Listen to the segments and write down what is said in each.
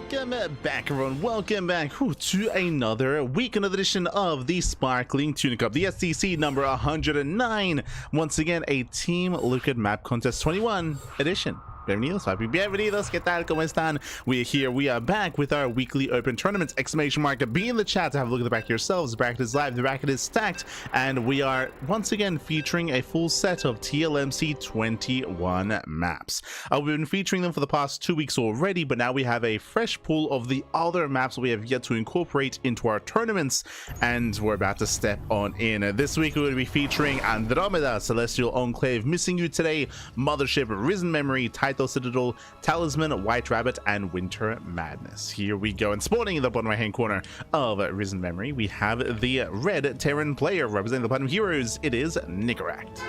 Welcome back, everyone. Welcome back to another week, another edition of the Sparkling Tuna Cup, the STC number 109. Once again, a Team Look at Map Contest 21 edition. Bienvenidos, papi. Bienvenidos. ¿Qué tal? ¿Cómo están? We are here. We are back with our weekly open tournaments. Exclamation mark. Be in the chat to have a look at the bracket yourselves. The bracket is live. The bracket is stacked. And we are once again featuring a full set of TLMC21 maps. We've been featuring them for the past 2 weeks already, but now we have a fresh pool of the other maps we have yet to incorporate into our tournaments. And we're about to step on in. This week, we're going to be featuring Andromeda, Celestial Enclave, Missing You Today, Mothership, Risen Memory, Citadel, Talisman, White Rabbit, and Winter Madness. Here we go. And spawning in the bottom right hand corner of Risen Memory, we have the red Terran player representing the Platinum Heroes. It is Nicaract.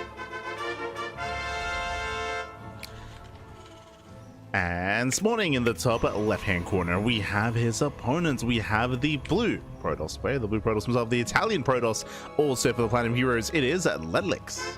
And spawning in the top left hand corner, we have his opponents. We have the blue Protoss player, the blue Protoss himself, the Italian Protoss. Also for the Platinum Heroes, it is Ducklings.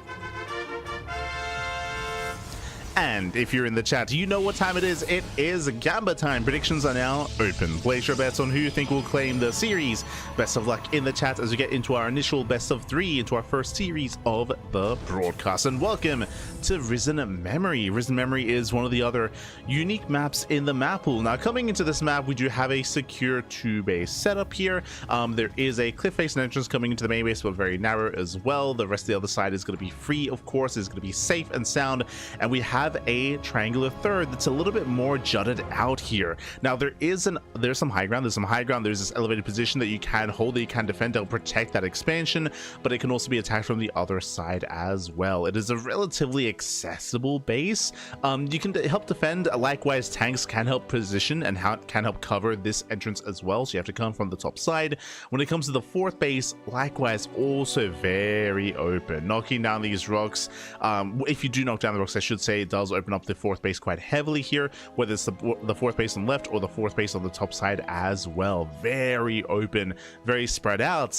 And if you're in the chat, you know what time it is. It is Gamba time. Predictions are now open. Place your bets on who you think will claim the series. Best of luck in the chat as we get into our initial best of 3 into our first series of the broadcast. And welcome to Risen Memory. Risen Memory is one of the other unique maps in the map pool. Now, coming into this map, we do have a secure 2-base setup here. There is a cliff face and entrance coming into the main base, but very narrow as well. The rest of the other side is going to be free, of course. It's going to be safe and sound. And we have a triangular third that's a little bit more jutted out here. Now there's some high ground. There's this elevated position that you can hold, that you can defend to protect that expansion, but it can also be attacked from the other side as well. It is a relatively accessible base. You can help defend. Likewise, tanks can help position and can help cover this entrance as well, so you have to come from the top side. When it comes to the fourth base, likewise, also very open. Knocking down these rocks, if you do knock down the rocks, I should say, it does open up the fourth base quite heavily here, whether it's the fourth base on the left or the fourth base on the top side as well. Very open, very spread out,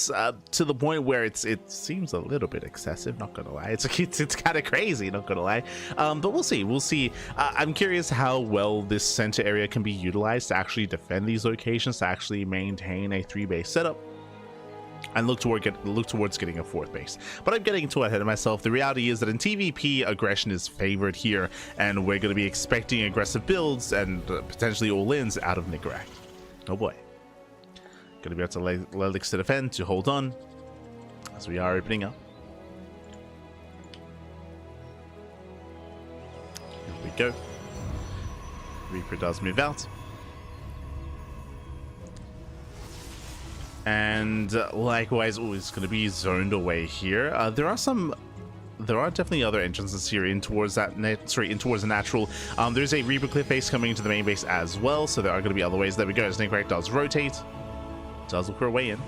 to the point where it seems a little bit excessive, not gonna lie. It's kind of crazy, not gonna lie. But we'll see. I'm curious how well this center area can be utilized to actually defend these locations, to actually maintain a 3-base setup and look towards getting a fourth base. But I'm getting too ahead of myself. The reality is that in TVP, aggression is favored here, and we're going to be expecting aggressive builds and potentially all-ins out of Nicaract. Oh boy. Going to be able to let Lelix to defend, to hold on, as we are opening up. Here we go. Reaper does move out. And likewise, it's going to be zoned away here. There are definitely other entrances here in towards the natural. There's a Reaper cliff base coming into the main base as well, so there are going to be other ways. There we go. Nicaract does rotate, does look her way in.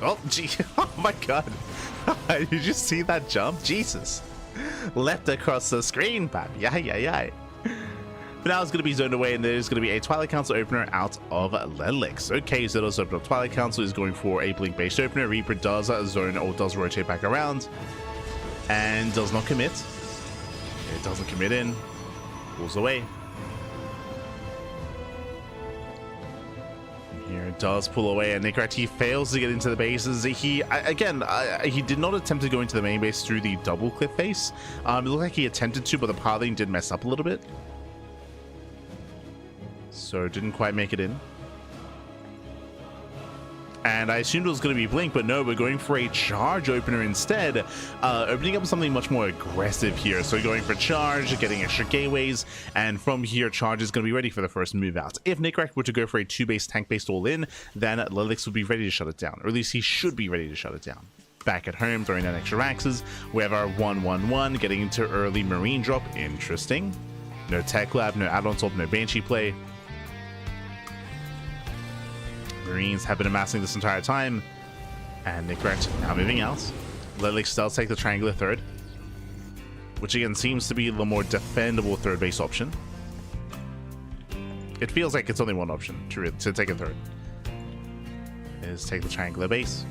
Oh, gee! Oh my God! Did you see that jump? Jesus! Leapt across the screen, pap. Yeah. But now it's going to be zoned away, and there's going to be a Twilight Council opener out of Lelix. Okay, so it does open up. Twilight Council is going for a Blink-based opener. Reaper does zone or does rotate back around and does not commit. It doesn't commit in. Pulls away. And here it does pull away, and Nicaract, he fails to get into the bases. He did not attempt to go into the main base through the double cliff face. It looked like he attempted to, but the pathing did mess up a little bit. So didn't quite make it in. And I assumed it was going to be Blink, but no, we're going for a charge opener instead. Opening up something much more aggressive here. So going for charge, getting extra gateways, and from here, charge is going to be ready for the first move out. If Nicaract were to go for a 2-base tank-based all-in, then Lelix would be ready to shut it down. Or at least he should be ready to shut it down. Back at home, throwing down extra axes. We have our 1-1-1, getting into early Marine drop. Interesting. No Tech Lab, no add-on top, no Banshee play. Marines have been amassing this entire time, and Nicaract now moving out. Lelix does take the triangular third, which again seems to be the more defendable third base option. It feels like it's only one option to take a third. Is take the triangular base.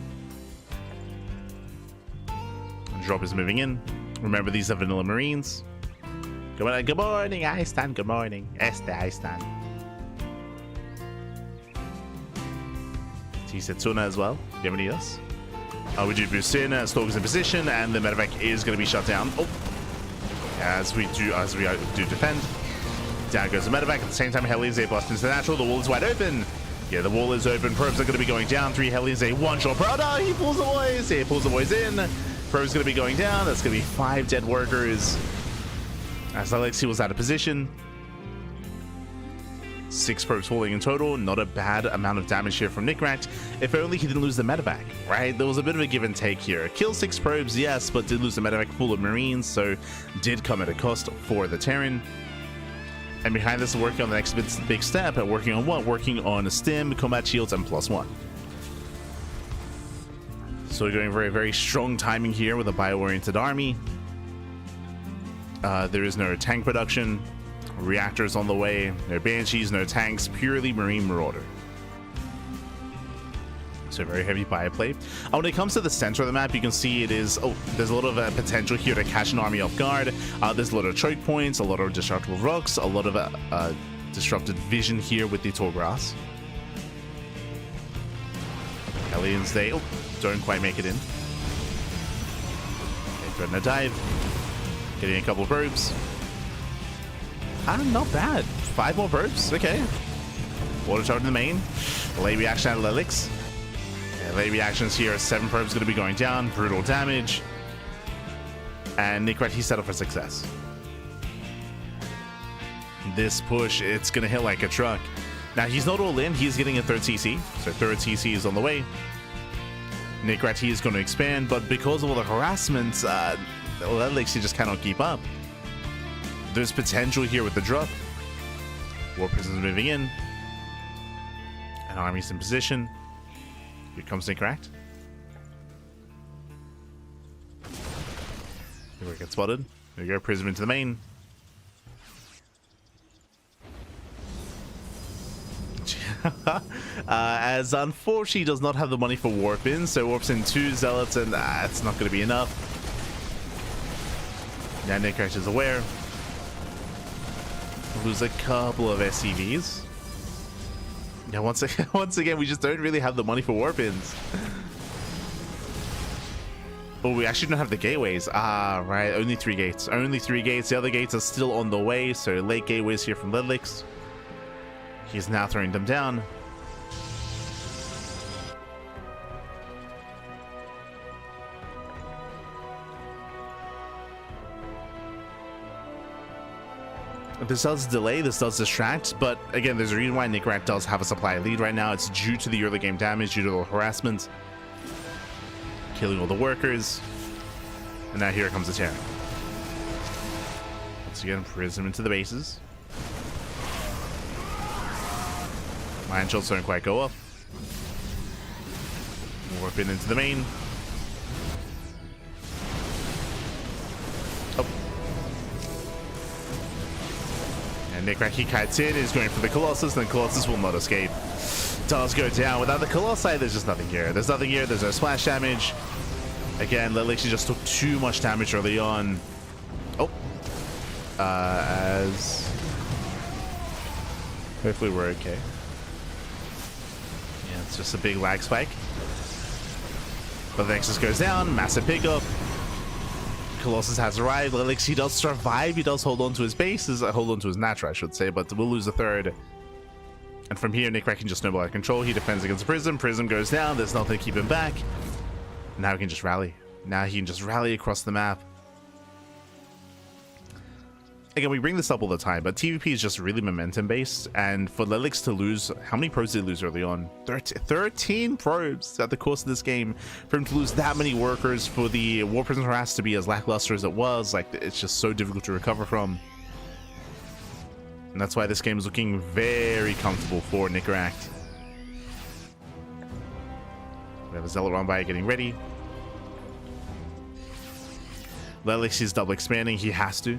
Drop is moving in. Remember, these are vanilla Marines. Good morning, Einstein. Good morning. Este Einstein. He said Tuna as well. Bienvenidos. We do boost in, Stalker's in position, and the medevac is going to be shut down. Oh, as we do defend. Down goes the medevac. At the same time, Hellions A blast into the natural. The wall is wide open. Yeah, the wall is open. Probes are going to be going down. 3 Hellions A, 1 shot. Oh, no, he pulls the boys. He pulls the boys in. Probes going to be going down. That's going to be 5 dead workers. As Alexi was out of position. 6 probes falling in total. Not a bad amount of damage here from Nickracht. If only he didn't lose the medevac, right? There was a bit of a give and take here. Kill 6 probes, yes, but did lose the medevac full of Marines, so did come at a cost for the Terran. And behind this, working on the next big step. Working on what? Working on a stim, combat shields, and +1. So we're doing very, very strong timing here with a bio-oriented army. There is no tank production. Reactors on the way. No Banshees, no tanks. Purely Marine Marauder. So very heavy bio play. When it comes to the center of the map, you can see it is... Oh, there's a lot of potential here to catch an army off guard. There's a lot of choke points, a lot of destructible rocks, a lot of disrupted vision here with the tall grass. Hellions, they don't quite make it in. Okay, Dreadnought dive. Getting a couple of probes. Not bad. 5 more probes. Okay. Water tower in the main. Late reaction out of Lelix. Late reactions here. 7 probes going to be going down. Brutal damage. And Nickracht, he's set up for success. This push, it's going to hit like a truck. Now, he's not all in. He's getting a 3rd CC. So 3rd CC is on the way. Nickracht, he is going to expand. But because of all the harassment, Lelix, he just cannot keep up. There's potential here with the drop. War prisoners moving in. An army's in position. Here comes Nickracht. Here we get spotted. There you go, Prism into the main. As unfortunately he does not have the money for warp in, so warps in 2 zealots, and it's not going to be enough. Now Nickracht is aware. Lose a couple of SCVs. Yeah, once again, we just don't really have the money for warp-ins. Oh, we actually don't have the gateways. Right. Only 3 gates. Only 3 gates. The other gates are still on the way, so late gateways here from Ledlix. He's now throwing them down. This does delay, this does distract, but again, there's a reason why Nickracht does have a supply lead right now. It's due to the early game damage, due to the harassment, killing all the workers, and now here comes the Terran. Once again, Prism into the bases. Mine shots don't quite go off. Warp in into the main. Nickracht, he kites in, is going for the Colossus, then Colossus will not escape. Does go down. Without the Colossi, there's just nothing here. There's nothing here, there's no splash damage. Again, Lelixi just took too much damage early on. Oh. As... Hopefully we're okay. Yeah, it's just a big lag spike. But the Nexus goes down, massive pickup. Colossus has arrived. Lelix, he does survive. He does hold on to his bases. Hold on to his Natra, I should say, but we'll lose the 3rd. And from here, Nickracht can just snowball out of control. He defends against the Prism. Prism goes down. There's nothing to keep him back. Now he can just rally. Now he can just rally across the map. Again, we bring this up all the time, but TVP is just really momentum based, and for Lelix to lose, how many probes did he lose early on? 13 probes at the course of this game. For him to lose that many workers, for the War Prison harass to be as lackluster as it was, like, it's just so difficult to recover from. And that's why this game is looking very comfortable for Nickracht. We have a Zealot run by getting ready. Lelix is double expanding, he has to,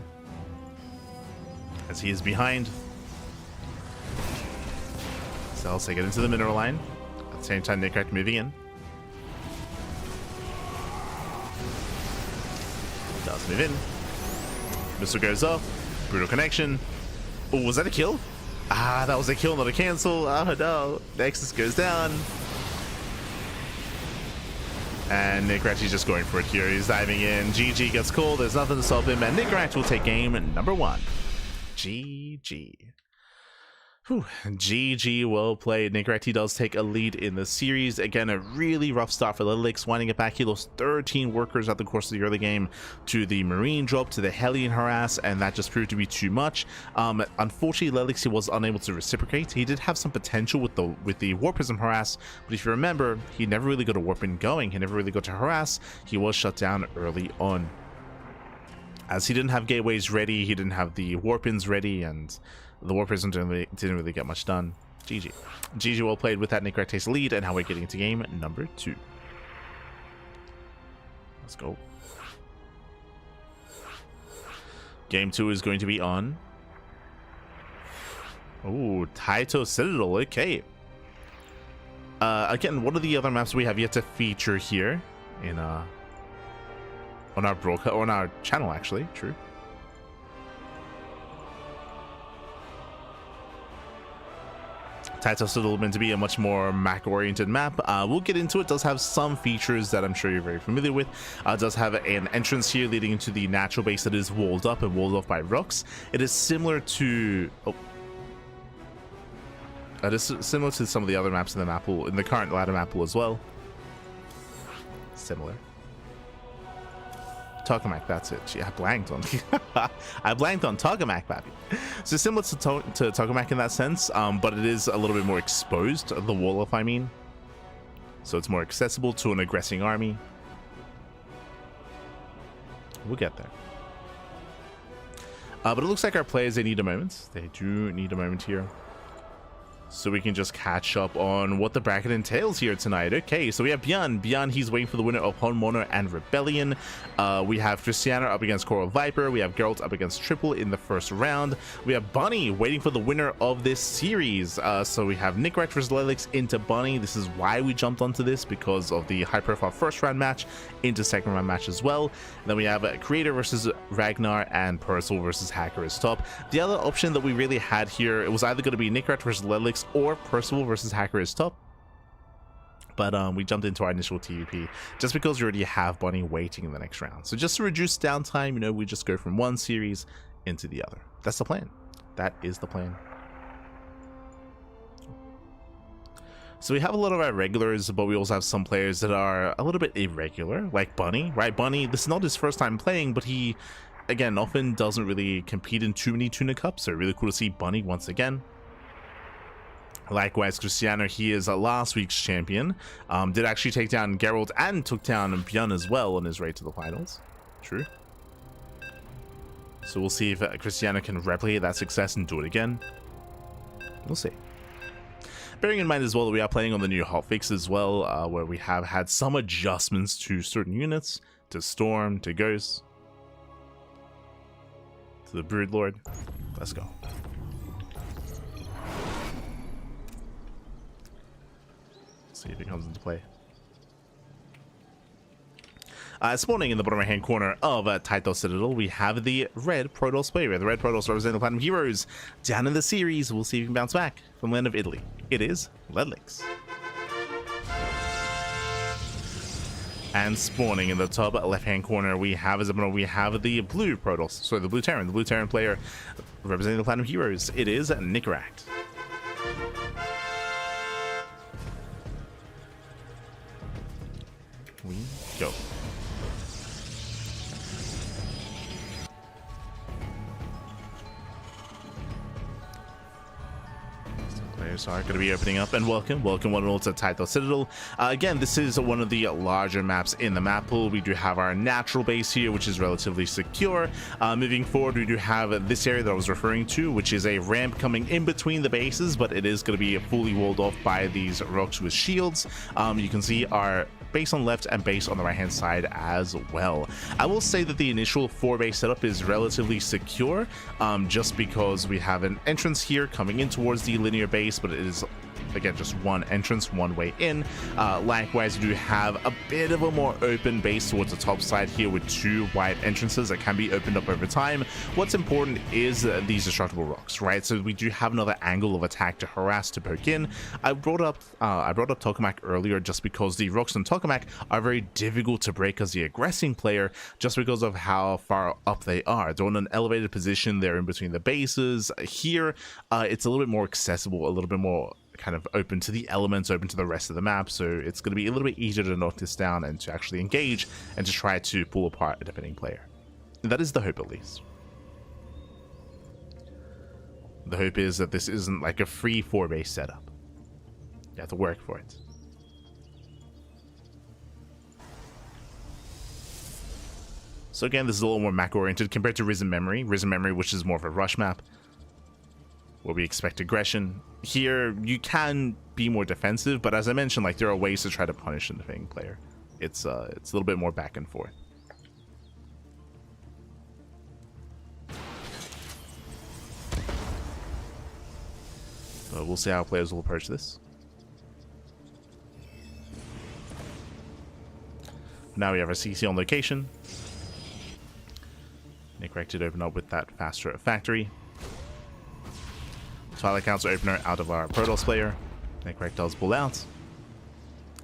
as he is behind. Cells take it into the mineral line. At the same time, Nickracht moving in. Does move in. Missile goes off. Brutal connection. Oh, was that a kill? Ah, that was a kill, not a cancel. Oh no. Nexus goes down. And Nickrat is just going for it here. He's diving in. GG gets cold. There's nothing to stop him. And Nickrat will take game number 1. GG. Whew. GG, well played. Nickrat does take a lead in the series. Again, a really rough start for Lelix, winding it back. He lost 13 workers at the course of the early game to the Marine drop, to the Hellion harass, and that just proved to be too much. Unfortunately, Lelix was unable to reciprocate. He did have some potential with the War Prism harass, but if you remember, he never really got a Warpin going. He never really got to harass. He was shut down early on. As he didn't have gateways ready, he didn't have the Warpins ready, and the War Prism didn't really get much done. GG. GG, well played with that Nickrat's lead, and now we're getting into game number 2. Let's go. Game 2 is going to be on. Oh, Taito Citadel. Okay. Again, one of the other maps we have yet to feature here in on our broadcast, on our channel, actually. True. Taito Citadel meant to be a much more Mac-oriented map. We'll get into it. Does have some features that I'm sure you're very familiar with. Does have an entrance here leading into the natural base that is walled up and walled off by rocks. It is similar to... Oh. It is similar to some of the other maps in the map pool, in the current ladder map pool as well. Similar. Tokamak, that's it. Gee, I blanked on Tokamak, baby. So similar to Tokamak in that sense, but it is a little bit more exposed, the wall off, I mean. So it's more accessible to an aggressing army. We'll get there. But it looks like our players, they need a moment. They do need a moment here. So we can just catch up on what the bracket entails here tonight. Okay, so we have ByuN. ByuN, he's waiting for the winner of Honmono and Rebellion. We have Cristiano up against Coral Viper. We have Geralt up against Triple in the first round. We have Bunny waiting for the winner of this series. So we have Nickrat versus Lelix into Bunny. This is why we jumped onto this, because of the high-profile first round match into second round match as well. And then we have Creator versus Ragnar and Percival versus Hacker is top. The other option that we really had here, it was either going to be Nickrat versus Lelix or Percival versus Hacker is top, but we jumped into our initial TVP just because we already have Bunny waiting in the next round. So just to reduce downtime, you know, we just go from one series into the other. That's the plan. That is the plan. So we have a lot of our regulars, but we also have some players that are a little bit irregular, like Bunny, right? Bunny, this is not his first time playing, but he, again, often doesn't really compete in too many Tuna Cups, so really cool to see Bunny once again. Likewise, Cristiano, he is last week's champion. Did actually take down Geralt and took down ByuN as well on his way to the finals. True. So we'll see if Cristiano can replicate that success and do it again. We'll see. Bearing in mind as well that we are playing on the new hotfix as well, where we have had some adjustments to certain units, to Storm, to Ghost, to the Broodlord. Let's go. See if it comes into play. Spawning in the bottom right hand corner of Taito Citadel, we have the red Protoss player. The red Protoss representing the Platinum Heroes. Down in the series, we'll see if he can bounce back from the land of Italy. It is Lelix. And spawning in the top left hand corner, we have the blue Protoss, sorry, the blue Terran player representing the Platinum Heroes. It is Nickrat. We go. Players are going to be opening up, and welcome one and all to Taito Citadel. Again, this is one of the larger maps in the map pool. We do have our natural base here, which is relatively secure. Moving forward, we do have this area that I was referring to, which is a ramp coming in between the bases, but it is going to be fully walled off by these rocks with shields. You can see our base on the left and base on the right hand side as well. I will say that the initial 4-base setup is relatively secure, just because we have an entrance here coming in towards the linear base, but it is again, just one entrance, one way in. Likewise, you do have a bit of a more open base towards the top side here with 2 wide entrances that can be opened up over time. What's important is these destructible rocks, right? So we do have another angle of attack to harass, to poke in. I brought up Tokamak earlier just because the rocks on Tokamak are very difficult to break as the aggressing player, just because of how far up they are. They're in an elevated position, they're in between the bases. Here, it's a little bit more accessible, a little bit more kind of open to the elements, open to the rest of the map, so it's going to be a little bit easier to knock this down and to actually engage and to try to pull apart a defending player. That is the hope, at least. The hope is that this isn't like a free 4-base setup. You have to work for it. So again, this is a little more macro-oriented compared to Risen Memory. Risen Memory, which is more of a rush map, where we expect aggression. Here, you can be more defensive, but as I mentioned, like, there are ways to try to punish a defending player. It's a little bit more back and forth. So we'll see how players will approach this. Now we have our CC on location. Nick did open up with that faster factory. Twilight Council opener out of our Protoss player. Nick does pull out.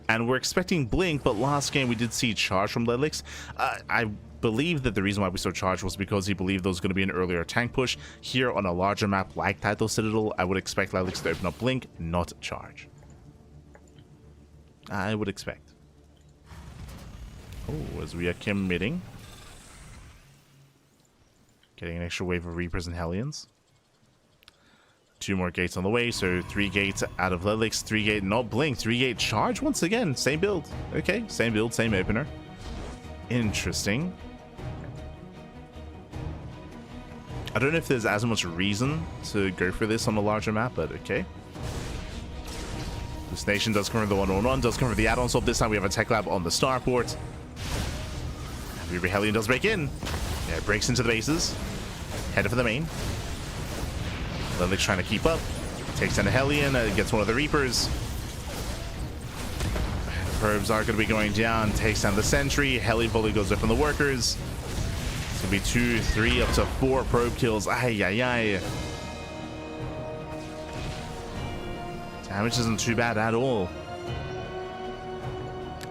And we're expecting Blink, but last game we did see charge from Ledlix. I believe that the reason why we saw charge was because he believed there was going to be an earlier tank push. Here on a larger map like Title Citadel, I would expect Ledlix to open up Blink, not charge. I would expect. Oh, as we are committing. Getting an extra wave of Reapers and Hellions. 2 more gates on the way, so 3 gates out of Ledlix, 3 gate, not Blink, 3 gate charge once again. Same build. Okay, same build, same opener. Interesting. I don't know if there's as much reason to go for this on a larger map, but okay. This nation does cover the 1-on-1, does cover the add-on swap. This time we have a tech lab on the starport. And Reaper Hellion does break in. Yeah, it breaks into the bases. Headed for the main. Ledlix trying to keep up. Takes down a Hellion, gets one of the Reapers. Probes are going to be going down. Takes down the sentry. Heli volley goes up on the workers. It's going to be 2, 3, up to 4 probe kills. Ay, ay, ay. Damage isn't too bad at all.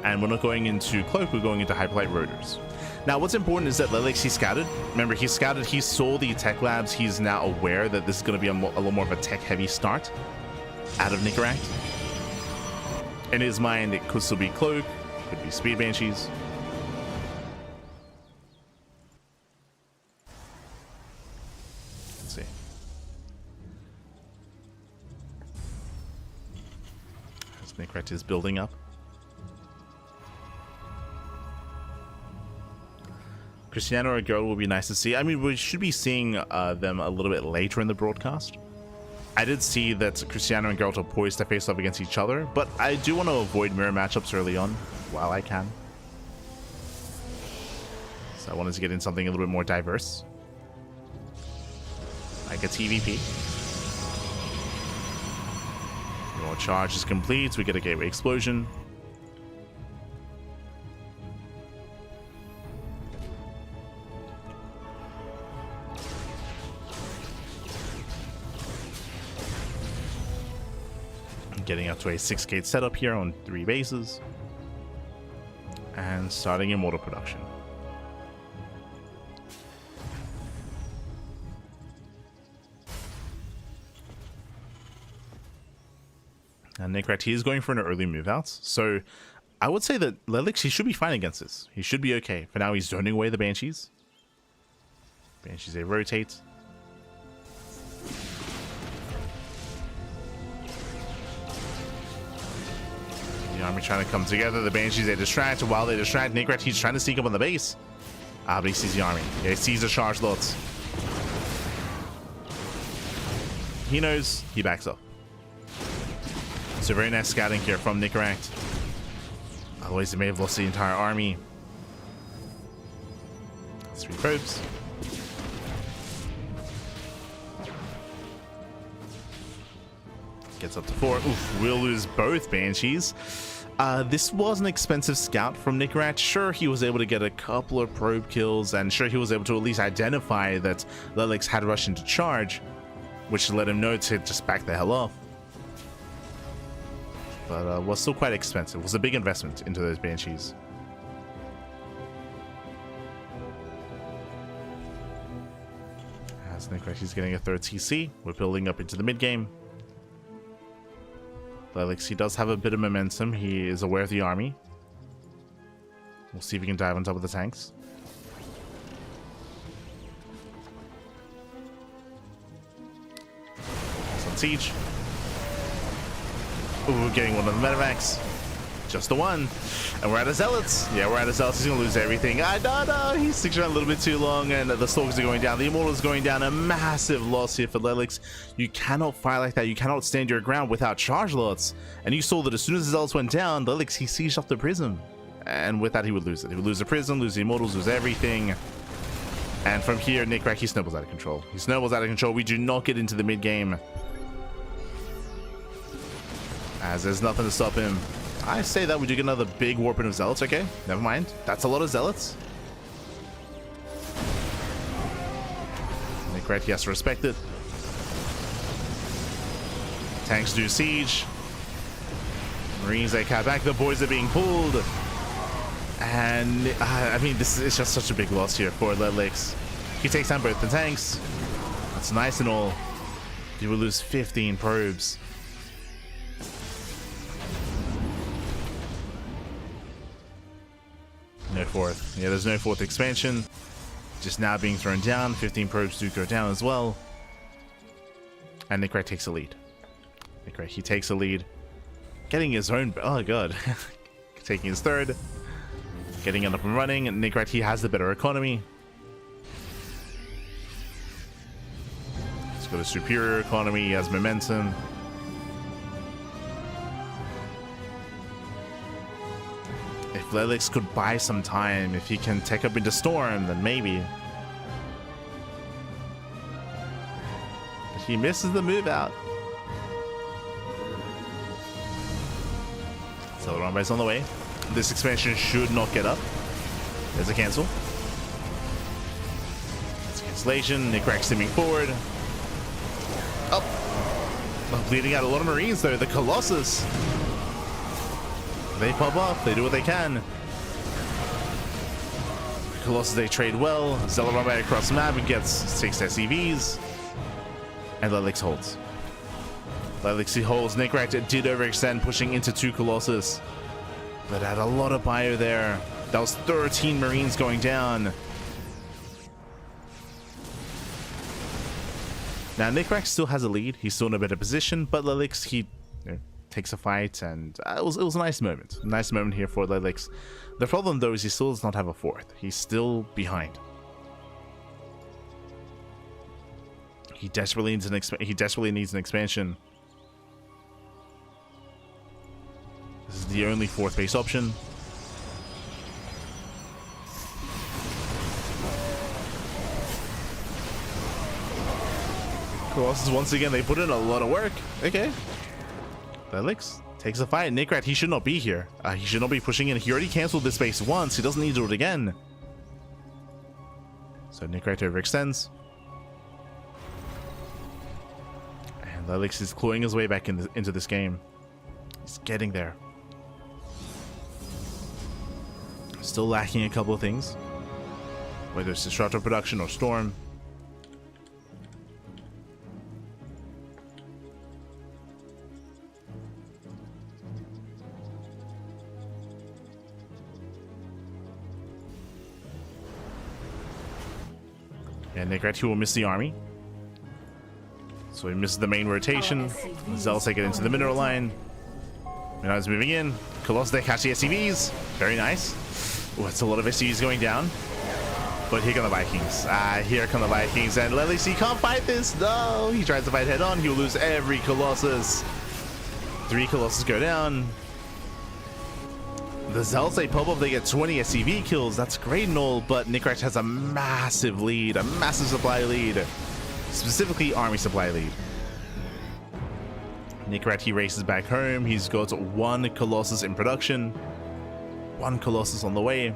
And we're not going into Cloak, we're going into Hyperlight Rotors. Now, what's important is that Ledlix, he scouted. Remember, he scouted, he saw the tech labs. He's now aware that this is going to be a little more of a tech-heavy start out of Nicorette. In his mind, it could still be Cloak, could be Speed Banshees. Let's see. As Nicorette is building up. Cristiano or Girl will be nice to see. I mean, we should be seeing them a little bit later in the broadcast. I did see that Cristiano and Geralt are poised to face off against each other, but I do want to avoid mirror matchups early on while I can. So I wanted to get in something a little bit more diverse, like a TVP. More charge is complete. We get a gateway explosion. Getting up to a 6-gate setup here on 3 bases. And starting Immortal production. And Nicorette, he is going for an early move out. So I would say that Ledlix, he should be fine against this. He should be okay. For now, he's zoning away the Banshees. Banshees, they rotate. The army trying to come together. The Banshees, they distract. While they distract, Nicorette, he's trying to sneak up on the base. Ah, but he sees the army. Yeah, he sees the charge lots. He knows. He backs up. So very nice scouting here from Nicorette. Otherwise, they may have lost the entire army. 3 probes. Gets up to 4. Oof, we'll lose both Banshees. This was an expensive scout from Nickrat. Sure, he was able to get a couple of probe kills, and sure, he was able to at least identify that Lelix had rushed into charge, which let him know to just back the hell off. But was still quite expensive. It was a big investment into those Banshees. As Nickrat, he's getting a 3rd TC. We're building up into the mid game. Lelix, he does have a bit of momentum. He is aware of the army. We'll see if we can dive on top of the tanks. It's on siege. Ooh, getting one of the medevacs. Just the one. And we're out of zealots. Yeah, we're out of zealots. He's gonna lose everything. No, he sticks around a little bit too long, and the stalkers are going down. The immortals going down. A massive loss here for Lelix. You cannot fight like that. You cannot stand your ground without charge lots. And you saw that as soon as the zealots went down, Lelix, he sieged off the prism. And with that, he would lose it. He would lose the prism, lose the immortals, lose everything. And from here, Nickrat, he snowballs out of control. He snowballs out of control. We do not get into the mid game, as there's nothing to stop him. I say that we do get another big warping of zealots. Okay, never mind. That's a lot of zealots. Nickrat, he has to respect it. Tanks do siege. Marines, they cat back. The boys are being pulled. And I mean, this is just such a big loss here for Lelix. He takes down both the tanks. That's nice and all. He will lose 15 probes. No 4th. Yeah, there's no 4th expansion. Just now being thrown down. 15 probes do go down as well. And Nickrat takes a lead. Nickrat, he takes a lead. Getting his own... Oh, God. Taking his 3rd. Getting it up and running. Nickrat, he has the better economy. He's got a superior economy. He has momentum. If Lelix could buy some time, if he can take up into Storm, then maybe. But he misses the move out. So the runway's on the way. This expansion should not get up. There's a cancel. It's a cancellation. Nickrat steaming forward. Up. Oh, bleeding out a lot of Marines though. The Colossus. They pop off. They do what they can. Colossus, they trade well. Zealot runway across the map and gets 6 SCVs. And Lelix holds. Lelix, he holds. Nickrat did overextend, pushing into 2 Colossus. But had a lot of bio there. That was 13 Marines going down. Now, Nickrat still has a lead. He's still in a better position, but Lelix, he takes a fight, and it was a nice moment. A nice moment here for Lelix. The problem, though, is he still does not have a 4th. He's still behind. He desperately needs an expansion. This is the only 4th base option. Colossus, once again, they put in a lot of work. Okay. Lelix takes a fight. Nickrat, he should not be here. He should not be pushing in. He already canceled this base once. He doesn't need to do it again. So Nickrat overextends. And Lelix is clawing his way back into this game. He's getting there. Still lacking a couple of things. Whether it's Disruptor production or Storm. And Nickrat, he will miss the army. So he misses the main rotation. Zealots take it into the mineral line. Now he's moving in. Colossus, they catch the SCVs. Very nice. Oh, it's a lot of SCVs going down. But here come the Vikings. Here come the Vikings. And Lelix, he can't fight this. No, he tries to fight head on. He will lose every Colossus. 3 Colossus go down. The Zealots, they pop up. They get 20 SCV kills. That's great and all, but Nickrat has a massive lead. A massive supply lead. Specifically, army supply lead. Nickrat, he races back home. He's got one Colossus in production, one Colossus on the way,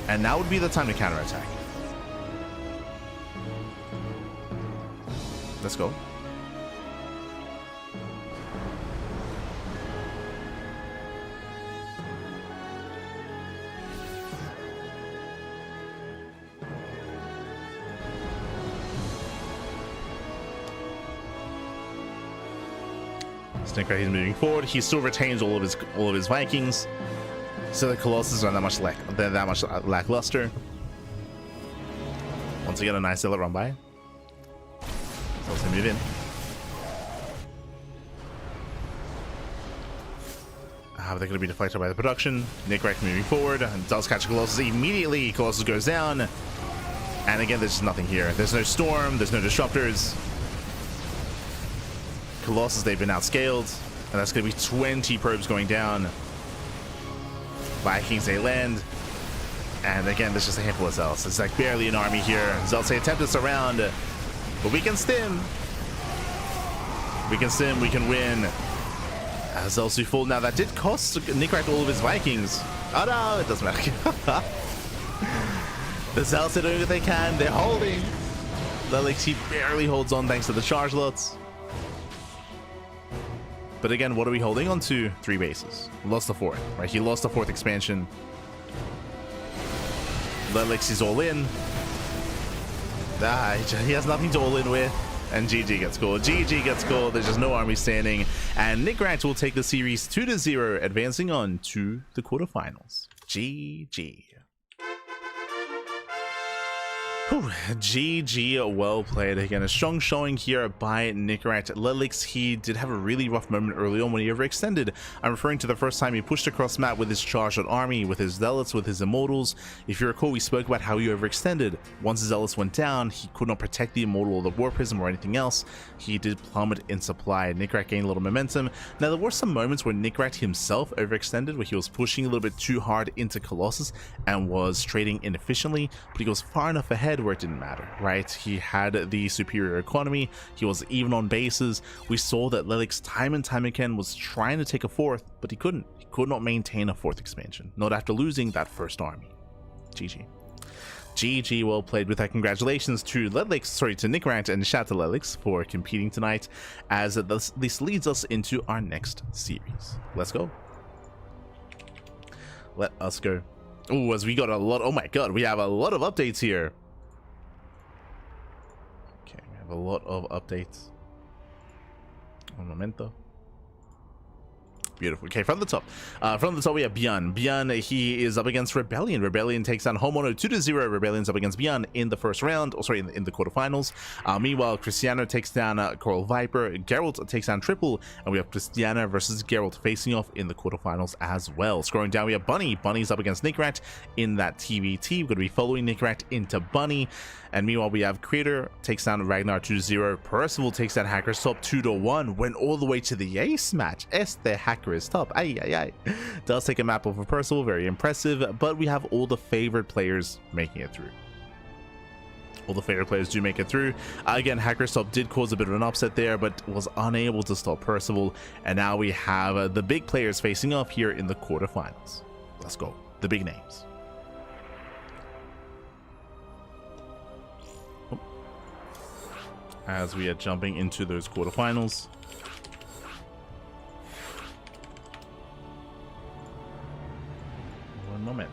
and now would be the time to counterattack. Let's go. Nickrat, he's moving forward. He still retains all of his Vikings, so the Colossus are that much lackluster. Once again, a nice little run by. So let's move in. But they're going to be deflected by the production. Nickrat moving forward and does catch a Colossus immediately. Colossus goes down, and again, there's just nothing here. There's no storm. There's no disruptors. Colossus, they've been outscaled, and that's going to be 20 probes going down. Vikings, they land, and again, there's just a handful of Zealots. It's like barely an army here. Zealots, they attempt this around, but we can stim. We can stim, we can win. Zealots do full. Now, that did cost Nickrat all of his Vikings. Oh no, it doesn't matter. The Zealots are doing what they can. They're holding. Lelix, he barely holds on thanks to the charge lots. But again, what are we holding on to? 3 bases. Lost the 4th, right? He lost the 4th expansion. Lelix is all in. He has nothing to all in with. And GG gets called. GG gets called. There's just no army standing. And Nickrat will take the series 2-0, advancing on to the quarterfinals. GG. Whew, GG, well played. Again, a strong showing here by Nickrat. Lelix, he did have a really rough moment early on when he overextended. I'm referring to the first time he pushed across map with his charged army, with his Zealots, with his Immortals. If you recall, we spoke about how he overextended. Once his Zealots went down, he could not protect the Immortal or the War Prism or anything else. He did plummet in supply. Nickrat gained a little momentum. Now, there were some moments where Nickrat himself overextended, where he was pushing a little bit too hard into Colossus and was trading inefficiently, but he goes far enough ahead where it didn't matter, right? He had the superior economy. He was even on bases. We saw that Lelix time and time again was trying to take a 4th, but he couldn't. He could not maintain a 4th expansion, not after losing that first army. GG. GG, well played with that. Congratulations to Nickrat, and shout out to Lelix for competing tonight, as this leads us into our next series. Let's go. Let us go. Oh, as we got a lot. Oh my god, we have a lot of updates here. Okay, we have a lot of updates. Un momento. Beautiful. Okay, from the top we have ByuN. ByuN, he is up against Rebellion. Rebellion takes down Homono 2-0. Rebellion's up against ByuN in the first round, in the quarterfinals. Meanwhile, Cristiano takes down Coral Viper. Geralt takes down Triple, and we have Cristiano versus Geralt facing off in the quarterfinals as well. Scrolling down, we have Bunny. Bunny's up against Nickrat in that TVT. We're going to be following Nickrat into Bunny. And meanwhile, we have Creator takes down Ragnar 2-0. Percival takes down Hacker's Top 2-1. Went all the way to the ace match. Este Hacker is top. Does take a map off of Percival. Very impressive. But we have all the favored players making it through. All the favorite players do make it through. Again, Hacker's Top did cause a bit of an upset there, but was unable to stop Percival. And now we have the big players facing off here in the quarterfinals. Let's go. The big names. As we are jumping into those quarterfinals. One moment.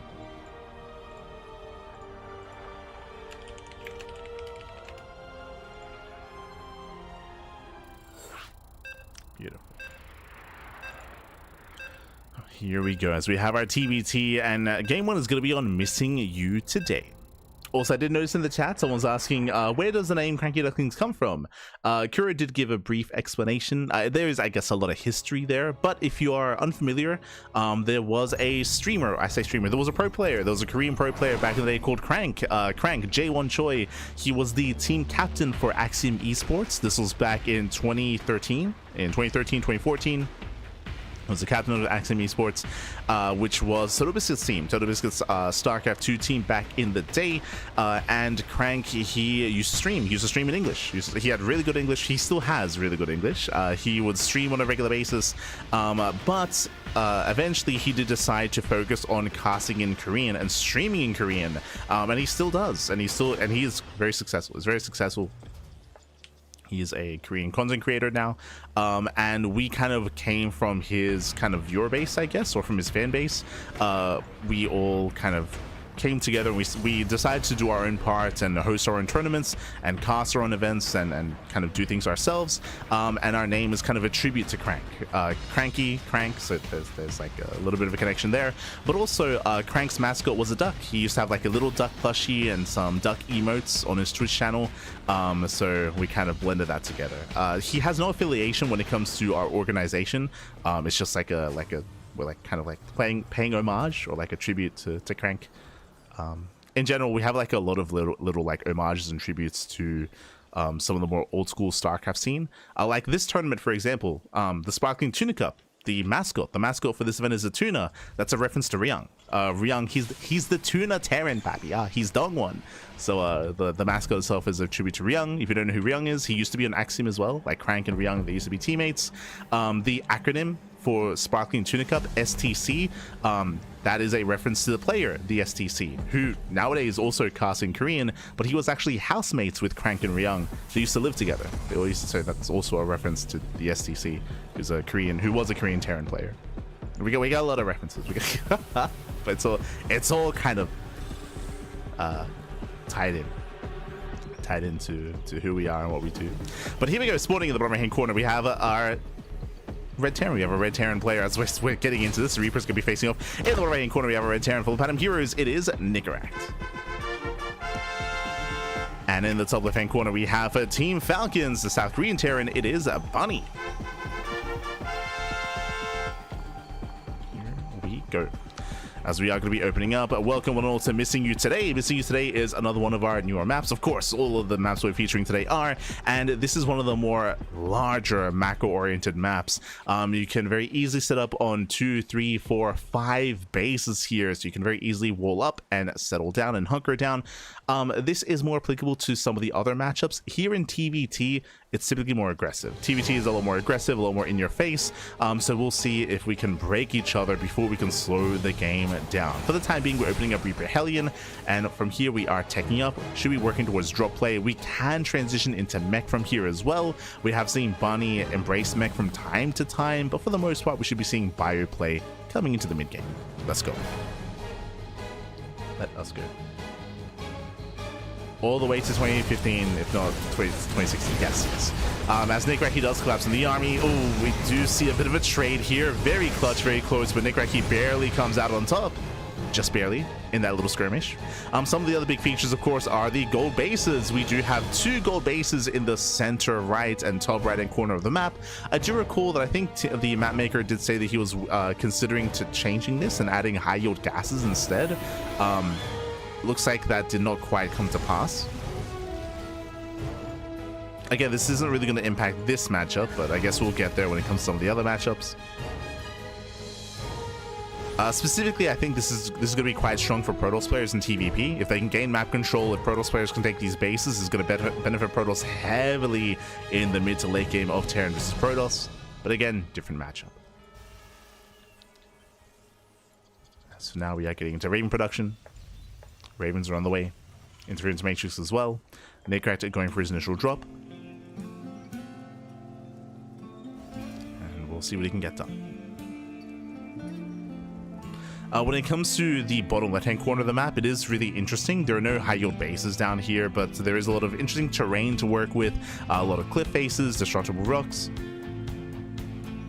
Beautiful. Here we go, as we have our TBT, and game 1 is going to be on Missing You Today. Also, I did notice in the chat, someone's asking, where does the name CranKy Ducklings come from? Kuro did give a brief explanation. There is, I guess, a lot of history there, but if you are unfamiliar, there was a streamer, there was a pro player, there was a Korean pro player back in the day called Crank, Jaewon Choi. He was the team captain for Axiom Esports. This was back in 2013, 2014. was the captain of Axiom Esports, which was TotalBiscuit's team. TotalBiscuit's StarCraft 2 team back in the day. And CranKy, he used to stream. He used to stream in English. He had really good English. He still has really good English. He would stream on a regular basis. But eventually he did decide to focus on casting in Korean and streaming in Korean. And he still does. And he is very successful. He's very successful. He's a Korean content creator now, and we kind of came from his kind of viewer base, I guess, or from his fan base. We all kind of came together and we decided to do our own part and host our own tournaments and cast our own events and kind of do things ourselves. And our name is kind of a tribute to CranKy, Crank, so there's like a little bit of a connection there. But also Crank's mascot was a duck. He used to have like a little duck plushie and some duck emotes on his Twitch channel. So we kind of blended that together. He has no affiliation when it comes to our organization. It's just like we're like kind of like paying homage or like a tribute to Crank. In general, we have like a lot of little like homages and tributes to some of the more old school StarCraft scene. Like this tournament, for example, the Sparkling Tuna Cup, the mascot for this event is a tuna. That's a reference to Ryung. Ryung, he's the tuna Terran pappy. He's Dongwon. So the mascot itself is a tribute to Ryung. If you don't know who Ryung is, he used to be on Axiom as well. Like Crank and Ryung, they used to be teammates. The acronym for Sparkling Tuna Cup, STC, that is a reference to the player, the STC, who nowadays also casts in Korean, but he was actually housemates with Crank and Ryung. They used to live together. They all used to say that's also a reference to the STC, who was a Korean Terran player. We got a lot of references. But it's all kind of tied into who we are and what we do. But here we go, spawning in the bottom right hand corner, we have our Red Terran. We have a Red Terran player. As we're getting into this, Reaper's gonna be facing off in the bottom right hand corner. We have a Red Terran full of Platinum Heroes. It is Nicaract. And in the top left hand corner, we have Team Falcons, the South Korean Terran. It is Bunny. Here we go. As we are going to be opening up, welcome one and all to Missing You Today. Missing You Today is another one of our newer maps. Of course, all of the maps we're featuring today are, and this is one of the more larger macro-oriented maps. You can very easily set up on 2, 3, 4, 5 bases here, so you can very easily wall up and settle down and hunker down. This is more applicable to some of the other matchups. Here in TVT, it's typically more aggressive. TVT is a lot more aggressive, a lot more in your face. So we'll see if we can break each other before we can slow the game down. For the time being, we're opening up Reaper Hellion, and from here we are teching up. Should be working towards drop play. We can transition into mech from here as well. We have seen Bunny embrace mech from time to time, but for the most part, we should be seeing ByuN play coming into the mid game. Let's go. Let us go. All the way to 2015, if not 2016. Yes. As Nicaract, he does collapse in the army. Oh, we do see a bit of a trade here. Very clutch, very close, but Nicaract, he barely comes out on top. Just barely in that little skirmish. Some of the other big features, of course, are the gold bases. We do have 2 gold bases in the center right and top right hand corner of the map. I do recall that I think the map maker did say that he was considering to changing this and adding high yield gases instead. Looks like that did not quite come to pass. Again, this isn't really going to impact this matchup, but I guess we'll get there when it comes to some of the other matchups. Specifically, I think this is going to be quite strong for Protoss players in TVP. If they can gain map control, if Protoss players can take these bases, it's going to benefit Protoss heavily in the mid to late game of Terran versus Protoss. But again, different matchup. So now we are getting into Raven production. Ravens are on the way. Interference Matrix as well. Nicaract going for his initial drop. And we'll see what he can get done. When it comes to the bottom left-hand corner of the map, it is really interesting. There are no high-yield bases down here, but there is a lot of interesting terrain to work with. A lot of cliff faces, destructible rocks.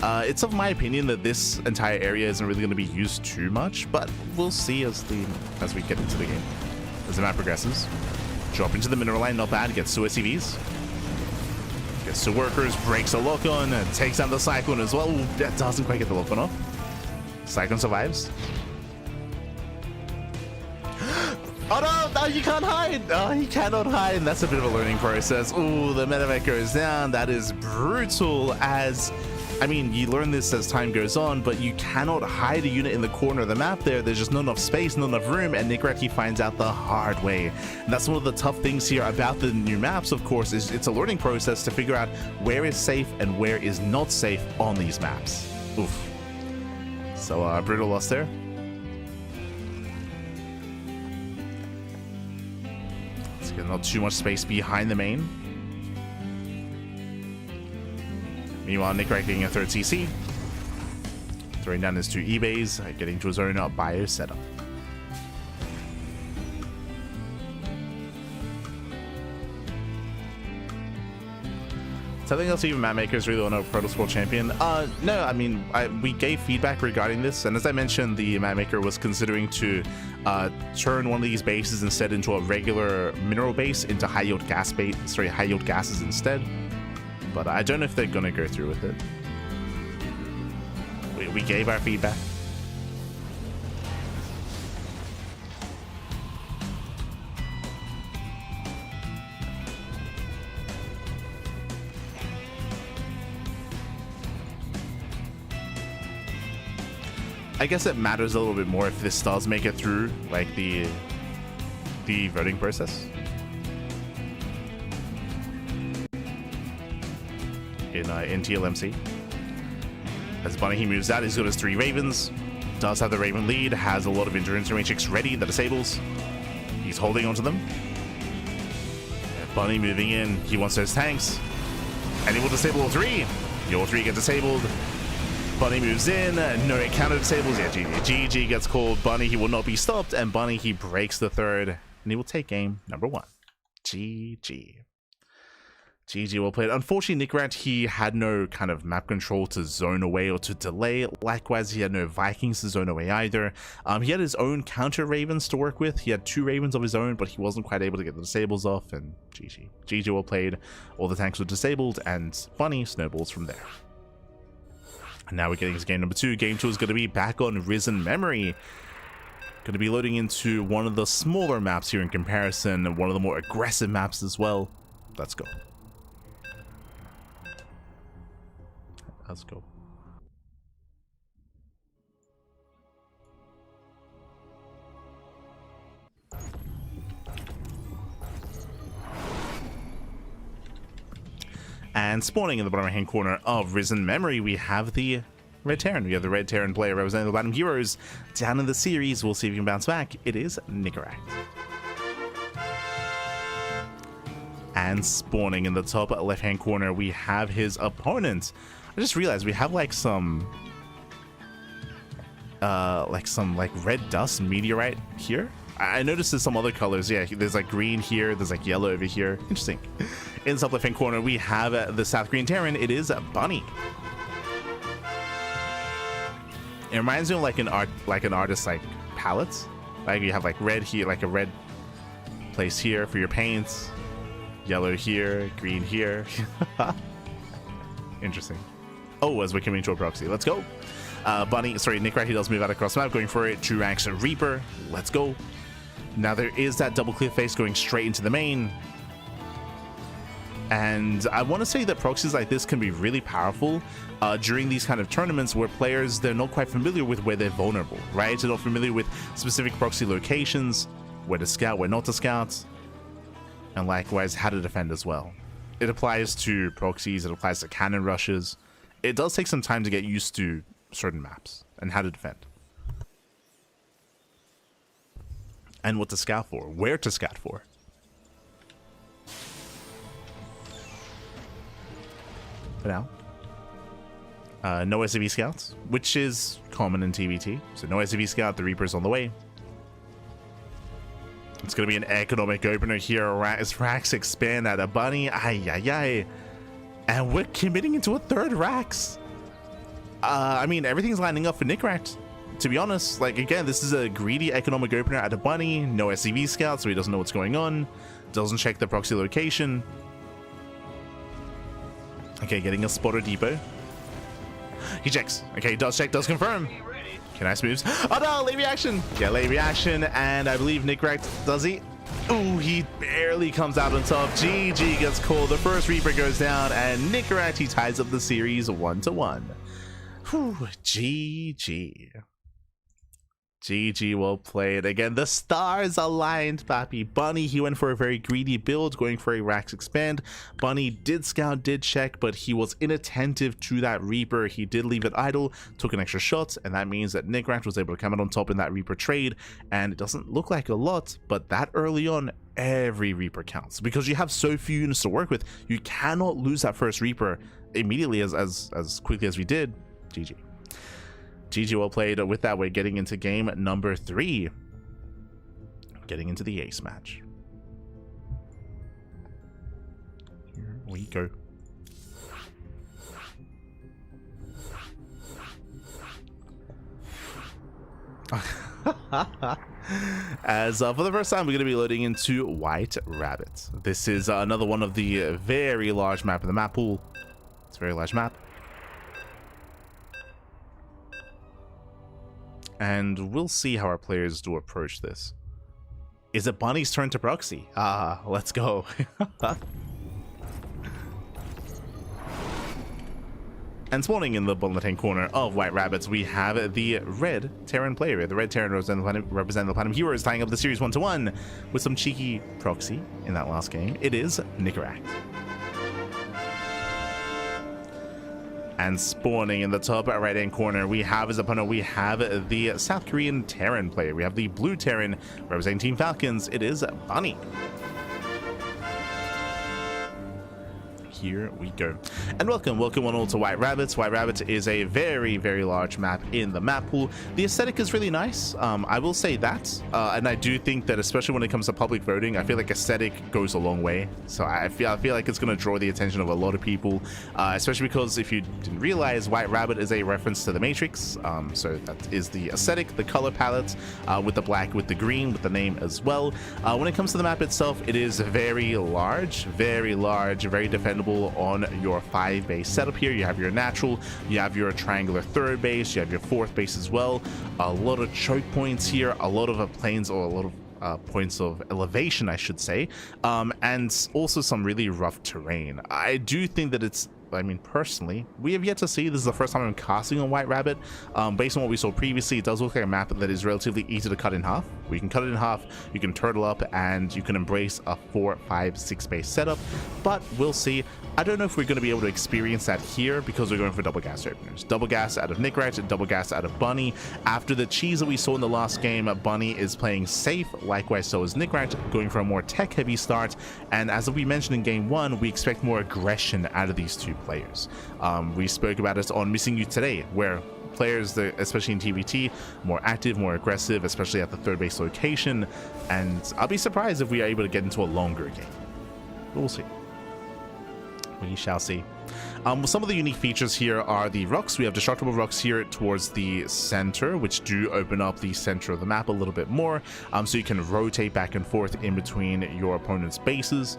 It's of my opinion that this entire area isn't really going to be used too much, but we'll see as we get into the game. As the map progresses. Drop into the mineral line, not bad. Gets 2 SCVs. Gets 2 workers, breaks a lock-on, and takes down the Cyclone as well. Ooh, that doesn't quite get the lock-on off. Cyclone survives. Oh no, no, you can't hide! Oh, he cannot hide, and that's a bit of a learning process. Ooh, the medevac goes down. That is brutal as I mean, you learn this as time goes on, but you cannot hide a unit in the corner of the map there. There's just not enough space, not enough room, and Nick finds out the hard way. And that's one of the tough things here about the new maps, of course, is it's a learning process to figure out where is safe and where is not safe on these maps. Oof. So, brutal loss there. Let's get not too much space behind the main. Meanwhile, Nick getting a third CC. Throwing down his two eBays, getting to his own bio setup. Something else even map makers really want to know Proto Squad champion? No, I mean, we gave feedback regarding this, and as I mentioned, the map maker was considering to turn one of these bases instead into a regular mineral base into high yield gases instead. But I don't know if they're gonna go through with it. We gave our feedback. I guess it matters a little bit more if this does make it through, like the voting process. In TLMC. As Bunny, he moves out, he's got his 3 Ravens, does have the Raven lead, has a lot of endurance range checks ready, the disables. He's holding onto them. Bunny moving in, he wants those tanks, and he will disable all 3. Your 3 get disabled. Bunny moves in, no counter disables, yeah, GG gets called. Bunny, he will not be stopped, and Bunny, he breaks the 3rd, and he will take game number 1. GG. GG, well played. Unfortunately, Nick, he had no kind of map control to zone away or to delay. Likewise, he had no Vikings to zone away either. He had his own counter Ravens to work with. He had 2 Ravens of his own, but he wasn't quite able to get the disables off, and GG. GG, well played. All the tanks were disabled, and Bunny snowballs from there. And now we're getting to game number 2. Game 2 is going to be back on Risen Memory. Going to be loading into one of the smaller maps here in comparison, and one of the more aggressive maps as well. Let's go. Let's go. And spawning in the bottom right hand corner of Risen Memory, we have the Red Terran. We have the Red Terran player representing the bottom heroes. Down in the series, we'll see if he can bounce back. It is Nickeract. And spawning in the top left hand corner, we have his opponent. I just realized we have like some red dust meteorite here. I noticed there's some other colors. Yeah, there's like green here, there's like yellow over here. Interesting. In the top left hand corner, we have the South Green Terran. It is Bunny. It reminds me of like an artist like palette. Like you have like red here, like a red place here for your paints, yellow here, green here. Interesting. Oh, as we're coming to a proxy, let's go. Nick he does move out across the map, going for it. 2 ranks and Reaper. Let's go. Now there is that double clear face going straight into the main. And I want to say that proxies like this can be really powerful during these kind of tournaments where players, they're not quite familiar with where they're vulnerable, right? They're not familiar with specific proxy locations, where to scout, where not to scout, and likewise how to defend as well. It applies to proxies, it applies to cannon rushes. It does take some time to get used to certain maps and how to defend. And what to scout for, where to scout for. For now, no SCV scouts, which is common in TBT. So no SCV scout, the Reaper's on the way. It's going to be an economic opener here as Rax expand out of Bunny. Ay. And we're committing into a 3rd Rax. I mean, everything's lining up for Nickeract. To be honest, like, again, this is a greedy economic opener at a Bunny. No SCV scout, so he doesn't know what's going on. Doesn't check the proxy location. Okay, getting a spotter depot. He checks. Okay, he does check, does confirm. Okay, nice moves. Oh no, late reaction. Yeah, late reaction, and I believe Nickeract, does he? Ooh, he barely comes out on top. GG gets called. The first Reaper goes down, and Nicorette ties up the series 1-1. Whew, GG. GG, well played. Again, the stars aligned, Pappy. Bunny, he went for a very greedy build, going for a Rax Expand. Bunny did scout, did check, but he was inattentive to that Reaper. He did leave it idle, took an extra shot, and that means that Nicorette was able to come out on top in that Reaper trade. And it doesn't look like a lot, but that early on, every Reaper counts. Because you have so few units to work with, you cannot lose that first Reaper immediately as quickly as we did. GG. GG, well played. With that, we're getting into game number 3. Getting into the ace match. Here we go. As for the first time, we're going to be loading into White Rabbit. This is another one of the very large map in the map pool. It's a very large map. And we'll see how our players do approach this. Is it Bunny's turn to proxy? Let's go. And spawning in the bottom left-hand corner of White Rabbits, we have the red Terran player. The red Terran representing the Platinum Heroes, tying up the series 1-1 with some cheeky proxy in that last game. It is Nicorette. And spawning in the top right-hand corner, we have his opponent. We have the South Korean Terran player. We have the blue Terran representing Team Falcons. It is Bunny. Here we go. And welcome one all to White Rabbits. White Rabbits is a very, very large map in the map pool. The aesthetic is really nice. I will say that. And I do think that, especially when it comes to public voting, I feel like aesthetic goes a long way. So I feel like it's going to draw the attention of a lot of people, especially because if you didn't realize, White Rabbit is a reference to the Matrix. So that is the aesthetic, the color palette, with the black, with the green, with the name as well. When it comes to the map itself, it is very large, very defendable on your 5 base setup here. You have your natural, you have your triangular 3rd base, you have your 4th base as well. A lot of choke points here, a lot of planes, or a lot of points of elevation, I should say, and also some really rough terrain. I do think that it's, I mean, personally, we have yet to see. This is the first time I'm casting on White Rabbit. Based on what we saw previously, it does look like a map that is relatively easy to cut in half. We can cut it in half, you can turtle up, and you can embrace a 4, 5, 6 base setup, but we'll see. I don't know if we're going to be able to experience that here because we're going for double gas openers. Double gas out of Nicorette and double gas out of Bunny. After the cheese that we saw in the last game, Bunny is playing safe. Likewise, so is Nicorette, going for a more tech-heavy start. And as we mentioned in game 1, we expect more aggression out of these two players. We spoke about it on Missing You today, where players, especially in TVT, more active, more aggressive, especially at the 3rd base location. And I'll be surprised if we are able to get into a longer game. But we'll see. We shall see. Some of the unique features here are the rocks. We have destructible rocks here towards the center, which do open up the center of the map a little bit more, so you can rotate back and forth in between your opponent's bases.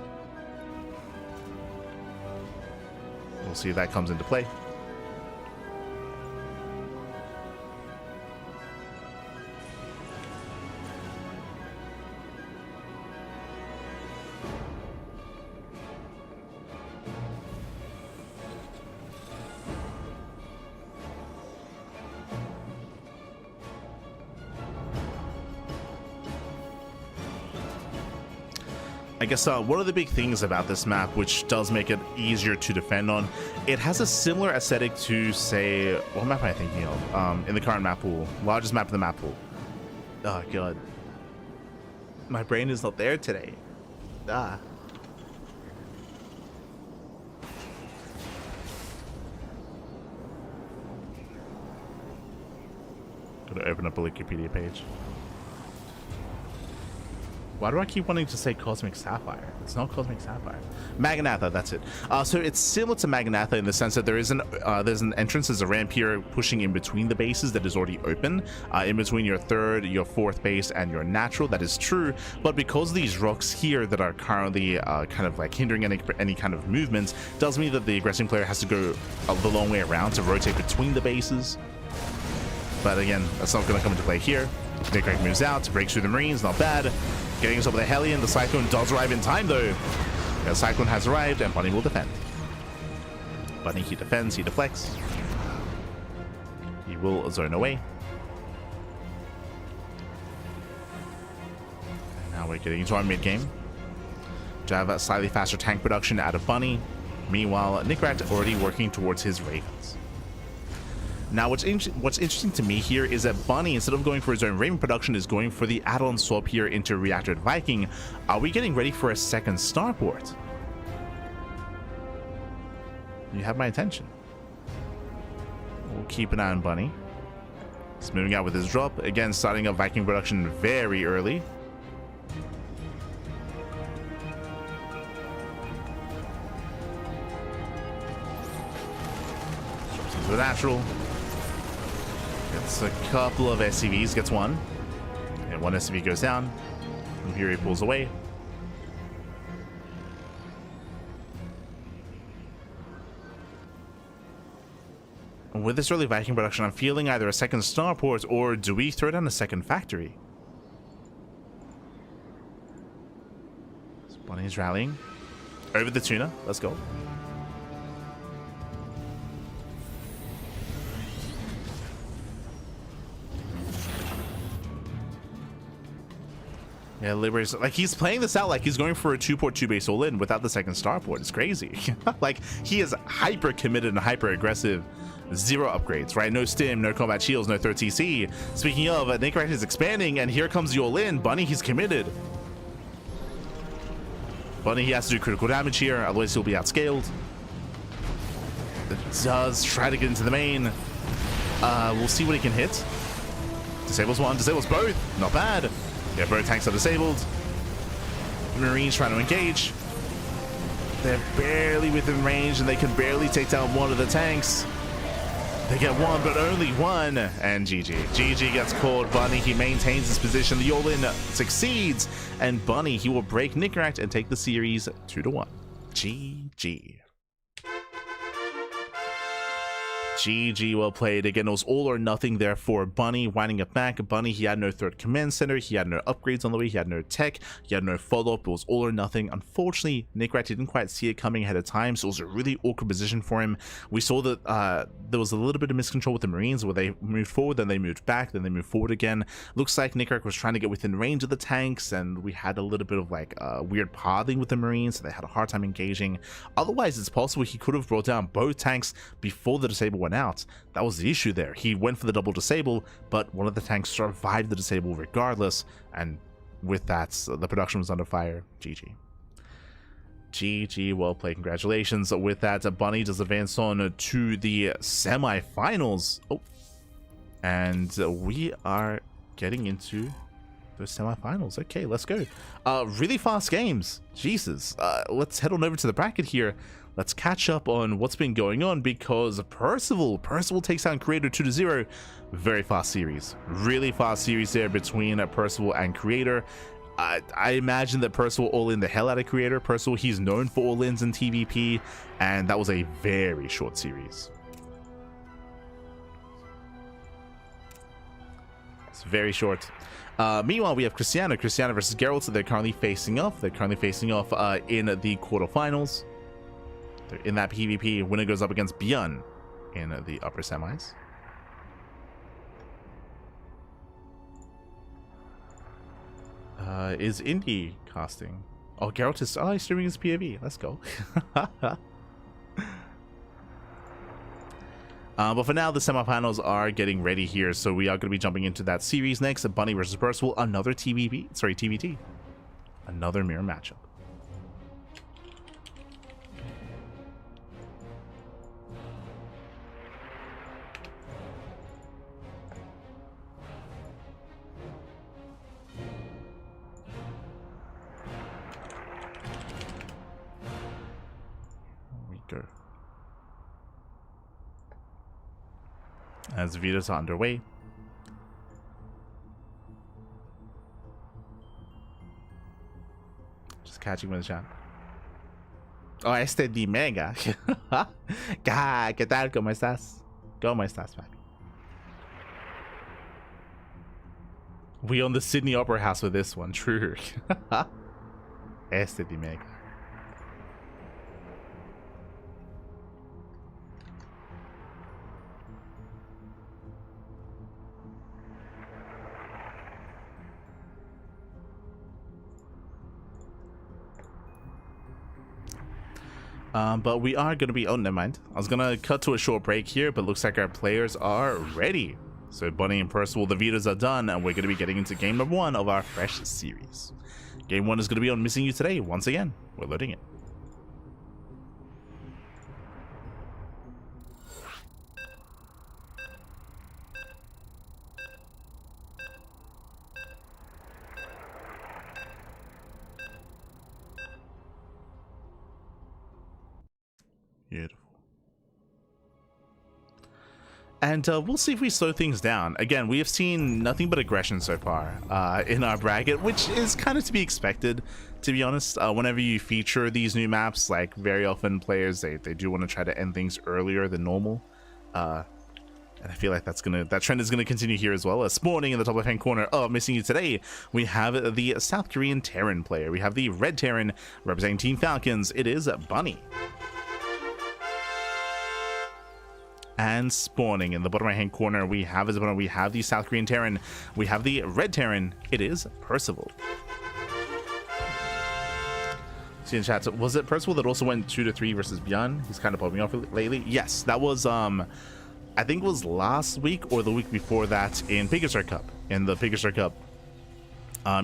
We'll see if that comes into play. I guess one of the big things about this map, which does make it easier to defend on, it has a similar aesthetic to, say, what map am I thinking of? In the current map pool, largest map in the map pool. Oh god, my brain is not there today. Gonna open up a Wikipedia page. Why do I keep wanting to say Cosmic Sapphire? It's not Cosmic Sapphire. Magnatha, that's it. So it's similar to Magnatha in the sense that there's an entrance, there's a ramp here pushing in between the bases that is already open, in between your 3rd, your 4th base, and your natural. That is true, but because these rocks here that are currently kind of like hindering any kind of movement, does mean that the aggressing player has to go the long way around to rotate between the bases. But again, that's not going to come into play here. Nicorette moves out, breaks through the Marines, not bad. Getting us over the Hellion. The Cyclone does arrive in time, though. The Cyclone has arrived, and Bunny will defend. Bunny, he defends, he deflects. He will zone away. And now we're getting into our mid-game. To have a slightly faster tank production out of Bunny. Meanwhile, Nickrat already working towards his Ravens. Now, what's interesting to me here is that Bunny, instead of going for his own Raven production, is going for the add-on swap here into Reactor Viking. Are we getting ready for a second starport? You have my attention. We'll keep an eye on Bunny. He's moving out with his drop. Again, starting up Viking production very early. Into the natural. Gets a couple of SCVs, gets one. And one SCV goes down. Imperial pulls away. With this early Viking production, I'm feeling either a second starport or do we throw down a second factory? So Bunny's rallying. Over the Tuna. Let's go. Yeah, Libera's like he's playing this out like he's going for a 2-port 2-base all-in without the second starport. It's crazy. Like he is hyper committed and hyper aggressive. 0 upgrades, right? No stim, no combat shields, no third TC. Speaking of, Nickrat is expanding, and here comes the all-in. Bunny, he's committed. Bunny, he has to do critical damage here, otherwise he'll be outscaled. It does try to get into the main. We'll see what he can hit. Disables one, disables both. Not bad. Yeah, both tanks are disabled. Marines trying to engage. They're barely within range, and they can barely take down one of the tanks. They get one, but only one. And GG. GG gets called. Bunny, he maintains his position. The all-in succeeds. And Bunny, he will break Nickrat and take the series 2-1. GG. GG, well played. Again, it was all or nothing there for Bunny. Winding it back, Bunny, he had no third command center, he had no upgrades on the way, he had no tech, he had no follow-up. It was all or nothing. Unfortunately, Nickrat didn't quite see it coming ahead of time, so it was a really awkward position for him. We saw that there was a little bit of miscontrol with the Marines where they moved forward, then they moved back, then they moved forward again. Looks like Nickrat was trying to get within range of the tanks, and we had a little bit of like weird pathing with the Marines, so they had a hard time engaging. Otherwise, it's possible he could have brought down both tanks before the disable went out. That was the issue there. He went for the double disable, but one of the tanks survived the disable regardless, and with that, the production was under fire. GG. GG, well played. Congratulations. With that, Bunny does advance on to the semi-finals. Oh, and we are getting into the semi-finals. Okay, let's go. Really fast games. Jesus. Let's head on over to the bracket here. Let's catch up on what's been going on, because Percival takes down Creator 2-0. Very fast series. Really fast series there between Percival and Creator. I imagine that Percival all-in the hell out of Creator. Percival, he's known for all-ins in TVP, and that was a very short series. It's very short. Meanwhile, we have Cristiano versus Geralt. So they're currently facing off. In the quarterfinals. They're in that PvP. Winner goes up against ByuN in the upper semis. Is Indie casting? Oh, Geralt is he's streaming his POV. Let's go. But for now, the semifinals are getting ready here, so we are going to be jumping into that series next. Bunny versus Percival, another TVT. Another mirror matchup. Go. As videos are underway. Just catching with the chat. Oh, este di mega. ¿Qué tal? ¿Cómo estás? ¿Cómo estás, papi? We on the Sydney Opera House with this one. True. Este de mega. But we are going to be... Oh, never mind. I was going to cut to a short break here, but looks like our players are ready. So Bunny and Percival, the Vitas are done, and we're going to be getting into game number 1 of our fresh series. Game 1 is going to be on Missing You Today. Once again, we're loading it. Beautiful. And we'll see if we slow things down. Again, we have seen nothing but aggression so far in our bracket, which is kind of to be expected, to be honest. Whenever you feature these new maps, like very often players, they do want to try to end things earlier than normal. And I feel like that trend is gonna continue here as well. Spawning in the top left-hand corner of Missing You Today, we have the South Korean Terran player. We have the Red Terran representing Team Falcons. It is Bunny. And spawning in the bottom right hand corner, we have the South Korean Terran, we have the Red Terran. It is Percival. See in chat, was it Percival that also went 2-3 versus ByuN? He's kind of popping off lately. Yes, that was I think it was last week or the week before that in Pigastar Cup. In the Pigastar Cup,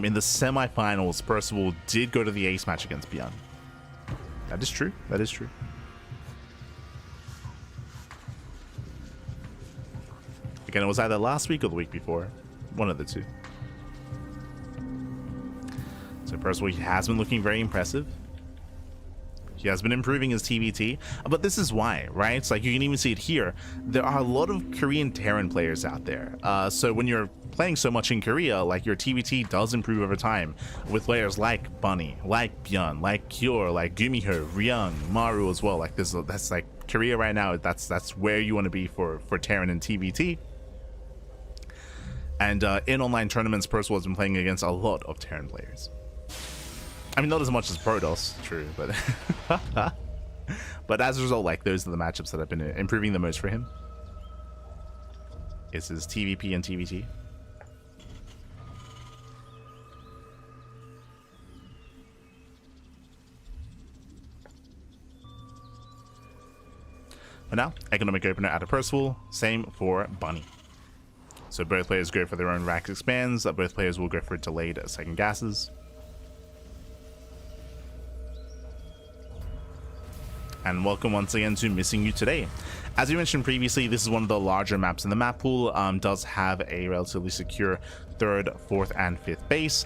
in the semifinals, Percival did go to the ace match against ByuN. That is true. That is true. Again, it was either last week or the week before. One of the two. So Percival, he has been looking very impressive. He has been improving his TVT. But this is why, right? It's like you can even see it here. There are a lot of Korean Terran players out there. So when you're playing so much in Korea, like your TVT does improve over time with players like Bunny, like ByuN, like Kyor, like Gumiho, Ryung, Maru as well. Like that's like Korea right now. That's where you want to be for Terran and TVT. And in online tournaments, Percival has been playing against a lot of Terran players. I mean, not as much as Protoss, true, but but as a result, like those are the matchups that have been improving the most for him. It's his TVP and TVT. But now, economic opener out of Percival, same for Bunny. So both players go for their own rack expands. Both players will go for delayed second gases. And welcome once again to Missing You Today. As we mentioned previously, this is one of the larger maps in the map pool. Does have a relatively secure 3rd, 4th, and 5th base.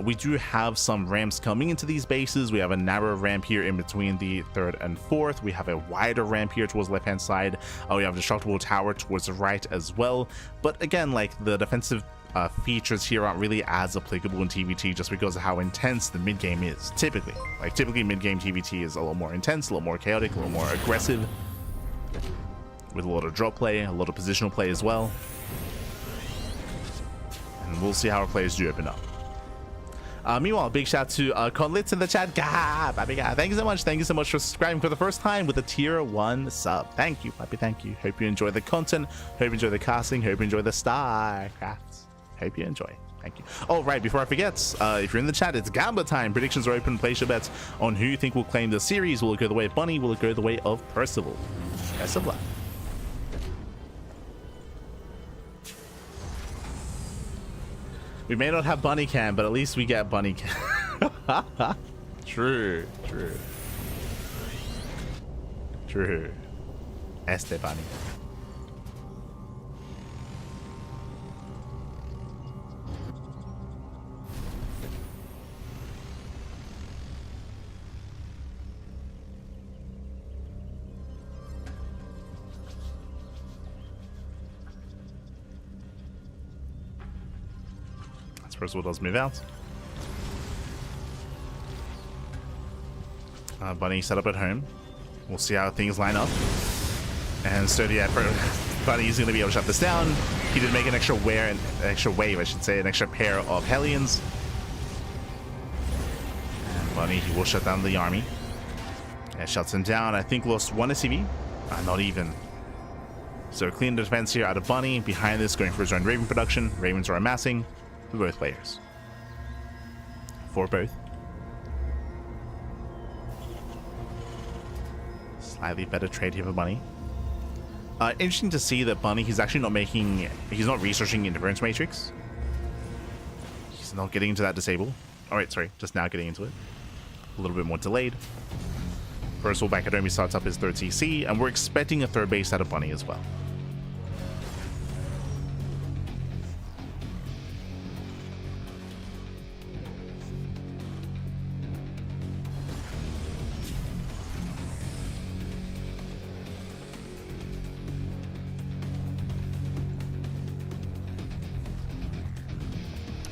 We do have some ramps coming into these bases. We have a narrow ramp here in between the 3rd and 4th. We have a wider ramp here towards the left-hand side. We have a destructible tower towards the right as well. But again, like the defensive features here aren't really as applicable in TVT just because of how intense the mid game is. Typically mid game TVT is a lot more intense, a lot more chaotic, a little more aggressive, with a lot of drop play, a lot of positional play as well. And we'll see how our players do open up. Meanwhile, big shout to Conlitz in the chat. Thank you so much. Thank you so much for subscribing for the first time with a tier 1 sub. Thank you, Papi. Thank you. Hope you enjoy the content. Hope you enjoy the casting. Hope you enjoy the StarCrafts. Hope you enjoy. Thank you. Oh, right, before I forget, if you're in the chat, it's Gamba time. Predictions are open. Place your bets on who you think will claim the series. Will it go the way of Bunny? Will it go the way of Percival? Best of luck. We may not have Bunny Cam, but at least we get Bunny Cam. True. Este Bunny. Percival does move out. Bunny set up at home. We'll see how things line up. And sturdy effort. But he's going to be able to shut this down. He did make an extra wave, I should say, an extra pair of Hellions. And Bunny, he will shut down the army. And shuts him down. I think lost 1 SCV. Not even. So clean the defense here out of Bunny. Behind this, going for his own Raven production. Ravens are amassing for both players. For both. Slightly better trade here for Bunny. Interesting to see that Bunny, he's actually not he's not researching Interference Matrix. He's not getting into that disable. Alright, sorry, just now getting into it. A little bit more delayed. First of all, back at home, he starts up his 3rd CC, and we're expecting a 3rd base out of Bunny as well.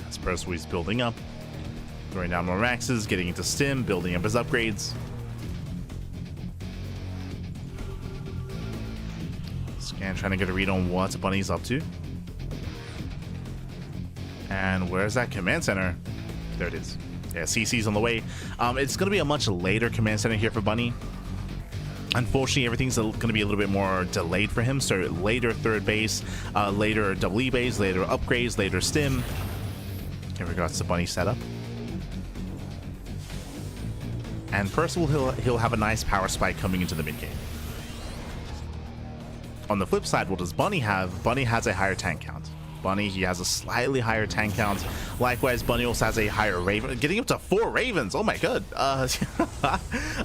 As Percival is building up, throwing down more maxes, getting into stim, building up his upgrades. Scan trying to get a read on what Bunny's up to. And where's that command center? There it is. Yeah, CC's on the way. It's going to be a much later command center here for Bunny. Unfortunately, everything's going to be a little bit more delayed for him. So later 3rd base, later double E base, later upgrades, later stim. In regards to Bunny's setup. And Percival, he'll have a nice power spike coming into the mid game. On the flip side, what does Bunny have? Bunny has a higher tank count. Bunny, he has a slightly higher tank count. Likewise, Bunny also has a higher Raven, getting up to 4 Ravens. Oh my god.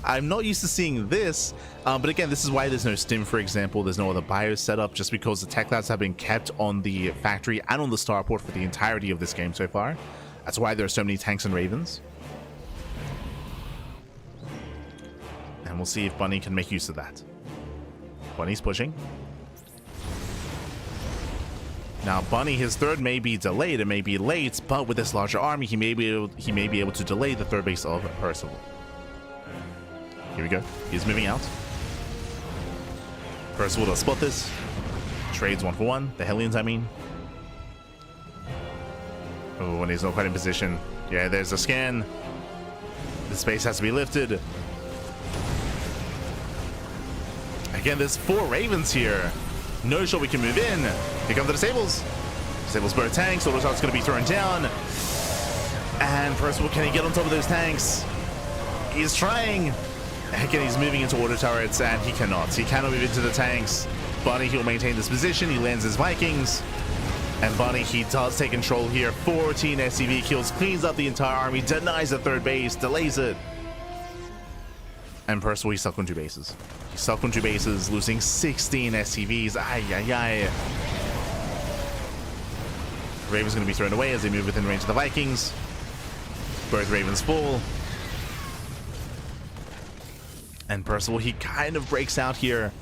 I'm not used to seeing this. But again, this is why there's no stim, for example. There's no other bio setup, just because the tech labs have been kept on the factory and on the starport for the entirety of this game so far. That's why there are so many tanks and Ravens. And we'll see if Bunny can make use of that. Bunny's pushing. Now, Bunny, his 3rd may be delayed, it may be late, but with this larger army, he may be able to delay the 3rd base of Percival. Here we go. He's moving out. Percival does spot this. Trades 1 for 1. The Hellions, I mean. Oh, and he's not quite in position. Yeah, there's a scan. The space has to be lifted. Again, there's 4 Ravens here. No shot we can move in. Here come the disables. Disables both tanks. Auto shot's going to be thrown down. And Percival, can he get on top of those tanks? He's trying. Again, he's moving into auto turrets, and he cannot. He cannot move into the tanks. Bunny, he'll maintain this position. He lands his Vikings. And Bunny, he does take control here. 14 SCV kills, cleans up the entire army, denies the 3rd base, delays it. And Percival, he's stuck on 2 bases. He's stuck on 2 bases, losing 16 SCVs. Ay, ay, ay. Raven's going to be thrown away as they move within range of the Vikings. Both Ravens fall. And Percival, he kind of breaks out here.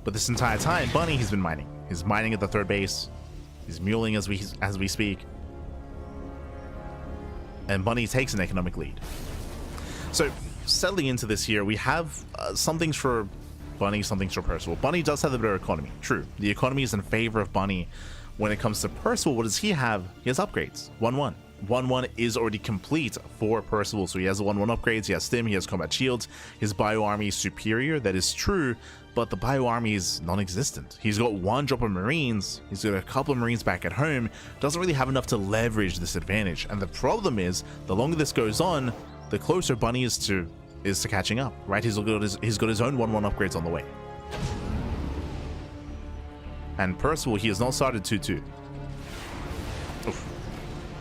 But this entire time, Bunny, he's been mining. He's mining at the 3rd base. He's muling as we speak. And Bunny takes an economic lead. So, settling into this here, we have some things for Bunny, some things for Percival. Bunny does have a better economy. True. The economy is in favor of Bunny. When it comes to Percival, what does he have? He has upgrades. 1-1. 1-1 is already complete for Percival. So he has the 1-1 upgrades, he has stim, he has combat shields. His bio army is superior, that is true, but the bio army is non-existent. He's got 1 drop of Marines, he's got a couple of Marines back at home, doesn't really have enough to leverage this advantage. And the problem is, the longer this goes on, the closer Bunny is to catching up, right? He's got his own 1-1 upgrades on the way. And Percival, he has not started 2-2. Oof.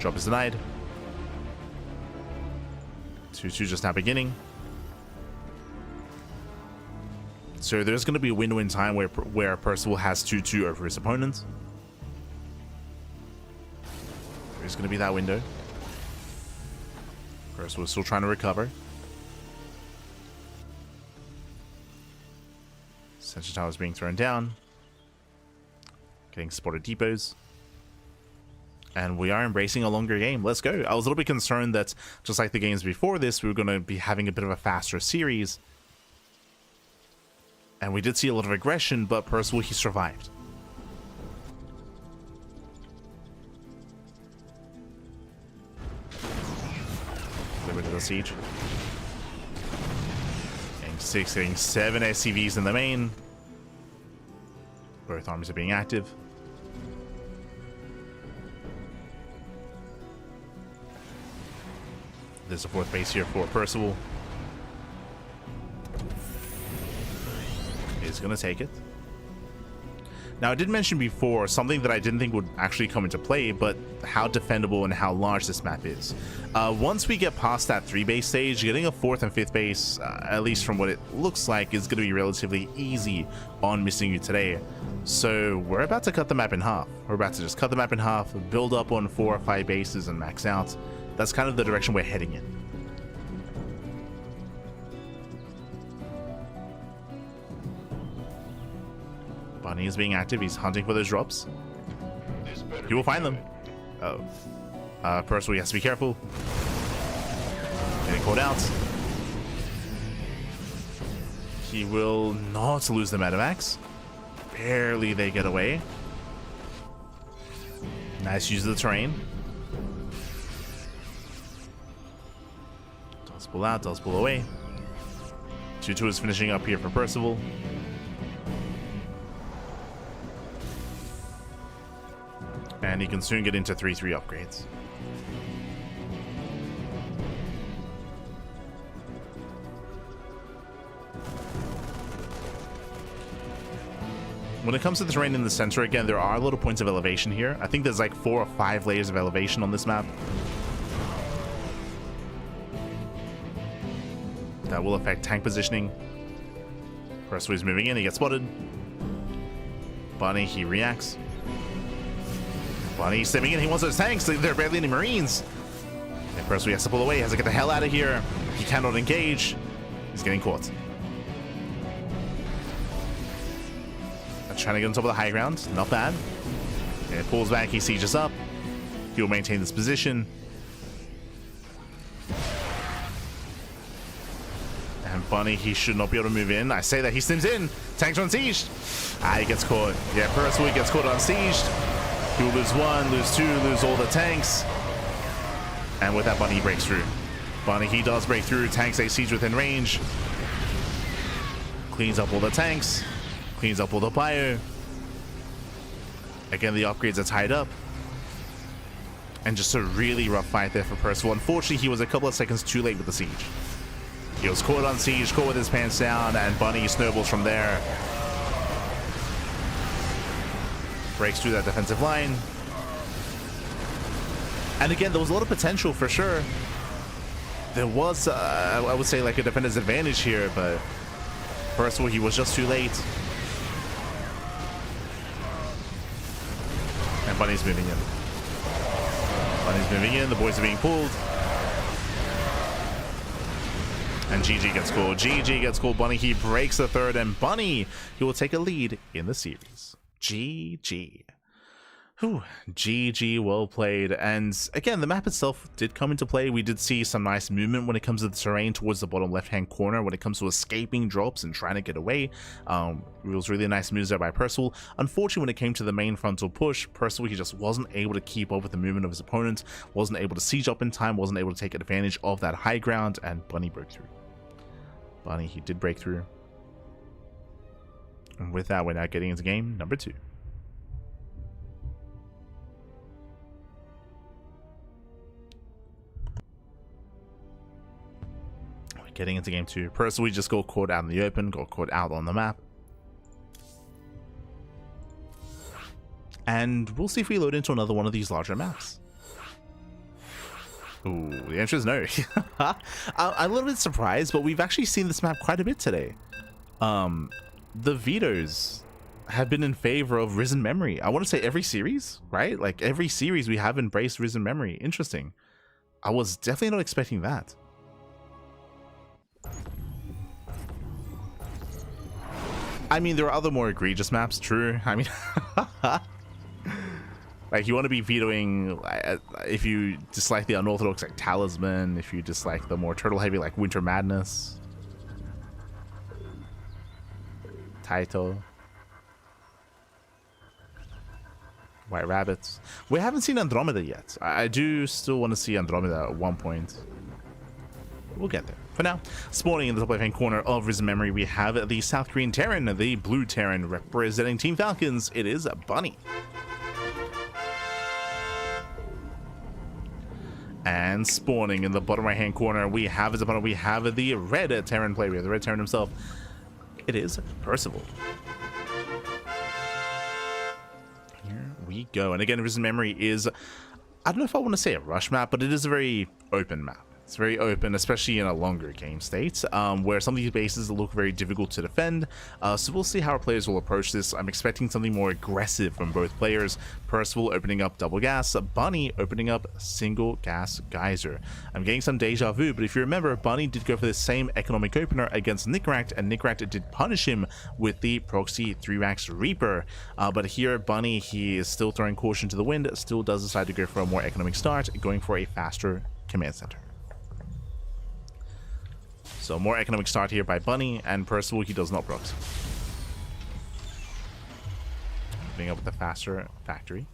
Drop is denied. 2-2 just now beginning. So there's going to be a window in time where Percival has 2-2 over his opponent. There's going to be that window. Percival is still trying to recover. Sentry tower is being thrown down. Getting spotted depots. And we are embracing a longer game. Let's go. I was a little bit concerned that, just like the games before this, we were going to be having a bit of a faster series. And we did see a lot of aggression, but Percival, he survived. Get rid of the siege. Getting 6, getting 7 SCVs in the main. Both armies are being active. There's a 4th base here for Percival. He's gonna take it. Now, I did mention before something that I didn't think would actually come into play, but how defendable and how large this map is. Once we get past that 3 base stage, getting a 4th and 5th base, at least from what it looks like, is going to be relatively easy on Missing You today. So we're about to cut the map in half. We're about to just cut the map in half, build up on 4 or 5 bases and max out. That's kind of the direction we're heading in. Bunny is being active. He's hunting for those drops. He will find them. Oh. Percival, he has to be careful. Getting caught out. He will not lose the Metamax. Barely they get away. Nice use of the terrain. Does pull out, does pull away. 2-2 is finishing up here for Percival. And he can soon get into 3-3 upgrades. When it comes to the terrain in the center, again, there are a lot of points of elevation here. I think there's like 4 or 5 layers of elevation on this map. That will affect tank positioning. Percival is moving in, he gets spotted. Bunny, he reacts. Bunny stepping in, he wants those tanks, there are barely any Marines. And Percival has to pull away, he has to get the hell out of here. He cannot engage. He's getting caught. Trying to get on top of the high ground, not bad. And it pulls back, he sieges up. He will maintain this position. And Bunny, he should not be able to move in. I say that, he stims in. Tanks are unsieged. He gets caught. Yeah, Percival gets caught unsieged. He will lose 1, lose 2, lose all the tanks. And with that, Bunny breaks through. Bunny, he does break through. Tanks, they siege within range. Cleans up all the tanks. Cleans up all the bio. Again, the upgrades are tied up. And just a really rough fight there for Percival. Unfortunately, he was a couple of seconds too late with the siege. He was caught on siege, caught with his pants down, and Bunny snowballs from there. Breaks through that defensive line. And again, there was a lot of potential for sure. There was, I would say, like a defender's advantage here, but Percival, he was just too late. And Bunny's moving in. Bunny's moving in, the boys are being pulled. And GG gets called. GG gets called. Bunny, he breaks the 3rd, and Bunny, he will take a lead in the series. GG. Whew. GG, well played. And again, the map itself did come into play. We did see some nice movement when it comes to the terrain towards the bottom left-hand corner when it comes to escaping drops and trying to get away. It was really nice moves there by Percival. Unfortunately, when it came to the main frontal push, Percival, he just wasn't able to keep up with the movement of his opponent, wasn't able to siege up in time, wasn't able to take advantage of that high ground, and Bunny broke through. Bunny, he did break through. And with that, we're now getting into game number 2. Getting into game 2. Percival, we just got caught out in the open, got caught out on the map. And we'll see if we load into another one of these larger maps. Ooh, the answer is no. I'm a little bit surprised, but we've actually seen this map quite a bit today. The vetoes have been in favor of Risen Memory. I want to say every series, right? Like every series we have embraced Risen Memory. Interesting. I was definitely not expecting that. I mean, there are other more egregious maps, true. I mean, like you want to be vetoing if you dislike the unorthodox like Talisman, if you dislike the more turtle heavy like Winter Madness. Taito. White rabbits. We haven't seen Andromeda yet. I do still want to see Andromeda at one point. We'll get there. For now, spawning in the top left-hand corner of Risen Memory, we have the South Korean Terran, the Blue Terran, representing Team Falcons. It is Bunny. And spawning in the bottom right-hand corner, we have as opponent, we have the Red Terran player. We have the Red Terran himself. It is Percival. We go. And again, Risen Memory is, I don't know if I want to say a rush map, but it is a very open map. It's very open, especially in a longer game state, where some of these bases look very difficult to defend. So we'll see how our players will approach this. I'm expecting something more aggressive from both players. Percival opening up double gas, Bunny opening up single gas geyser. I'm getting some deja vu, but if you remember, Bunny did go for the same economic opener against Nickracked, and Nickracked did punish him with the proxy 3-Rax Reaper. But here, Bunny, he is still throwing caution to the wind, still does decide to go for a more economic start, going for a faster command center. So more economic start here by Bunny, and Percival, he does not prox. Opening up with the faster factory.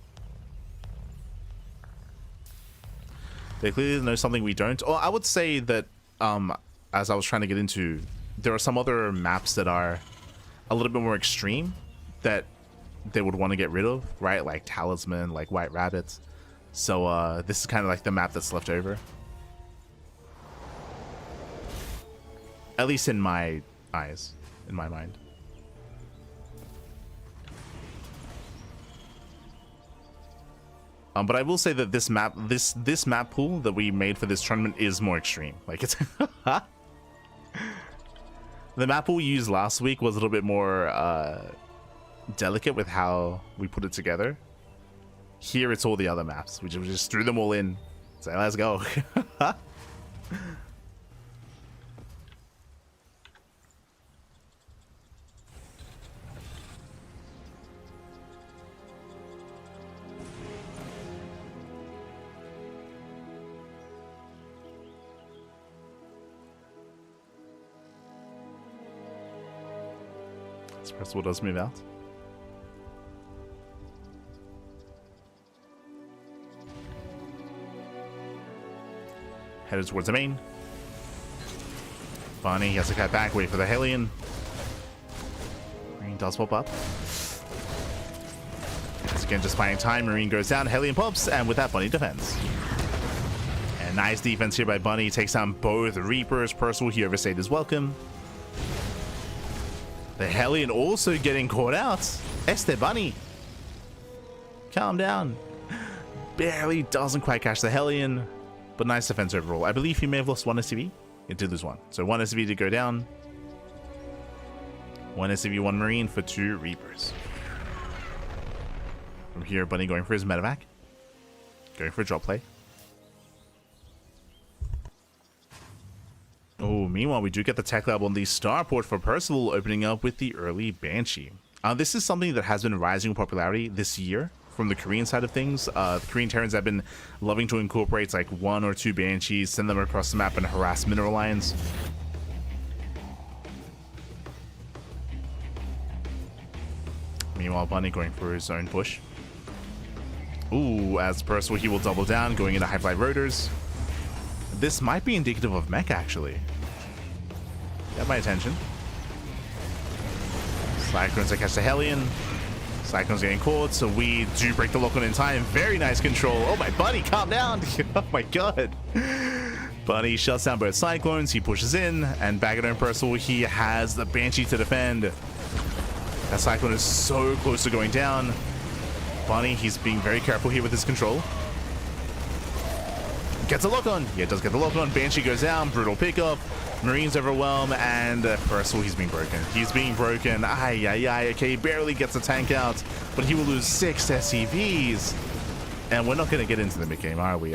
They clearly know something we don't. Or I would say that, as I was trying to get into, there are some other maps that are a little bit more extreme that they would want to get rid of, right? Like Talisman, like White Rabbit. So this is kind of like the map that's left over. At least in my eyes, in my mind. But I will say that this map, this map pool that we made for this tournament is more extreme. Like it's the map pool we used last week was a little bit more delicate with how we put it together. Here it's all the other maps. We just threw them all in. So let's go. Percival does move out. Headed towards the main. Bunny, he has to cut back, wait for the Hellion. Marine does pop up. Once again, just buying time. Marine goes down, Hellion pops, and with that, Bunny defends. And nice defense here by Bunny. Takes down both Reapers. Percival, he overstayed his welcome. The Hellion also getting caught out. Bunny, calm down. Barely doesn't quite catch the Hellion, but nice defense overall. I believe he may have lost one SCV. He did lose one. So one SCV to go down. One SCV, one Marine for 2 Reapers. From here, Bunny going for his medevac. Going for a drop play. Oh, meanwhile, we do get the tech lab on the starport for Percival, opening up with the early Banshee. This is something that has been rising in popularity this year from the Korean side of things. The Korean Terrans have been loving to incorporate like 1 or 2 Banshees, send them across the map and harass mineral lines. Meanwhile, Bunny going for his own push. Ooh, as Percival, he will double down, going into high-flight rotors. This might be indicative of mech, actually. Got my attention. Cyclones to catch the Hellion. Cyclones getting caught, so we do break the lock-on in time. Very nice control. Oh my, Bunny, calm down. Oh my god. Bunny shuts down both Cyclones. He pushes in, and back at home, Percival, he has the Banshee to defend. That Cyclone is so close to going down. Bunny, he's being very careful here with his control. Gets a lock on. Yeah, it does get the lock on. Banshee goes down. Brutal pickup. Marines overwhelm. And Percival, he's being broken. He's being broken. Ay, ay, ay. Okay, he barely gets the tank out. But he will lose 6 SCVs. And we're not going to get into the mid-game, are we?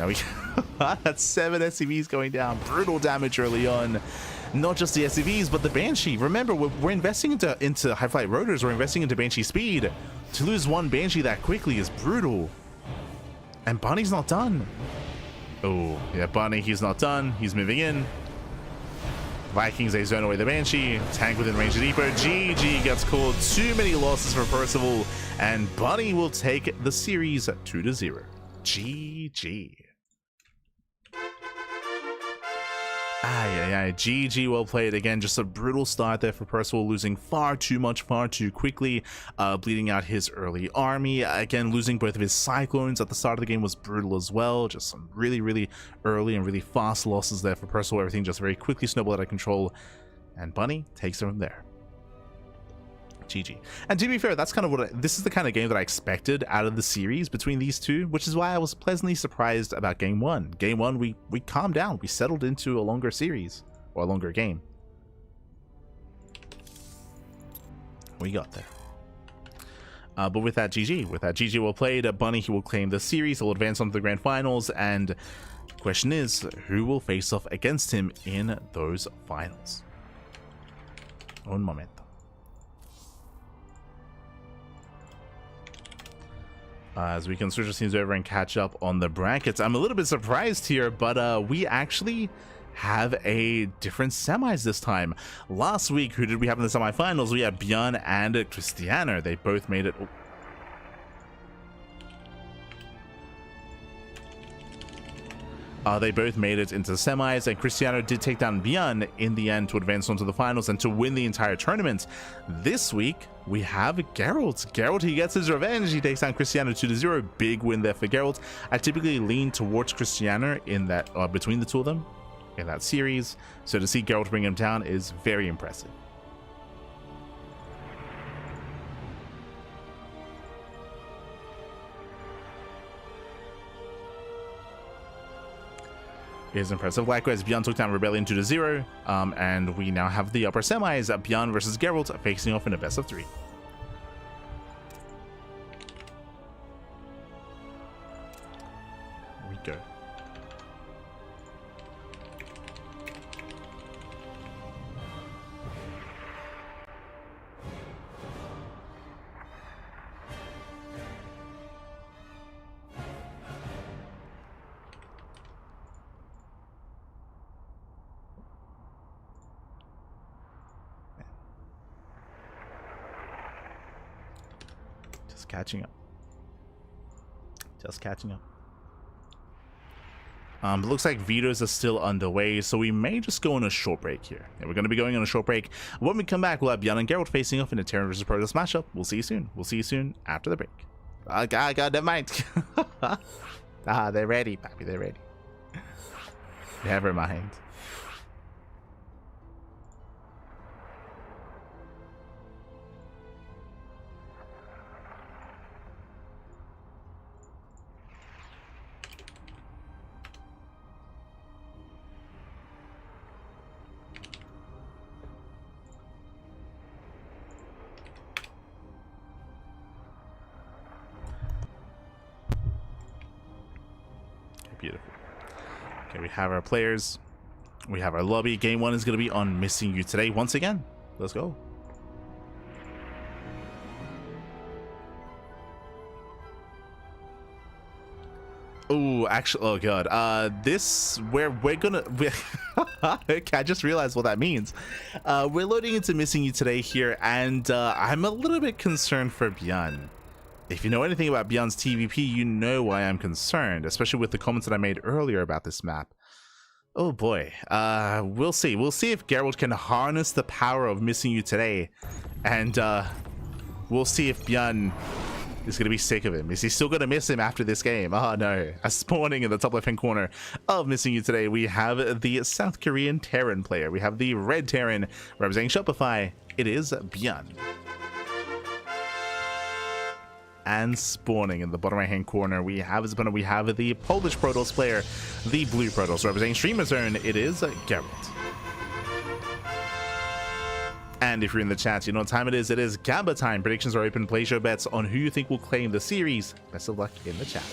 That's 7 SCVs going down. Brutal damage early on. Not just the SCVs, but the Banshee. Remember, we're investing into high-flight rotors. We're investing into Banshee speed. To lose 1 Banshee that quickly is brutal. And Bunny's not done. Oh, yeah, Bunny, he's not done. He's moving in. Vikings, they zone away the Banshee. Tank within range of Depot. GG gets called. Too many losses for Percival. And Bunny will take the series 2-0. GG. GG, well played. Again, just a brutal start there for Percival, losing far too much, far too quickly, bleeding out his early army. Again, losing both of his Cyclones at the start of the game was brutal as well. Just some really, really early and really fast losses there for Percival. Everything just very quickly snowballed out of control, and Bunny takes it from there. GG. And to be fair, that's kind of what this is the kind of game that I expected out of the series between these two, which is why I was pleasantly surprised about game one. Game one, we calmed down, we settled into a longer series, or a longer game. We got there. But with that, GG well played. Bunny, he will claim the series, he'll advance on to the grand finals, and the question is, who will face off against him in those finals? Un momento. As we can switch our teams over and catch up on the brackets. I'm a little bit surprised here, but we actually have a different semis this time. Last week, who did we have in the semifinals? We had ByuN and Cristiano. They both made it. They both made it into the semis, and Cristiano did take down ByuN in the end to advance on to the finals and to win the entire tournament. This week, we have Geralt. Geralt, he gets his revenge. He takes down Cristiano 2-0. Big win there for Geralt. I typically lean towards Cristiano in that, between the two of them in that series. So to see Geralt bring him down is very impressive. Is impressive. Likewise, ByuN took down Rebellion 2-0, and we now have the upper semis. ByuN versus Geralt facing off in a best of 3. Here we go. Catching up. Just catching up. It looks like vetoes are still underway, so we may just go on a short break here. Yeah, we're going to be going on a short break. When we come back, we'll have ByuN and Geralt facing off in a Terran vs Protoss matchup. We'll see you soon. We'll see you soon after the break. God, never mind. They're ready, papi. They're ready. Never mind. Beautiful. Okay, we have our players. We have our lobby. Game one is going to be on Missing You Today once again. Let's go. Oh, actually, oh god. This we're gonna. I just realized what that means. We're loading into Missing You Today here, and I'm a little bit concerned for ByuN. If you know anything about ByuN's TVP, you know why I'm concerned, especially with the comments that I made earlier about this map. Oh boy, we'll see. We'll see if Geralt can harness the power of Missing You Today, and we'll see if ByuN is going to be sick of him. Is he still going to miss him after this game? Oh no. A spawning in the top left-hand corner of Missing You Today, we have the South Korean Terran player. We have the red Terran representing Shopify. It is ByuN. And spawning in the bottom right hand corner, we have his opponent. We have the Polish Protoss player, the blue Protoss representing Streamer Zone. It is Geralt. And if you're in the chat, you know what time it is. It is Gamba time. Predictions are open. Place your bets on who you think will claim the series. Best of luck in the chat.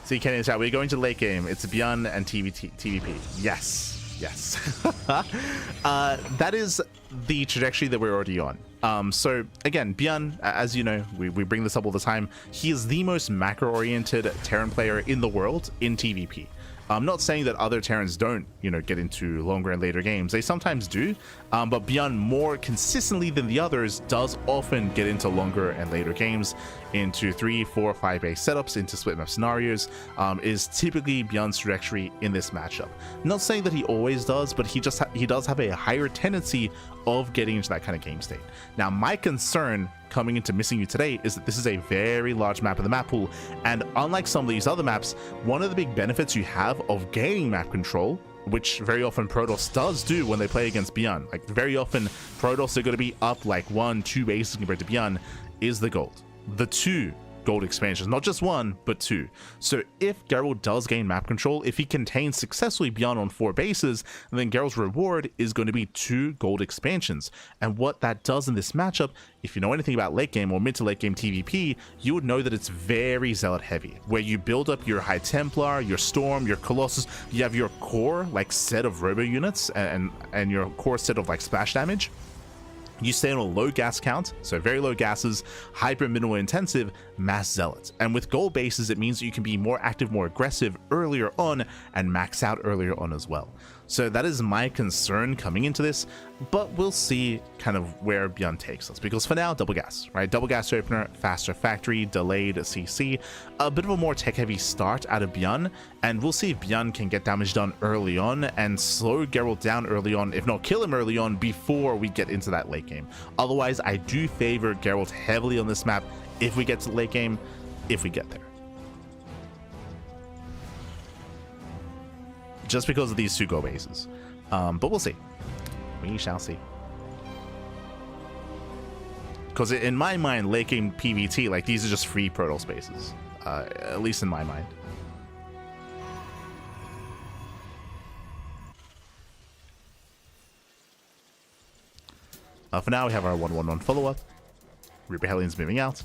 See Kenny in the chat. We're going to late game. It's ByuN and TVP. Yes. Yes. That is the trajectory that we're already on. So again, ByuN, as you know, we bring this up all the time. He is the most macro-oriented Terran player in the world in TVP. I'm not saying that other Terrans don't, you know, get into longer and later games. They sometimes do, but ByuN more consistently than the others does often get into longer and later games, into 3, 4, 5A setups, into split map scenarios, is typically ByuN's trajectory in this matchup. Not saying that he always does, but he does have a higher tendency of getting into that kind of game state. Now, my concern coming into Missing You today is that this is a very large map in the map pool, and unlike some of these other maps, one of the big benefits you have of gaining map control, which very often Protoss does do when they play against ByuN, like very often Protoss are going to be up like 1, 2 bases compared to ByuN, is the gold. The 2 gold expansions, not just 1 but 2. So if Geralt does gain map control, if he contains successfully ByuN on 4 bases, then Geralt's reward is going to be 2 gold expansions. And what that does in this matchup, if you know anything about late game or mid to late game TVP, you would know that it's very zealot heavy, where you build up your High Templar, your Storm, your Colossus, you have your core like set of robo units and your core set of like splash damage. You stay on a low gas count, so very low gases, hyper minimal intensive, mass zealots. And with gold bases, it means that you can be more active, more aggressive earlier on and max out earlier on as well. So that is my concern coming into this, but we'll see kind of where ByuN takes us, because for now, double gas, right? Double gas opener, faster factory, delayed CC, a bit of a more tech heavy start out of ByuN, and we'll see if ByuN can get damage done early on and slow Geralt down early on, if not kill him early on before we get into that late game. Otherwise, I do favor Geralt heavily on this map if we get to the late game, if we get there. Just because of these 2 gold bases. But we'll see. We shall see. Because in my mind, late game PvT, like, these are just free Protoss spaces. At least in my mind. For now, we have our 1-1-1 follow-up. Reaper Hellions moving out.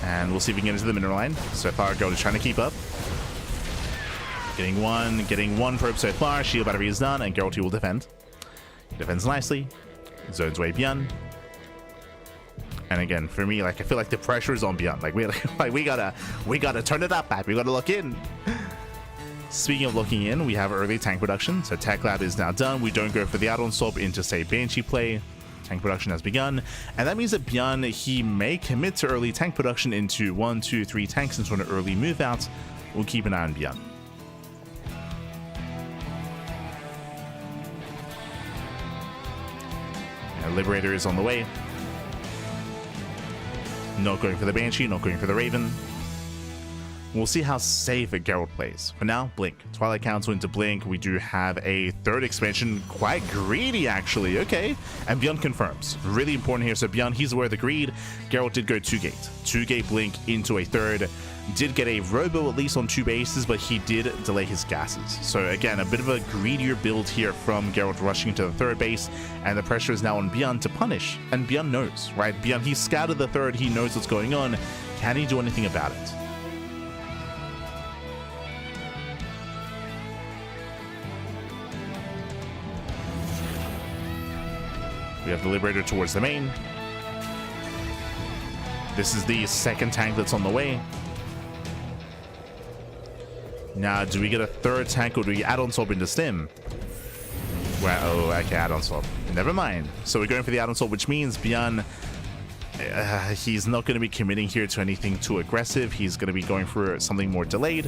And we'll see if we can get into the mineral line. So far, Geralt is trying to keep up. Getting one probe so far. Shield battery is done, and Geralt will defend. He defends nicely. Zones away ByuN. And again, for me, like, I feel like the pressure is on ByuN. Like we gotta turn it up, man. We gotta lock in. Speaking of locking in, we have early tank production. So Tech Lab is now done. We don't go for the add-on swap into, say, Banshee play. Tank production has begun, and that means that ByuN, he may commit to early tank production into 1, 2, 3 tanks into an early move out. We'll keep an eye on ByuN. Liberator is on the way. Not going for the Banshee, not going for the Raven. We'll see how safe Geralt plays. For now, Blink. Twilight Council into Blink. We do have a 3rd expansion. Quite greedy, actually. Okay. And ByuN confirms. Really important here. So ByuN, he's aware of the greed. Geralt did go 2-gate. 2-gate Blink into a 3rd. Did get a Robo at least on 2 bases, but he did delay his gases. So again, a bit of a greedier build here from Geralt rushing into the 3rd base. And the pressure is now on ByuN to punish. And ByuN knows, right? ByuN, he scouted the 3rd. He knows what's going on. Can he do anything about it? We have the Liberator towards the main. This is the 2nd tank that's on the way. Now, do we get a 3rd tank, or do we add-on swap into Stim? Well, oh, okay, add-on swap. Never mind. So we're going for the add-on swap, which means ByuN, he's not going to be committing here to anything too aggressive. He's going to be going for something more delayed.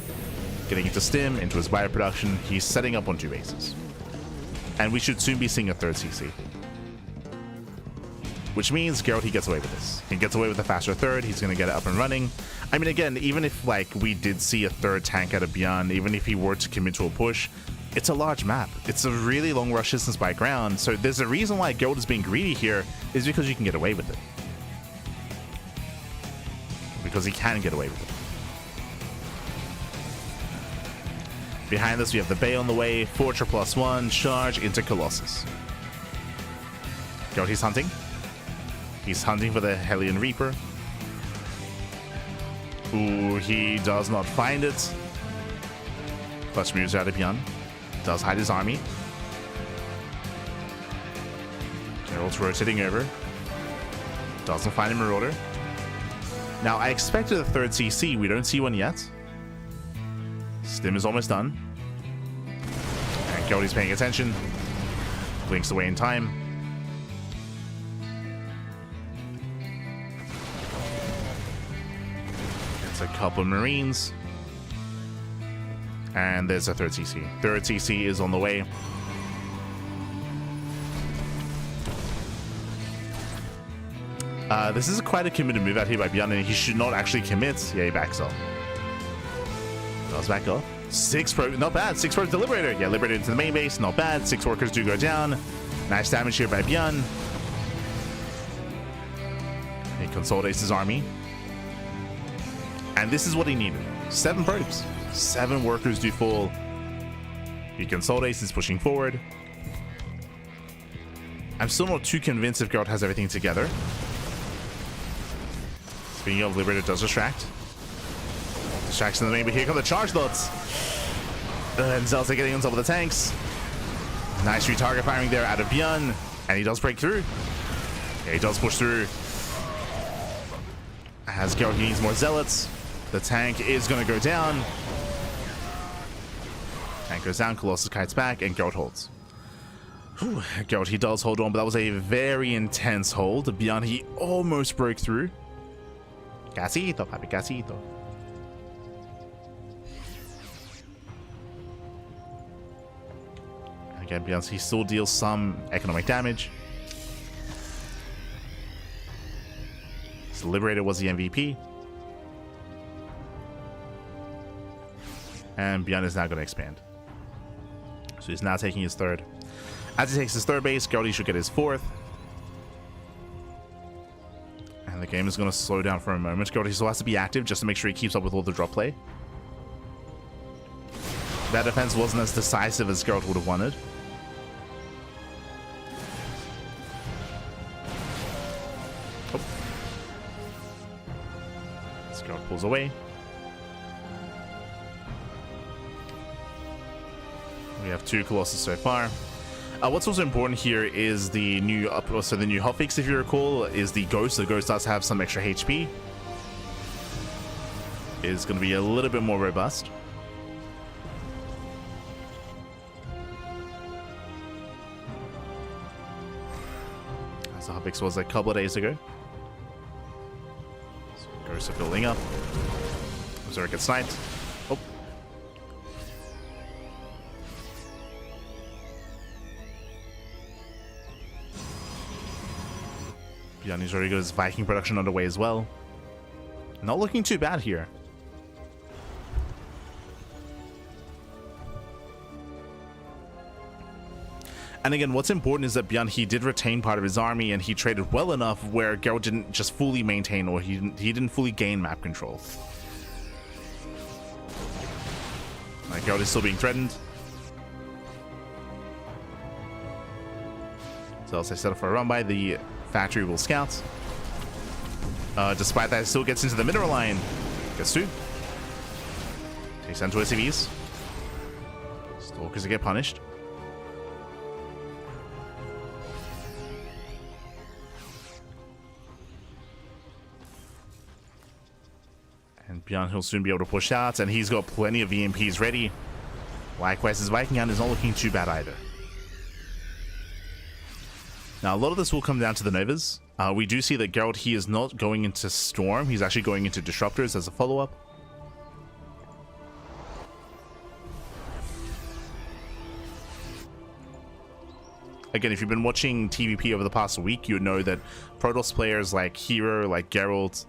Getting into Stim, into his bio production. He's setting up on 2 bases. And we should soon be seeing a 3rd CC. Which means Geralt, he gets away with this. He gets away with the faster 3rd. He's going to get it up and running. I mean, again, even if, like, we did see a 3rd tank out of ByuN, even if he were to commit to a push, it's a large map. It's a really long rush distance by ground. So there's a reason why Geralt is being greedy here, is because you can get away with it. Because he can get away with it. Behind this, we have the Bay on the way. Forger +1, charge into Colossus. Geralt, he's hunting. He's hunting for the Hellion Reaper. Ooh, he does not find it. Clutch moves out of ByuN. Does hide his army. Geralt's rotating over. Doesn't find a Marauder. Now, I expected a third CC. We don't see one yet. Stim is almost done. And Cody's paying attention. Blinks away in time. It's a couple of Marines. And there's a third CC. Third CC is on the way. This is quite a committed move out here by ByuN, and he should not actually commit. Yeah, he backs up. Does back up. 6 probes, not bad. 6 probes to Liberator. Yeah, Liberator into the main base, not bad. 6 workers do go down. Nice damage here by ByuN. He consolidates his army. And this is what he needed. 7 probes. 7 workers do fall. He consolidates, he's pushing forward. I'm still not too convinced if Geralt has everything together. Speaking of, Liberator does distract. Distracts in the main, but here come the charge lots. And Zelda getting on top of the tanks. Nice retarget firing there out of ByuN. And he does break through. Yeah, he does push through. As Geralt needs more zealots. The tank is going to go down. Tank goes down, Colossus kites back, and Geralt holds. Whew, Geralt, he does hold on, but that was a very intense hold. ByuN, he almost broke through. Casito, papi, casito. Again, ByuN, he still deals some economic damage. So Liberator was the MVP. And ByuN is now going to expand. So he's now taking his third. As he takes his third base, Geralt should get his fourth. And the game is going to slow down for a moment. Geralt still has to be active just to make sure he keeps up with all the drop play. That defense wasn't as decisive as Geralt would have wanted. Oh. As Geralt pulls away. We have 2 Colossus so far. What's also important here is the new the new hotfix, if you recall, is the Ghost. The Ghost does have some extra HP. Is going to be a little bit more robust. As the hotfix was a couple of days ago. So Ghosts are building up. Zerg gets sniped. Oh. ByuN's already got his Viking production underway as well. Not looking too bad here. And again, what's important is that ByuN, he did retain part of his army, and he traded well enough where Geralt didn't just fully maintain, or he didn't fully gain map control. Geralt is still being threatened. So as I set up for a run by, the factory will scout. Despite that, it still gets into the mineral line. Gets 2. Takes down 2 SCVs. Stalkers get punished. And ByuN, he'll soon be able to push out, and he's got plenty of EMPs ready. Likewise, his Viking Hound is not looking too bad either. Now, a lot of this will come down to the Novas. We do see that Geralt, he is not going into Storm. He's actually going into Disruptors as a follow-up. Again, if you've been watching TVP over the past week, you would know that Protoss players like Hero, like Geralt,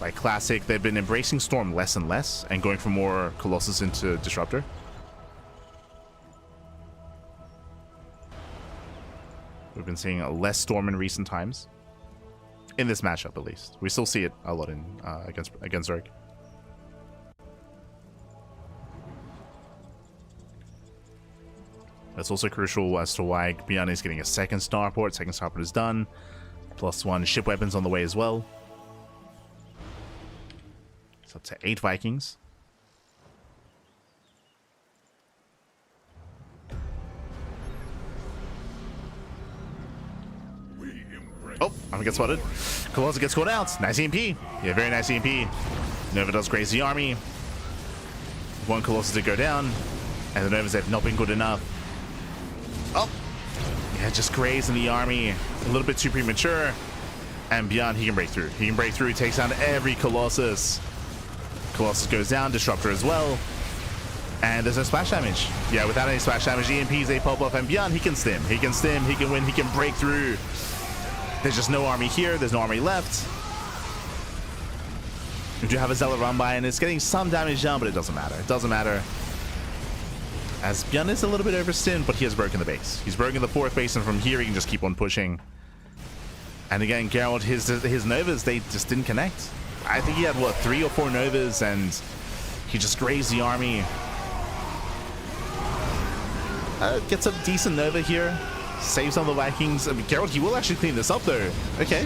like Classic, they've been embracing Storm less and less and going for more Colossus into Disruptor. We've been seeing less Storm in recent times. In this matchup, at least. We still see it a lot in against Zerg. That's also crucial as to why ByuN is getting a second starport. Second starport is done. +1 ship weapons on the way as well. It's up to 8 Vikings. Oh, I'm we get spotted. Colossus gets caught out. Nice EMP. Yeah, very nice EMP. Nova does graze the army. One Colossus to go down. And the Novas have not been good enough. Oh! Yeah, just grazing the army. A little bit too premature. And ByuN, he can break through. He can break through. He takes down every Colossus. Colossus goes down. Disruptor as well. And there's no splash damage. Yeah, without any splash damage, EMPs, they pop off. And ByuN, he can stim. He can stim. He can win. He can break through. There's just no army here. There's no army left. We do have a Zealot run by, and it's getting some damage down, but it doesn't matter. It doesn't matter. As ByuN is a little bit overstimmed, but he has broken the base. He's broken the 4th base, and from here he can just keep on pushing. And again, Geralt, his Novas, they just didn't connect. I think he had, what, 3 or 4 Novas, and he just grazed the army. Gets a decent Nova here. Saves on the Vikings. I mean, Geralt, he will actually clean this up, though. Okay.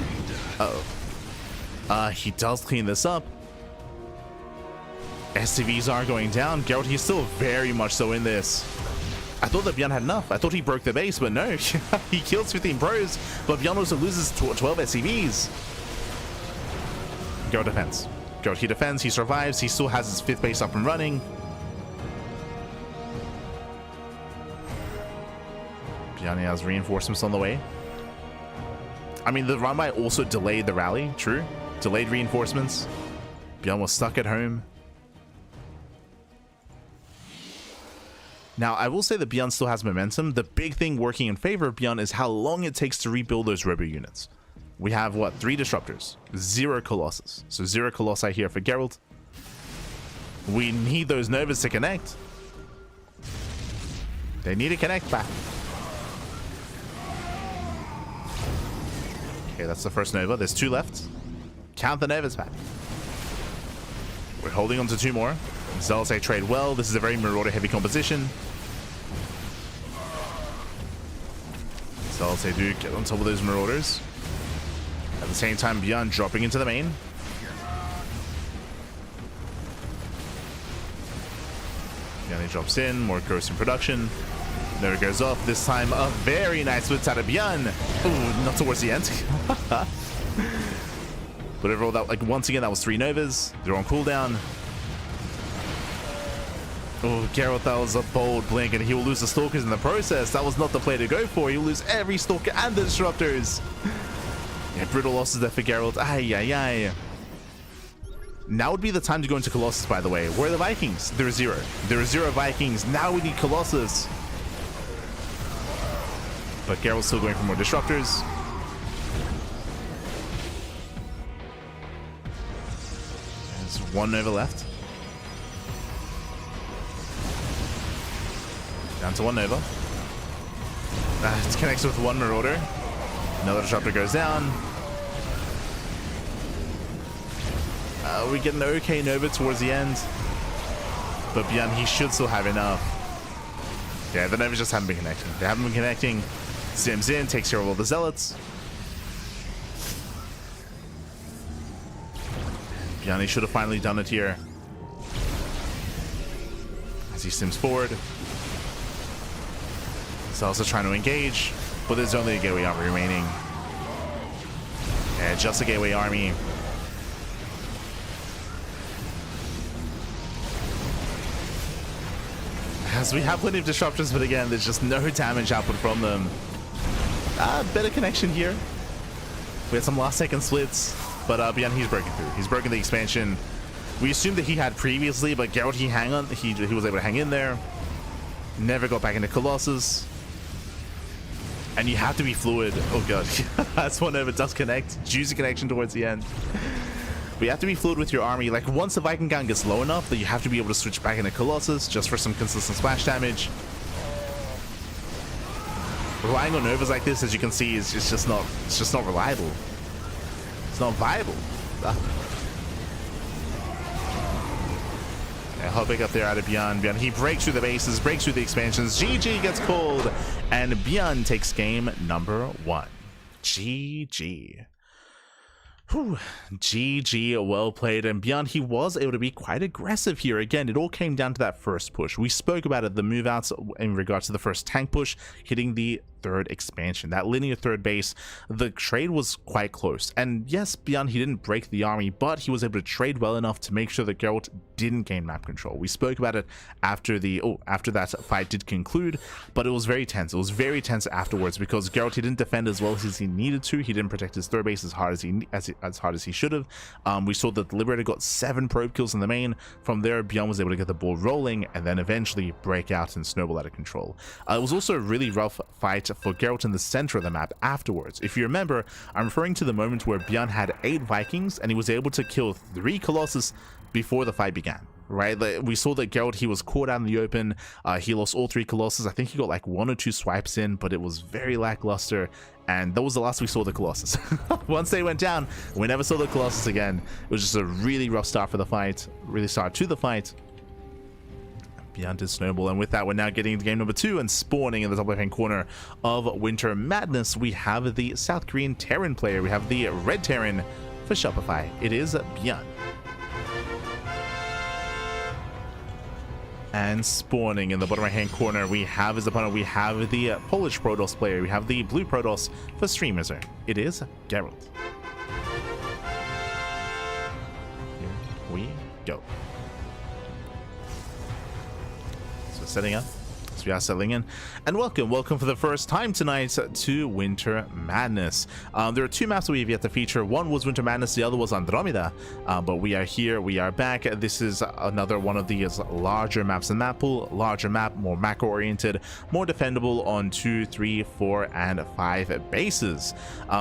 Uh-oh. He does clean this up. SCVs are going down. Geralt, he's still very much so in this. I thought that ByuN had enough. I thought he broke the base, but no. He kills 15 pros, but ByuN also loses 12 SCVs. Geralt defends. Geralt, he defends. He survives. He still has his 5th base up and running. ByuN has reinforcements on the way. I mean, the run by also delayed the rally. True. Delayed reinforcements. ByuN was stuck at home. Now, I will say that ByuN still has momentum. The big thing working in favor of ByuN is how long it takes to rebuild those robo units. We have, what, 3 Disruptors, 0 Colossus. So 0 Colossi here for Geralt. We need those Novas to connect. They need to connect back. Okay, that's the first Nova. There's 2 left. Count the Novas back. We're holding on to 2 more. Zealots trade well. This is a very Marauder heavy composition. Zealots do get on top of those Marauders. At the same time, ByuN dropping into the main. ByuN drops in. More gross in production. Nova goes off. This time, a very nice splits out of ByuN. Ooh, not towards the end. But overall, that, like, once again, that was 3 Novas. They're on cooldown. Oh, Geralt, that was a bold blink, and he will lose the Stalkers in the process. That was not the play to go for. He'll lose every Stalker and the Disruptors. Yeah, brutal losses there for Geralt. Ay, ay, ay. Now would be the time to go into Colossus, by the way. Where are the Vikings? There are 0. There are 0 Vikings. Now we need Colossus. But Geralt's still going for more Disruptors. There's 1 Nova left. Down to 1 Nova. It connects with 1 Marauder. Another Disruptor goes down. We get an okay Nova towards the end. But ByuN, he should still have enough. Yeah, the Novas just haven't been connecting. They haven't been connecting. Sims in, takes care of all the Zealots. ByuN, he should have finally done it here. As he sims forward. Zealots are trying to engage, but there's only a gateway army remaining. Yeah, just a gateway army. As we have plenty of Disruptors, but again, there's just no damage output from them. Better connection here. We had some last second splits, but ByuN, he's breaking through. He's broken the expansion. We assumed that he had previously, but Geralt, he was able to hang in there. Never got back into Colossus. And you have to be fluid. Oh god, that's one Nova does connect. Juicy connection towards the end. But you have to be fluid with your army. Like, once the Viking count gets low enough that you have to be able to switch back into Colossus just for some consistent splash damage. Relying on Novas like this, as you can see, is just not reliable. It's not viable. Yeah, hot pick up there out of ByuN. ByuN, he breaks through the bases, breaks through the expansions. GG gets called, and ByuN takes game number 1. GG. Whew. GG, well played. And ByuN, he was able to be quite aggressive here. Again, it all came down to that first push. We spoke about it, the move outs in regards to the first tank push, hitting the third expansion, that linear third base. The trade was quite close, and yes, ByuN, he didn't break the army, but he was able to trade well enough to make sure that Geralt didn't gain map control. We spoke about it after that fight did conclude, but it was very tense. It was very tense afterwards because Geralt, he didn't defend as well as he needed to. He didn't protect his third base as hard as he should have. We saw that the Liberator got 7 probe kills in the main. From there, ByuN was able to get the ball rolling and then eventually break out and snowball out of control. It was also a really rough fight for Geralt in the center of the map afterwards. If you remember, I'm referring to the moment where ByuN had 8 Vikings and he was able to kill 3 Colossus before the fight began. Right, we saw that Geralt, he was caught out in the open. He lost all 3 Colossus. I think he got like 1 or 2 swipes in, but it was very lackluster, and that was the last we saw the Colossus. Once they went down, we never saw the Colossus again. It was just a really rough start for the fight, really start to the fight. ByuN did snowball, and with that, we're now getting into game number 2 and spawning in the top left-hand corner of Winter Madness. We have the South Korean Terran player. We have the Red Terran for Shopify. It is ByuN. And spawning in the bottom right hand corner, we have his opponent. We have the Polish Protoss player. We have the blue Protoss for Streamers. It is Geralt. Here we go. So setting up. So we are settling in, and welcome for the first time tonight to Winter Madness. There are 2 maps that we have yet to feature. One was Winter Madness, the other was Andromeda, but we are here, we are back. This is another one of these larger maps in map pool. Larger map, more macro oriented, more defendable on 2, 3, 4, and 5 bases.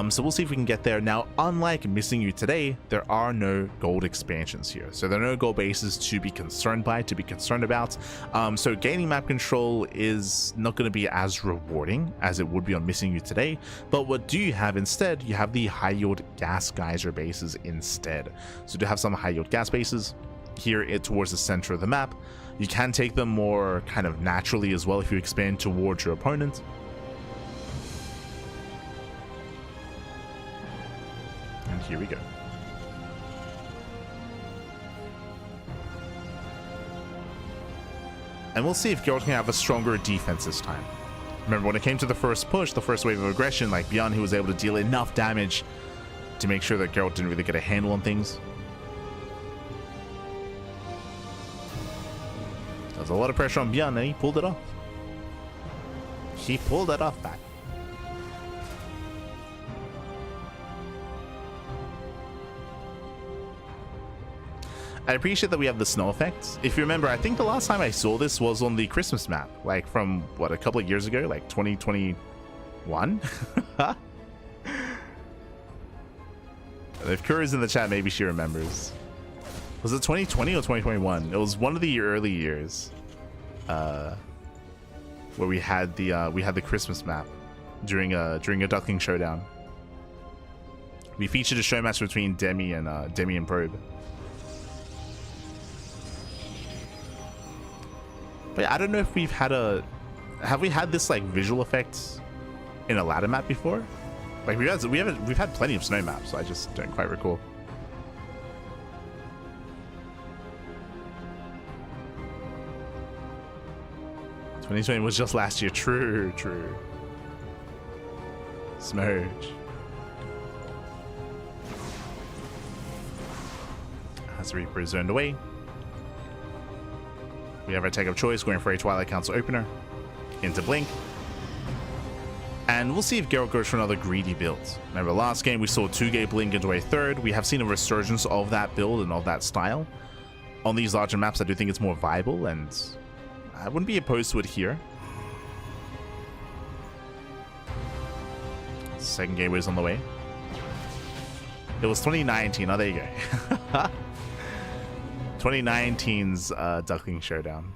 So we'll see if we can get there. Now, unlike Missing You today, there are no gold expansions here, so there are no gold bases to be concerned about. So gaining map control is not going to be as rewarding as it would be on Missing You today, but what do you have instead? You have the high yield gas geyser bases instead. So to have some high yield gas bases here towards the center of the map, you can take them more kind of naturally as well if you expand towards your opponent. And here we go. And we'll see if Geralt can have a stronger defense this time. Remember, when it came to the first push, the first wave of aggression, like ByuN, he was able to deal enough damage to make sure that Geralt didn't really get a handle on things. There was a lot of pressure on ByuN, and he pulled it off. He pulled it off back. I appreciate that we have the snow effect. If you remember, I think the last time I saw this was on the Christmas map, like from, what, a couple of years ago, like 2021? If Kura's in the chat, maybe she remembers. Was it 2020 or 2021? It was one of the early years where we had the Christmas map during a Duckling showdown. We featured a show match between Demi and Probe. But I don't know if we've had have we had this like visual effect in a ladder map before? Like we've had plenty of snow maps, so I just don't quite recall. '2020 was just last year. True. Smurge. As the Reaper is zoned away. We have our tech of choice going for a Twilight Council opener into Blink. And we'll see if Geralt goes for another greedy build. Remember, last game we saw 2-gate Blink into a third. We have seen a resurgence of that build and of that style. On these larger maps, I do think it's more viable, and I wouldn't be opposed to it here. Second gateway is on the way. It was 2019. Oh, there you go. 2019's Duckling Showdown.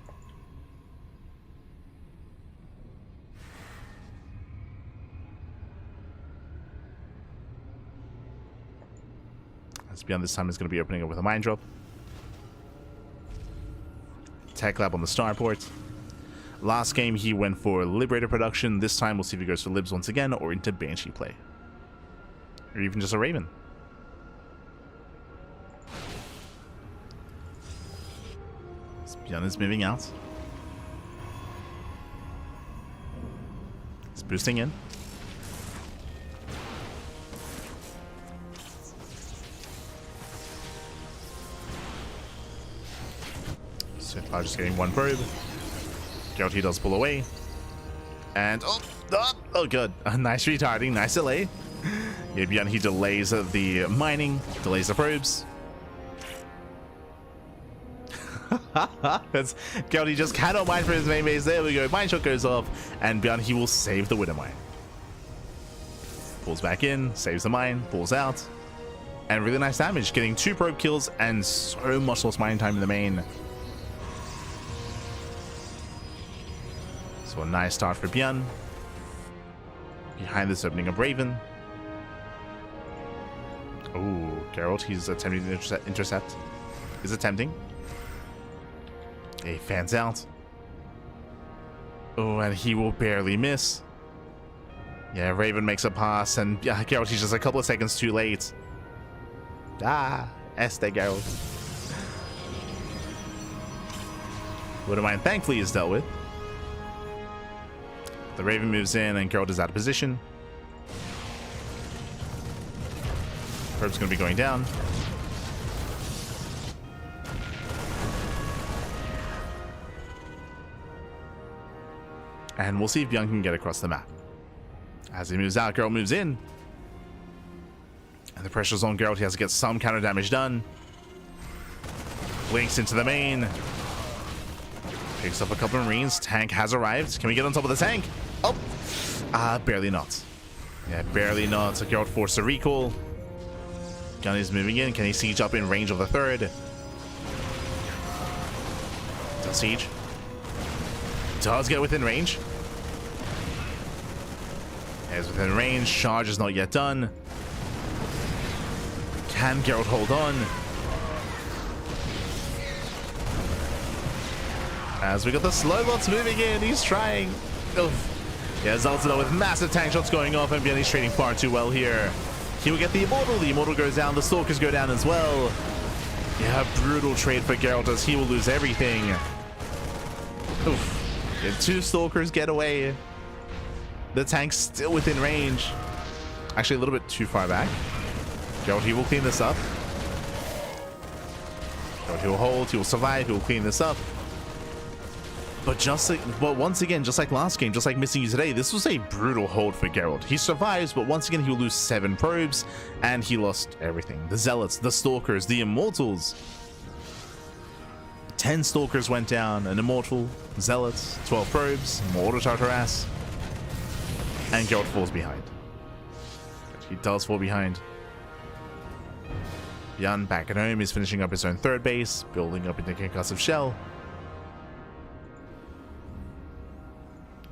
As ByuN this time is going to be opening up with a Mind Drop. Tech Lab on the Starport. Last game he went for Liberator production. This time we'll see if he goes for Libs once again or into Banshee play. Or even just a Raven. ByuN is moving out. He's boosting in. So far just getting one probe. Geralt does pull away. And oh good. Nice retarding, nice delay. Yeah, ByuN, he delays the mining, delays the probes. Geralt just cannot mine for his main base. There we go. Mine shot goes off, and ByuN, he will save the Widow mine. Pulls back in, saves the mine, pulls out, and really nice damage, getting 2 probe kills and so much lost mining time in the main. So a nice start for ByuN. Behind this opening of Raven. Oh, Geralt, he's attempting to intercept. He's attempting. He fans out. Oh, and he will barely miss. Yeah, Raven makes a pass, and yeah, Geralt, he's just a couple of seconds too late. Este Geralt. Widow mine, thankfully, is dealt with. The Raven moves in, and Geralt is out of position. Probe's going to be going down. And we'll see if ByuN can get across the map. As he moves out, Geralt moves in. And the pressure's on Geralt. He has to get some counter damage done. Blinks into the main. Picks up a couple of Marines. Tank has arrived. Can we get on top of the tank? Oh! Barely not. Yeah, barely not. So Geralt forced a recall. ByuN is moving in. Can he siege up in range of the third? Does siege. Does get within range. Is within range. Charge is not yet done. Can Geralt hold on? As we got the slow bots moving in, he's trying. Oof. Yeah, Zelda with massive tank shots going off, and ByuN is trading far too well here. He will get the Immortal. The Immortal goes down. The Stalkers go down as well. Yeah, brutal trade for Geralt as he will lose everything. Oof. Yeah, 2 Stalkers get away. The tank's still within range. Actually, a little bit too far back. Geralt, he will clean this up. Geralt, he will hold. He will survive. He will clean this up. But once again, just like last game, just like Missing You today, this was a brutal hold for Geralt. He survives, but once again, he will lose 7 probes, and he lost everything. The Zealots, the Stalkers, the Immortals. 10 Stalkers went down, an Immortal, Zealots, 12 probes, more Auto Tartaras, and Geralt falls behind. He does fall behind. ByuN back at home is finishing up his own third base, building up into Concussive Shell.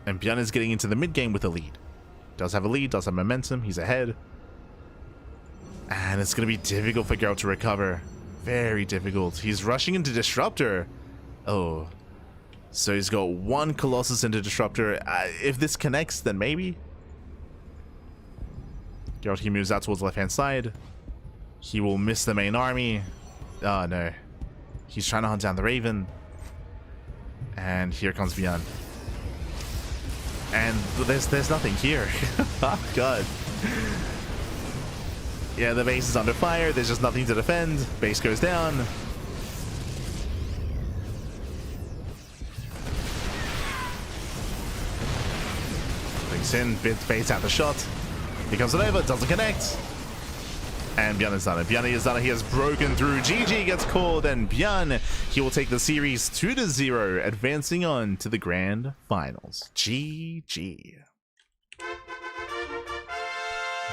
And ByuN is getting into the mid game with a lead. Does have a lead, does have momentum, he's ahead. And it's going to be difficult for Geralt to recover. Very difficult. He's rushing into Disruptor. Oh. So he's got 1 Colossus into Disruptor. If this connects, then maybe. Geralt, he moves out towards the left-hand side. He will miss the main army. Oh, no. He's trying to hunt down the Raven. And here comes ByuN. And there's nothing here. Oh, God. Yeah, the base is under fire. There's just nothing to defend. Base goes down. Blinks in, baits out the shot. Here comes it over, doesn't connect. And ByuN is done it. ByuN is done it. He has broken through. GG gets called, and ByuN, he will take the series 2-0, advancing on to the grand finals. GG.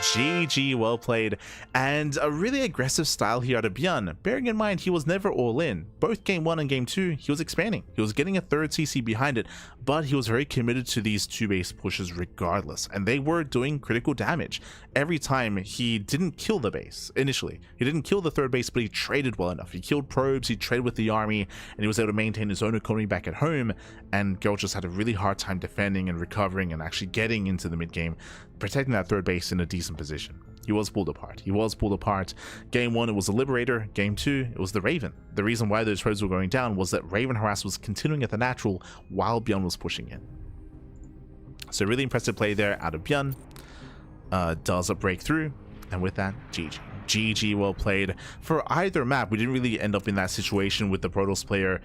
GG, well played, and a really aggressive style here out of ByuN. Bearing in mind, he was never all in. Both game 1 and game 2, he was expanding. He was getting a third CC behind it, but he was very committed to these 2 base pushes regardless, and they were doing critical damage. Every time he didn't kill the base initially. He didn't kill the third base, but he traded well enough. He killed probes, he traded with the army, and he was able to maintain his own economy back at home, and Geralt just had a really hard time defending and recovering and actually getting into the mid game, protecting that third base in a decent position. He was pulled apart. He was pulled apart. Game 1, it was the Liberator. Game 2, it was the Raven. The reason why those probes were going down was that Raven Harass was continuing at the natural while ByuN was pushing in. So really impressive play there out of ByuN. Does a breakthrough, and with that, GG. GG, well played. For either map, we didn't really end up in that situation with the Protoss player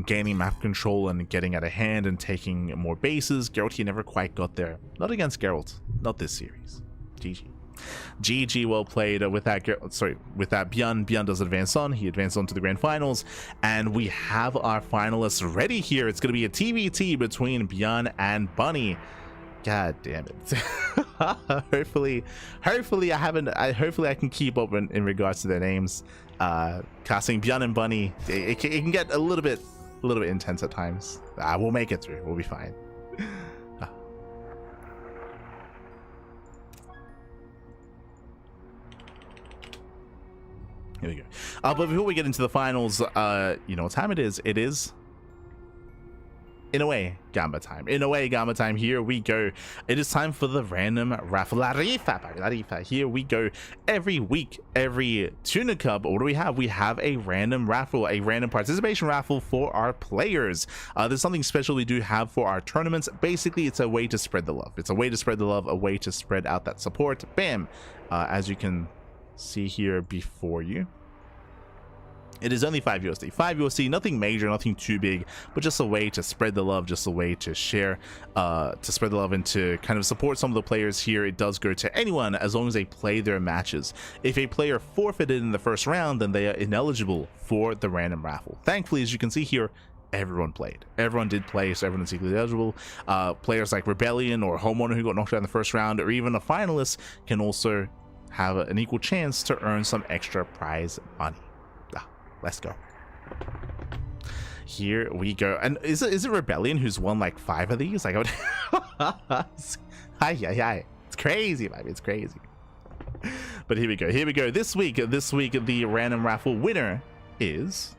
gaining map control and getting out of hand and taking more bases. Geralt, he never quite got there. Not against Geralt, not this series. GG. GG, well played. With that ByuN. ByuN does advance on. He advanced on to the grand finals, and we have our finalists ready here. It's going to be a TVT between ByuN and Bunny. God damn it. hopefully I can keep up in regards to their names. Casting ByuN and Bunny, it can get a little bit intense at times. We'll make it through. We'll be fine. Here we go. But before we get into the finals, you know what time it is? It is, in a way, Gamba time. In a way, Gamba time. Here we go. It is time for the random raffle. La Rifa. Here we go. Every week, every Tuna Cup, what do we have? We have a random raffle, a random participation raffle for our players. There's something special we do have for our tournaments. Basically, it's a way to spread the love. It's a way to spread the love, a way to spread out that support. Bam. As you can see here before you, it is only 5 USD. 5 USD, nothing major, nothing too big, but just a way to spread the love, just a way to share, to spread the love and to kind of support some of the players here. It does go to anyone as long as they play their matches. If a player forfeited in the first round, then they are ineligible for the random raffle. Thankfully, as you can see here, everyone played. Everyone did play, so everyone's equally eligible. Players like Rebellion or Homeowner who got knocked out in the first round, or even a finalist, can also have an equal chance to earn some extra prize money. Let's go. Here we go. And is it Rebellion who's won like 5 of these? Like, hi. It's crazy, baby. It's crazy. But here we go. Here we go. This week, the random raffle winner is.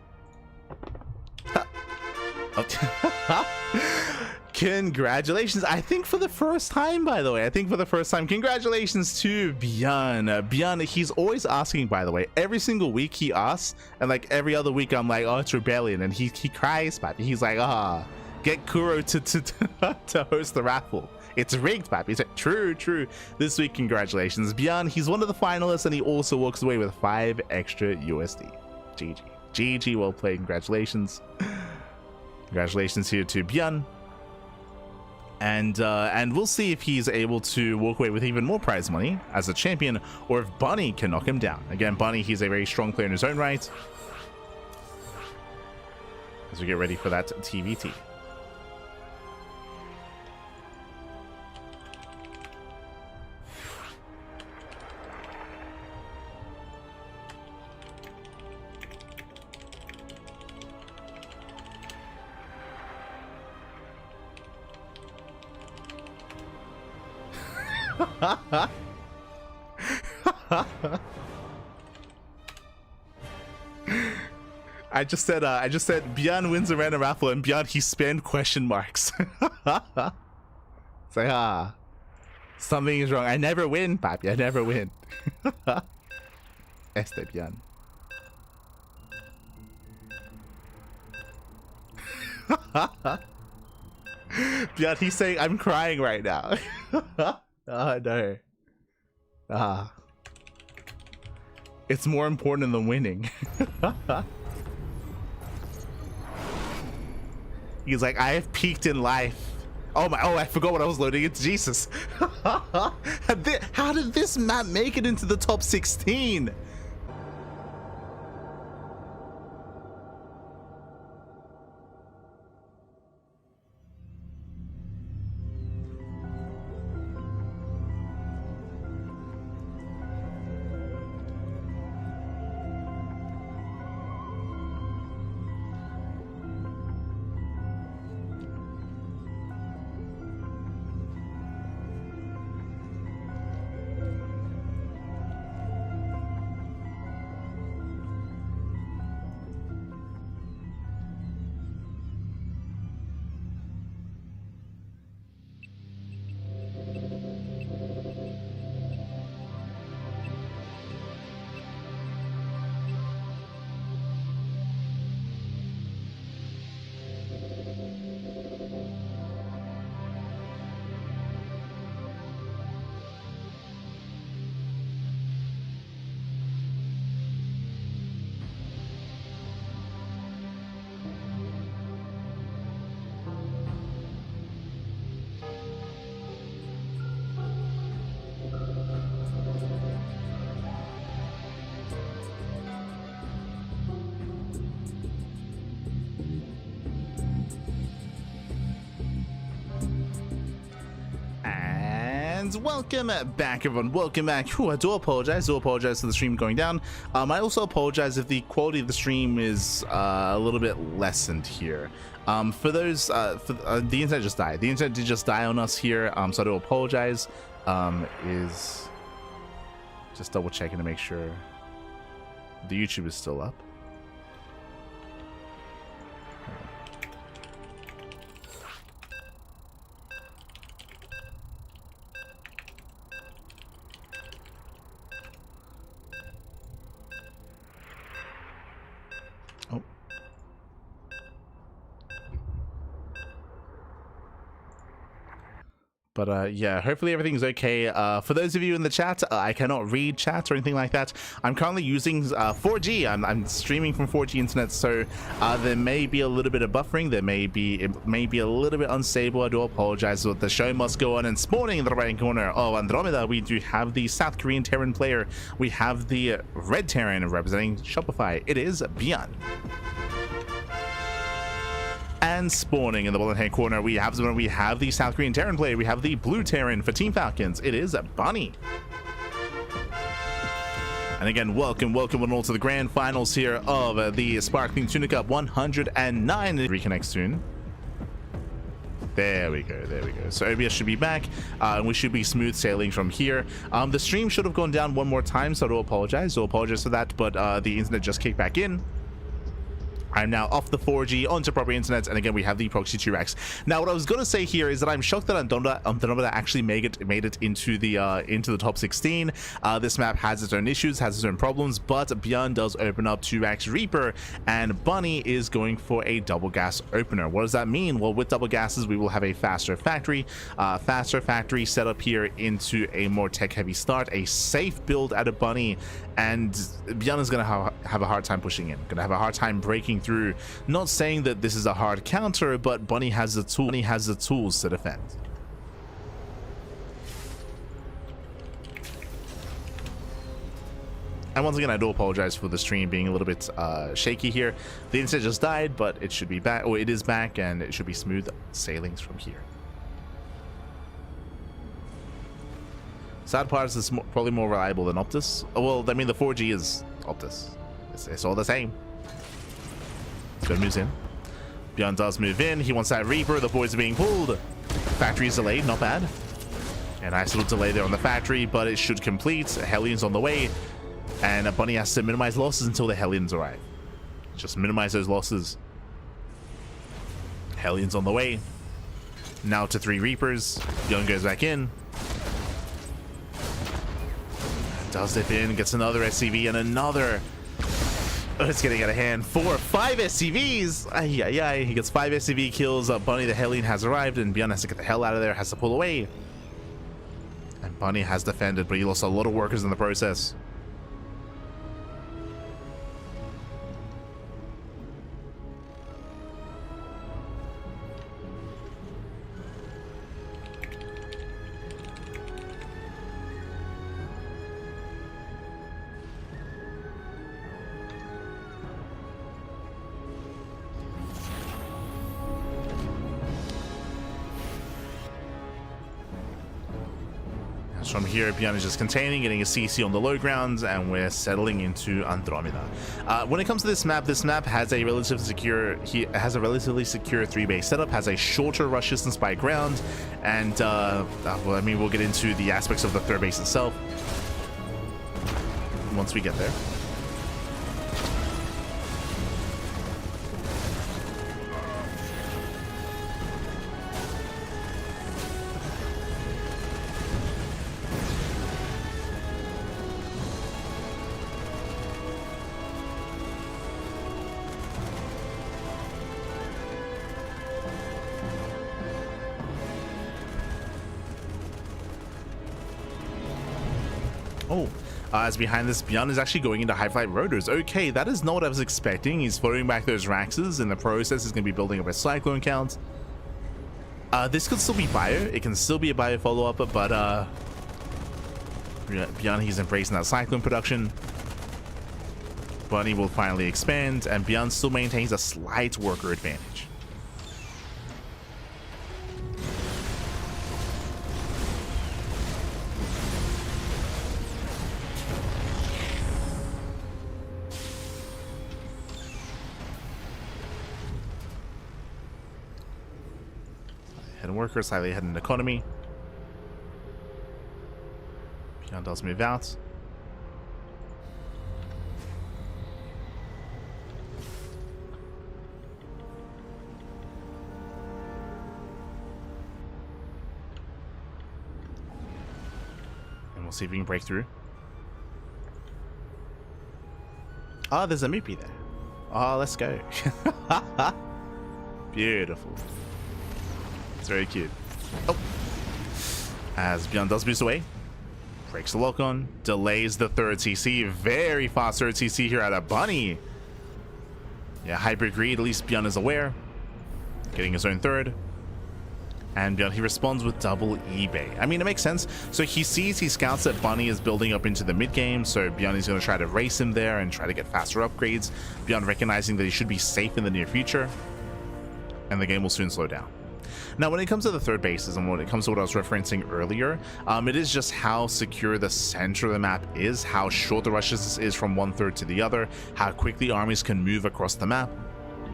Congratulations. I think for the first time, by the way. Congratulations to ByuN. ByuN, he's always asking, by the way. Every single week he asks, and like every other week I'm like, oh, it's Rebellion, and he cries, papi. He's like, get Kuro to host the raffle. It's rigged, papi. He's like, true. This week, congratulations. ByuN, he's one of the finalists, and he also walks away with 5 extra USD. GG, well played. Congratulations. Congratulations here to ByuN. And we'll see if he's able to walk away with even more prize money as a champion, or if Bunny can knock him down. Again, Bunny, he's a very strong player in his own right. As we get ready for that TVT. I just said ByuN wins a random raffle, and ByuN, he spammed question marks. It's like, something is wrong. I never win, papi. I never win. Este ByuN. ByuN, he's saying I'm crying right now. Oh no. It's more important than winning. He's like, I have peaked in life. Oh I forgot what I was loading. It's Jesus. How did this map make it into the top 16? And welcome back, everyone. Welcome back. Whew, I do apologize for the stream going down. I also apologize if the quality of the stream is a little bit lessened here. For those, the internet just died. The internet did just die on us here, so I do apologize. Is just double checking to make sure the YouTube is still up. But yeah, hopefully everything's okay. For those of you in the chat, I cannot read chat or anything like that. I'm currently using 4G. I'm streaming from 4G internet, so there may be a little bit of buffering. It may be a little bit unstable. I do apologize, but the show must go on. And spawning in the right corner of Andromeda, we do have the South Korean Terran player. We have the red Terran representing Shopify. It is ByuN. And spawning in the bottom hand corner, we have the South Korean Terran player. We have the blue Terran for Team Falcons. It is Bunny. And again, welcome one all to the grand finals here of the Sparkling Tuna Cup 109. Reconnect soon. There we go. So OBS should be back, and we should be smooth sailing from here. The stream should have gone down one more time, so I do apologize. For that, but the internet just kicked back in. I'm now off the 4G onto proper internet, and again we have the proxy 2x. Now, what I was going to say here is that I'm shocked that Andromeda actually made it into the top 16. This map has its own issues, has its own problems, but ByuN does open up 2x Reaper, and Bunny is going for a double gas opener. What does that mean? Well, with double gases, we will have a faster factory set up here into a more tech-heavy start, a safe build out of Bunny, and ByuN is going to have a hard time pushing in, going to have a hard time breaking through. Not saying that this is a hard counter, but Bunny has the tools to defend. And once again, I do apologize for the stream being a little bit shaky here. The internet just died, but it should be back, or it is back, and it should be smooth sailings from here. Sad part is it's probably more reliable than Optus. Well, I mean, the 4G is Optus. It's all the same. Good moves in. ByuN does move in. He wants that Reaper. The boys are being pulled. Factory is delayed. Not bad. A nice little delay there on the factory, but it should complete. Hellions on the way. And Bunny has to minimize losses until the Hellions arrive. Just minimize those losses. Hellions on the way. Now to 3 Reapers. ByuN goes back in. Does dip in. Gets another SCV and another. Oh, it's getting out of hand. 4 or 5 SCVs. He gets 5 SCV kills. Bunny the Hellion has arrived, and ByuN has to get the hell out of there. Has to pull away. And Bunny has defended, but he lost a lot of workers in the process. From here, ByuN is just containing, getting a CC on the low grounds, and we're settling into Andromeda. When it comes to this map has a relatively secure 3-base setup, has a shorter rush distance by ground, and well, I mean, we'll get into the aspects of the 3rd base itself once we get there. As behind this, ByuN is actually going into high flight rotors. Okay, that is not what I was expecting. He's floating back those Raxes. In the process, he's going to be building up a cyclone count. This could still be bio. It can still be a bio follow-up, but ByuN, he's embracing that cyclone production. Bunny will finally expand, and ByuN still maintains a slight worker advantage. Hidden worker, slightly hidden economy. ByuN does move out. And we'll see if we can break through. Oh, there's a Moopy there. Oh, let's go. Beautiful. It's very cute. Oh. As ByuN does boost away. Breaks the lock on. Delays the third CC. Very fast third CC here out of Bunny. Yeah, Hybrid Greed. At least ByuN is aware. Getting his own third. And ByuN, he responds with double eBay. I mean, it makes sense. So he scouts that Bunny is building up into the mid game. So ByuN is going to try to race him there and try to get faster upgrades. ByuN recognizing that he should be safe in the near future. And the game will soon slow down. Now, when it comes to the third bases and when it comes to what I was referencing earlier, it is just how secure the center of the map is, how short the rushes is from one third to the other, how quickly armies can move across the map,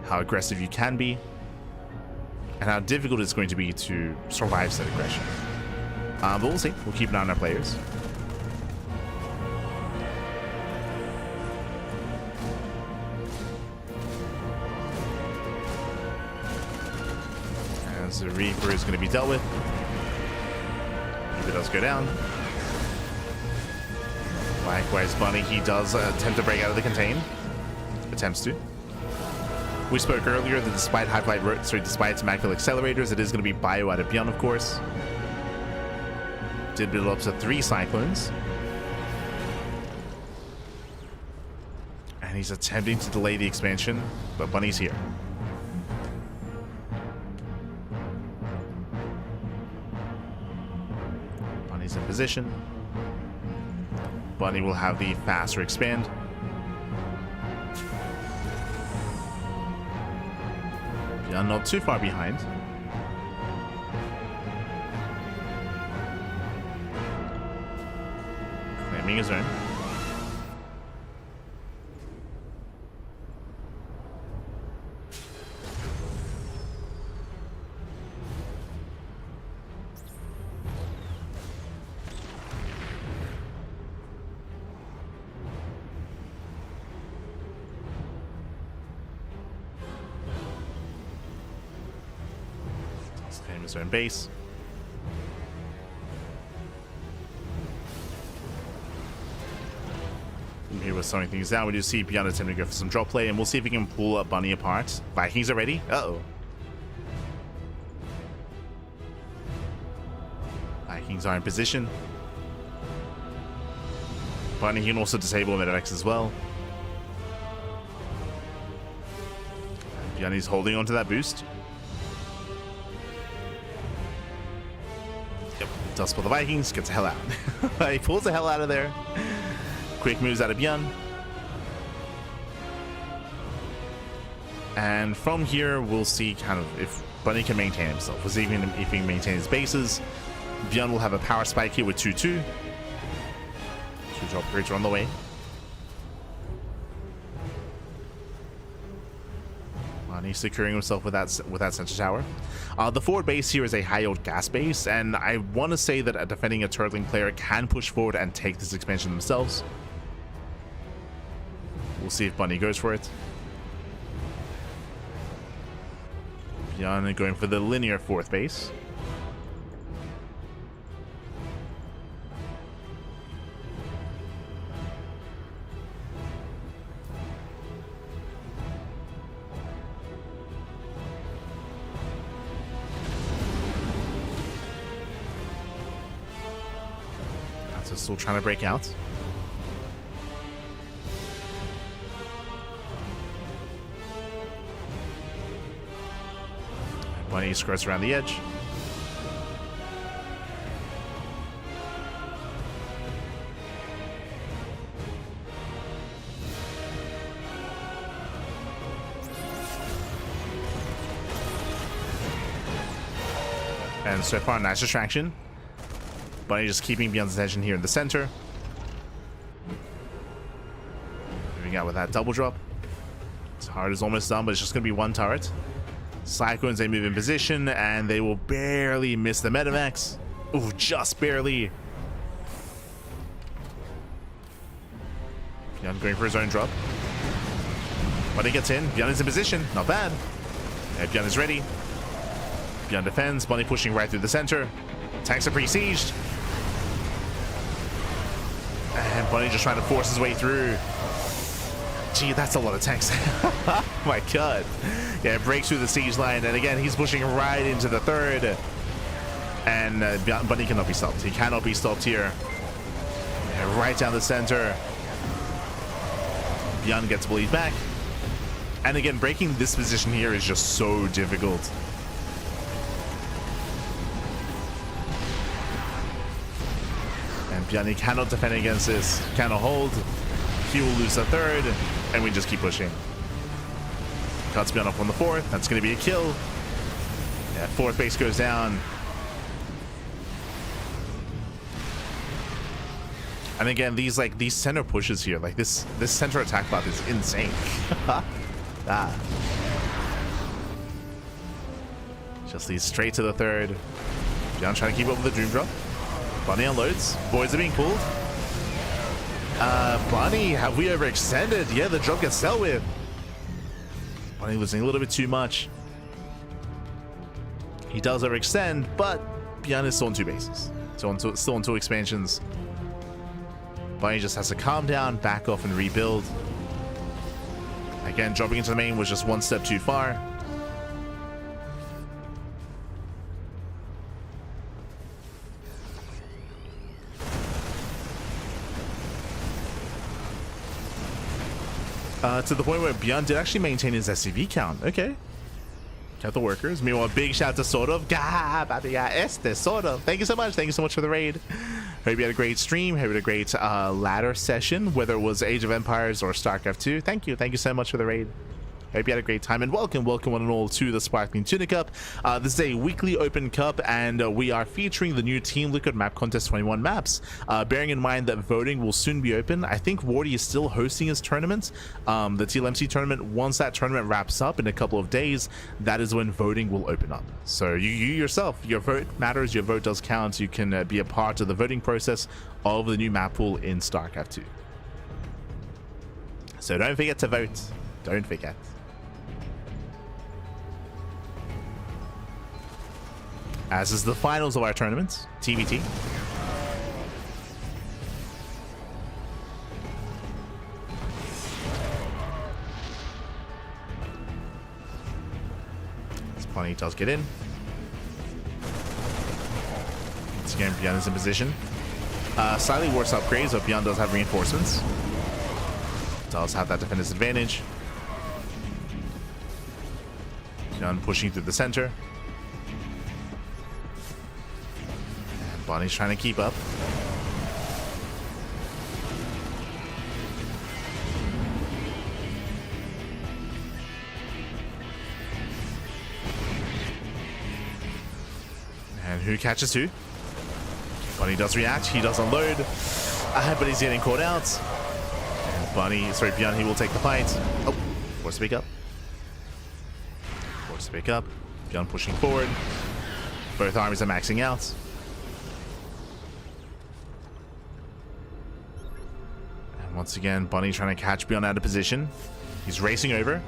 how aggressive you can be, and how difficult it's going to be to survive said aggression. But we'll see. We'll keep an eye on our players. As the Reaper is going to be dealt with. If it does go down. Likewise, Bunny, he does attempt to break out of the contain. Attempts to. We spoke earlier that despite despite immaculate accelerators, it is going to be bio out of ByuN, of course. Did build up to 3 Cyclones. And he's attempting to delay the expansion, but Bunny's here. Bunny's in position. Bunny will have the faster expand. ByuN not too far behind. Claiming his own. Claim his own base. And here we're slowing things down. We do see ByuN attempting to go for some drop play, and we'll see if we can pull up Bunny apart. Vikings are ready. Uh-oh. Vikings are in position. Bunny can also disable Medivacs as well. ByuN is holding onto that boost. Does pull the Vikings, gets the hell out. He pulls the hell out of there. Quick moves out of ByuN. And from here, we'll see kind of if Bunny can maintain himself. We'll see if he can maintain his bases. ByuN will have a power spike here with 2-2. 2 drop upgrades are on the way. He's securing himself with that center tower. The forward base here is a high-yield gas base, and I want to say that a defending a turtling player can push forward and take this expansion themselves. We'll see if Bunny goes for it. ByuN going for the linear fourth base. Still trying to break out. Bunny skirts around the edge. And so far, nice distraction. Bunny just keeping ByuN's attention here in the center. Moving out with that double drop. His heart is almost done, but it's just going to be one turret. Cyclones, they move in position, and they will barely miss the Medivacs. Ooh, just barely. ByuN going for his own drop. When he gets in, ByuN is in position. Not bad. And ByuN is ready. ByuN defends. Bunny pushing right through the center. Tanks are pre-sieged. And Bunny just trying to force his way through. Gee, that's a lot of tanks. Oh my god. Yeah, it breaks through the siege line, and again, he's pushing right into the third. And Bunny cannot be stopped. He cannot be stopped here. Yeah, right down the center. ByuN gets bullied back. And again, breaking this position here is just so difficult. And ByuN cannot defend against this. Cannot hold. He will lose the third. And we just keep pushing. Cuts ByuN up on the fourth. That's going to be a kill. Yeah, fourth base goes down. And again, these center pushes here, like this center attack path is insane. Just leads straight to the third. ByuN trying to keep up with the Doom Drop. Bunny unloads. Boys are being pulled. Bunny, have we overextended? Yeah, the drop gets dealt with. Bunny losing a little bit too much. He does overextend, but ByuN is still on 2 bases. Still on 2 expansions. Bunny just has to calm down, back off, and rebuild. Again, dropping into the main was just 1 step too far. To the point where ByuN did actually maintain his SCV count. Okay. Kept the workers. Meanwhile, big shout to Sort of. Sort of. Thank you so much. Thank you so much for the raid. Hope you had a great stream. Hope you had a great ladder session, whether it was Age of Empires or StarCraft 2. Thank you. Thank you so much for the raid. Hope you had a great time, and welcome one and all to the Sparkling Tuna Cup. This is a weekly open cup, and we are featuring the new Team Liquid Map Contest 21 maps. Bearing in mind that voting will soon be open, I think Wardy is still hosting his tournament, the TLMC tournament. Once that tournament wraps up in a couple of days, that is when voting will open up. So you yourself, your vote matters, your vote does count. You can be a part of the voting process of the new map pool in StarCraft 2. So don't forget to vote. Don't forget. As is the finals of our tournament, TVT. This Bunny does get in. Once again, ByuN is in position. Slightly worse upgrades, but ByuN does have reinforcements. Does have that defender's advantage. ByuN pushing through the center. Bunny's trying to keep up. And who catches who? Bunny does react. He does unload. But he's getting caught out. And ByuN, he will take the fight. Oh, forced to pick up. Forced to pick up. ByuN pushing forward. Both armies are maxing out. Once again, Bunny trying to catch ByuN out of position. He's racing over.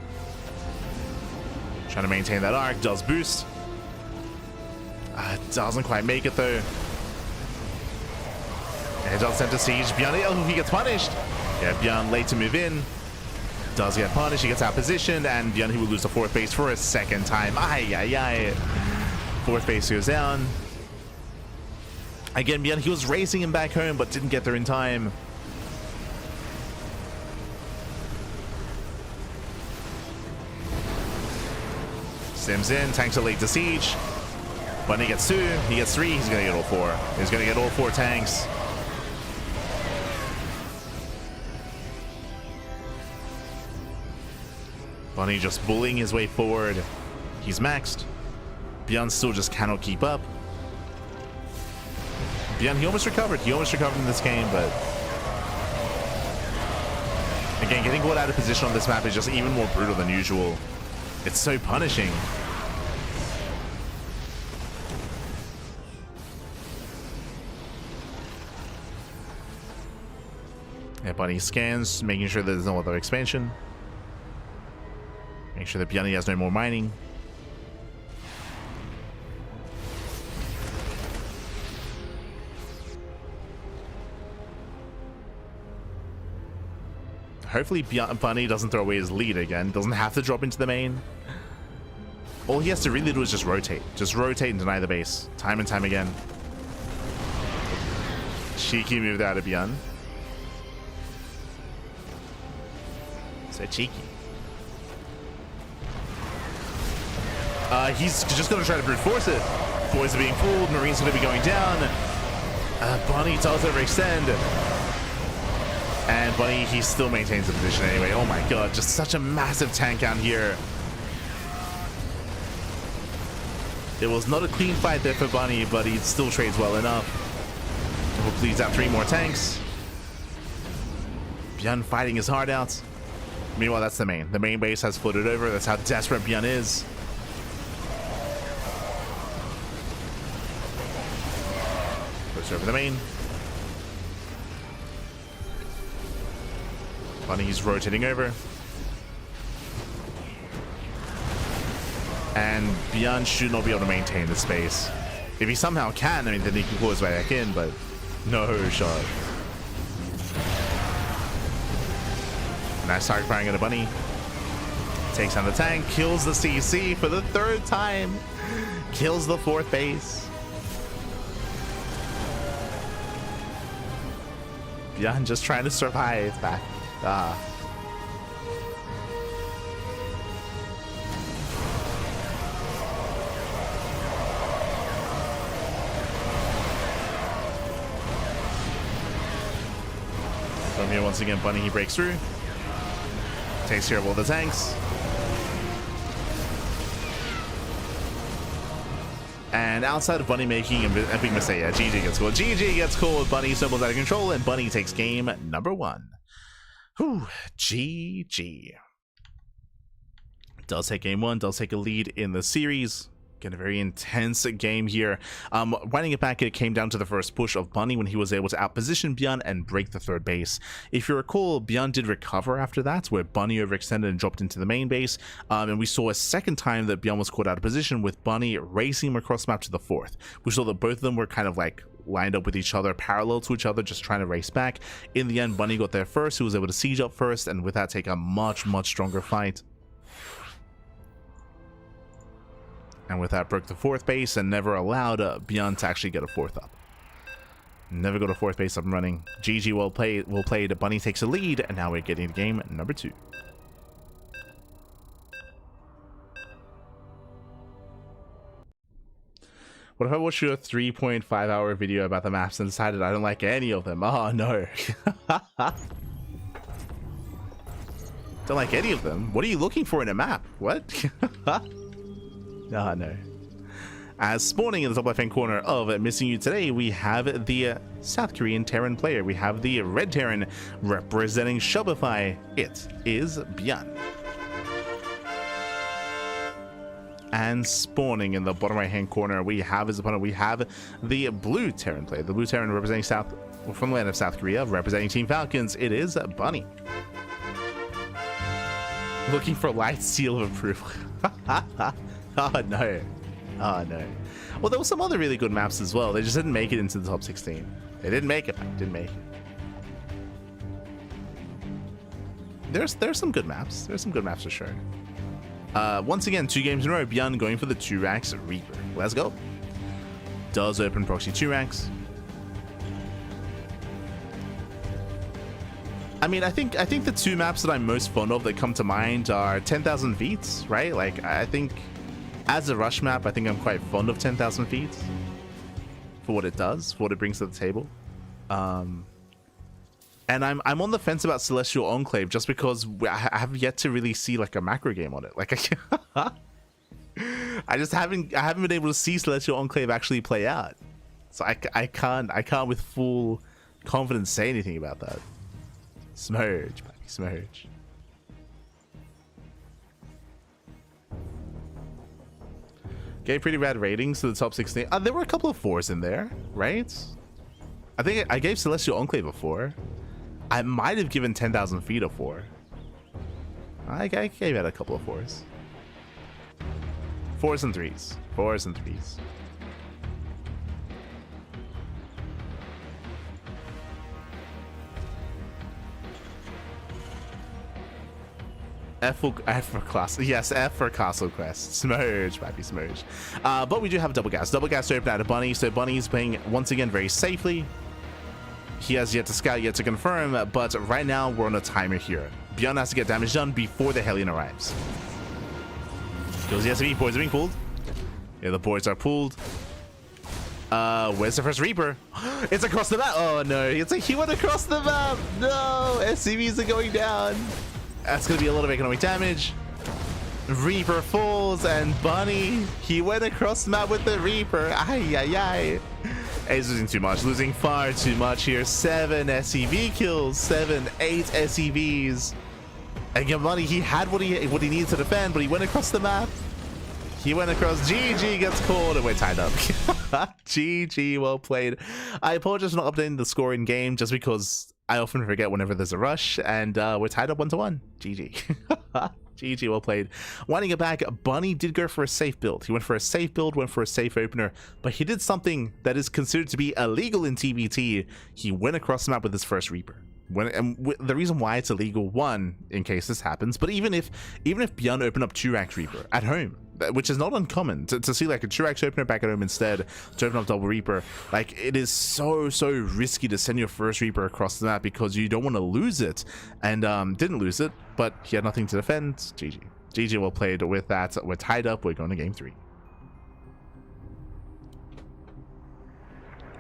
Trying to maintain that arc. Does boost. Doesn't quite make it though. And does center siege. ByuN, oh, he gets punished. Yeah, ByuN late to move in. Does get punished. He gets out positioned. And ByuN, he will lose the 4th base for a 2nd time. Ay, ay, ay. 4th base goes down. Again, ByuN, he was racing him back home, but didn't get there in time. Sims in, tanks are late to siege. Bunny gets 2, he gets 3, he's gonna get all 4. He's gonna get all 4 tanks. Bunny just bullying his way forward. He's maxed. ByuN still just cannot keep up. ByuN, he almost recovered. He almost recovered in this game, but again, getting caught out of position on this map is just even more brutal than usual. It's so punishing. Yeah, Bunny scans, making sure there's no other expansion. Make sure that ByuN has no more mining. Hopefully Bunny doesn't throw away his lead again. Doesn't have to drop into the main. All he has to really do is just rotate. Just rotate and deny the base. Time and time again. Cheeky move out of ByuN. So cheeky. He's just going to try to brute force it. Boys are being fooled. Marine's going to be going down. Bunny does overextend. And Bunny, he still maintains the position anyway. Oh my god, just such a massive tank out here. It was not a clean fight there for Bunny, but he still trades well enough. We'll please have 3 more tanks. ByuN fighting his heart out. Meanwhile, that's the main. The main base has floated over. That's how desperate ByuN is. Push over the main. Bunny's rotating over. And ByuN should not be able to maintain the space. If he somehow can, I mean, then he can claw his way back in, but no shot. Nice target firing at a Bunny. Takes down the tank, kills the CC for the 3rd time. Kills the 4th base. ByuN just trying to survive back. From here once again, Bunny, he breaks through. Takes care of all the tanks. And outside of Bunny making an epic mistake, yeah, GG gets called. GG gets called. Bunny snowballs out of control, and Bunny takes game number 1. Whew, GG. Does take game 1, does take a lead in the series. Again, a very intense game here. Winding it back, it came down to the first push of Bunny when he was able to outposition ByuN and break the 3rd base. If you recall, ByuN did recover after that, where Bunny overextended and dropped into the main base. And we saw a second time that ByuN was caught out of position with Bunny racing him across the map to the 4th. We saw that both of them were kind of like lined up with each other, parallel to each other, just trying to race back. In the end, Bunny got there first. He was able to siege up first, and with that, take a much stronger fight. And with that, broke the 4th base and never allowed ByuN to actually get a 4th up. Never got a 4th base up and running. GG, well played. Bunny takes a lead, and now we're getting to game number 2. What if I watched your 3.5-hour video about the maps and decided I don't like any of them? Oh, no. Don't like any of them? What are you looking for in a map? What? Ah, no. As spawning in the top left-hand corner of Missing You today, we have the South Korean Terran player. We have the Red Terran representing Shopify. It is ByuN. And spawning in the bottom right-hand corner, we have his opponent. We have the Blue Terran player. The Blue Terran representing from the land of South Korea, representing Team Falcons. It is Bunny. Looking for light seal of approval. Oh no. Oh no. Well, there were some other really good maps as well. They just didn't make it into the top 16. They didn't make it. Didn't make it. There's some good maps. There's some good maps for sure. Once again, 2 games in a row. ByuN going for the 2 racks Reaper. Let's go. Does open proxy 2 racks. I mean, I think the 2 maps that I'm most fond of that come to mind are 10,000 feet, right? Like, I think as a rush map, I think I'm quite fond of 10,000 feet for what it does, for what it brings to the table. And I'm on the fence about Celestial Enclave just because I have yet to really see like a macro game on it. Like I just haven't been able to see Celestial Enclave actually play out. So I can't with full confidence say anything about that. Smurge, buddy, smurge. Gave pretty rad ratings to the top 16. There were a couple of 4s in there, right? I think I gave Celestial Enclave a 4. I might have given 10,000 feet a 4. I gave it a couple of 4s. 4s and 3s. 4s and 3s. F for class. Yes, F for Castle Quest. Smurge, baby, smurge. But we do have double gas. Double gas to open out of Bunny. So Bunny's playing once again very safely. He has yet to scout, yet to confirm, but right now we're on a timer here. ByuN has to get damage done before the Hellion arrives. Goes the SCV. Boys are being pulled. Yeah, the boys are pulled. Where's the first Reaper? It's across the map. Oh no, he went across the map. No, SCVs are going down. That's going to be a lot of economic damage. Reaper falls, and Bunny, he went across the map with the Reaper. Ay, ay, ay. He's losing too much, losing far too much here. 7 SCV kills, 7, 8 SCVs. Again, Bunny, he had what he needed to defend, but he went across the map. He went across. GG gets called, and we're tied up. GG, well played. I apologize for not updating the score in game, just because I often forget whenever there's a rush, and we're tied up 1-1. GG. GG, well played. Winding it back, Bunny did go for a safe build. He went for a safe build, went for a safe opener, but he did something that is considered to be illegal in TBT. He went across the map with his first Reaper. The reason why it's illegal, one, in case this happens, but even if ByuN opened up 2-rack Reaper at home, which is not uncommon to see like a 2-rack opener back at home instead to open up double Reaper, like it is so risky to send your first Reaper across the map because you don't want to lose it, and didn't lose it, but he had nothing to defend. GG, well played. With that, we're tied up. We're going to game 3.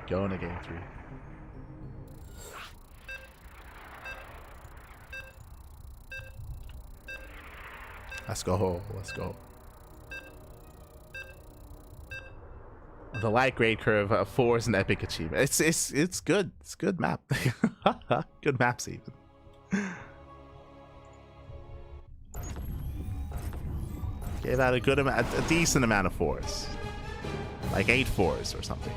Going to game 3. Let's go. Let's go. The light grade curve 4 is an epic achievement. It's good. It's good map. Good maps even. Gave out a decent amount of 4s, like 8 4s or something.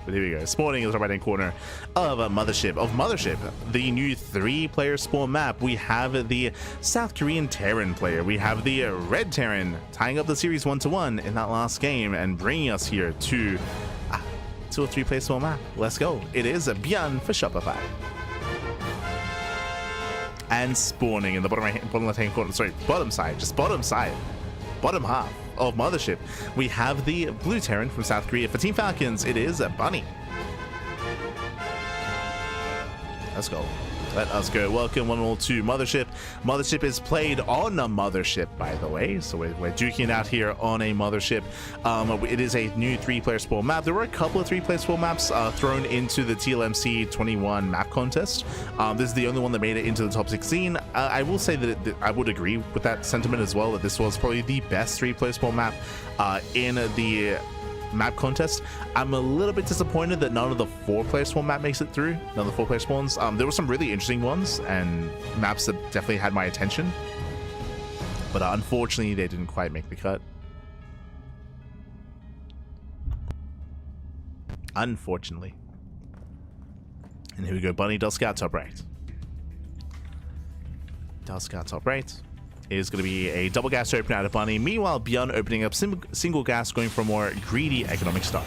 But here we go. Spawning is the right hand corner of Mothership, the new 3-player spawn map. We have the South Korean Terran player. We have the Red Terran tying up the series 1-1 in that last game and bringing us here to a 3-player spawn map. Let's go. It is a ByuN for Shopify. And spawning in the bottom left hand corner. Sorry, bottom side. Just bottom side. Bottom half of Mothership, we have the Blue Terran from South Korea. For Team Falcons, it is a Bunny. Let's go. Let us go. Welcome 1-all to Mothership. Mothership is played on a Mothership, by the way. So we're duking out here on a Mothership. It is a new 3-player spawn map. There were a couple of 3-player spawn maps thrown into the TLMC21 map contest. This is the only one that made it into the top 16. I will say that I would agree with that sentiment as well, that this was probably the best 3-player spawn map in the map contest. I'm a little bit disappointed that none of the 4-player spawn map makes it through. None of the 4-player spawns. There were some really interesting ones and maps that definitely had my attention, but unfortunately they didn't quite make the cut. Unfortunately. And here we go. Bunny does scout top right. Does scout top right. Is going to be a double gas to open out of Bunny. Meanwhile, ByuN opening up single gas, going for a more greedy economic start.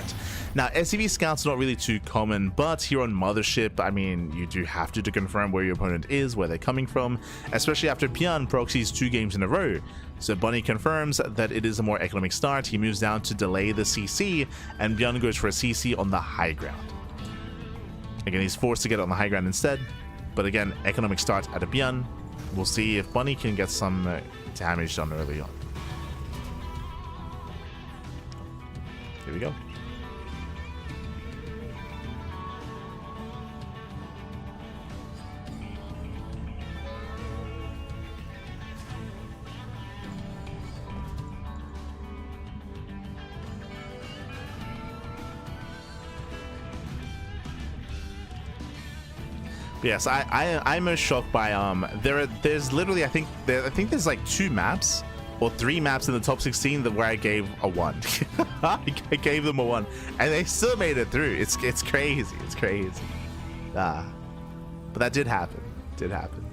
Now, SCV scouts are not really too common, but here on Mothership, I mean, you do have to confirm where your opponent is, where they're coming from, especially after ByuN proxies 2 games in a row. So Bunny confirms that it is a more economic start. He moves down to delay the CC, and ByuN goes for a CC on the high ground. Again, he's forced to get on the high ground instead, but again, economic start out of ByuN. We'll see if Bunny can get some damage done early on. Here we go. Yes, I'm most shocked by there's literally I think there's like 2 maps or 3 maps in the top 16 where I gave a 1. I gave them a 1 and they still made it through. It's crazy. It's crazy. But that did happen. did happen.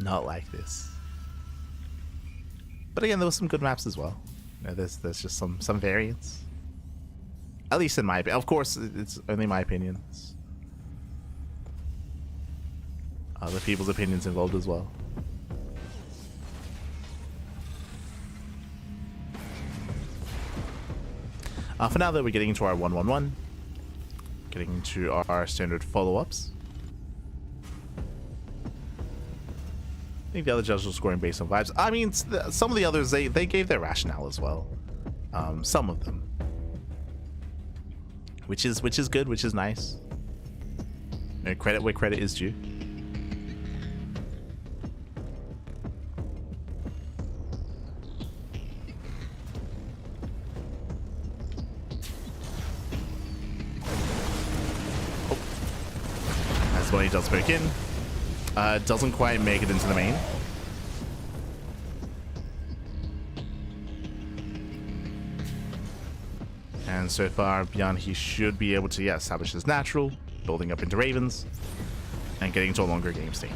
Not like this. But again, there was some good maps as well. You know, there's just some variants. At least in my opinion. Of course, it's only my opinion. It's other people's opinions involved as well. For now, though, we're getting into our 1-1-1. Getting into our standard follow-ups. I think the other judges were scoring based on vibes. I mean, some of the others, they gave their rationale as well. Some of them. Which is good, which is nice. You know, credit where credit is due. He does poke in. Doesn't quite make it into the main. And so far, ByuN, he should be able to, yeah, establish his natural, building up into Ravens, and getting into a longer game state.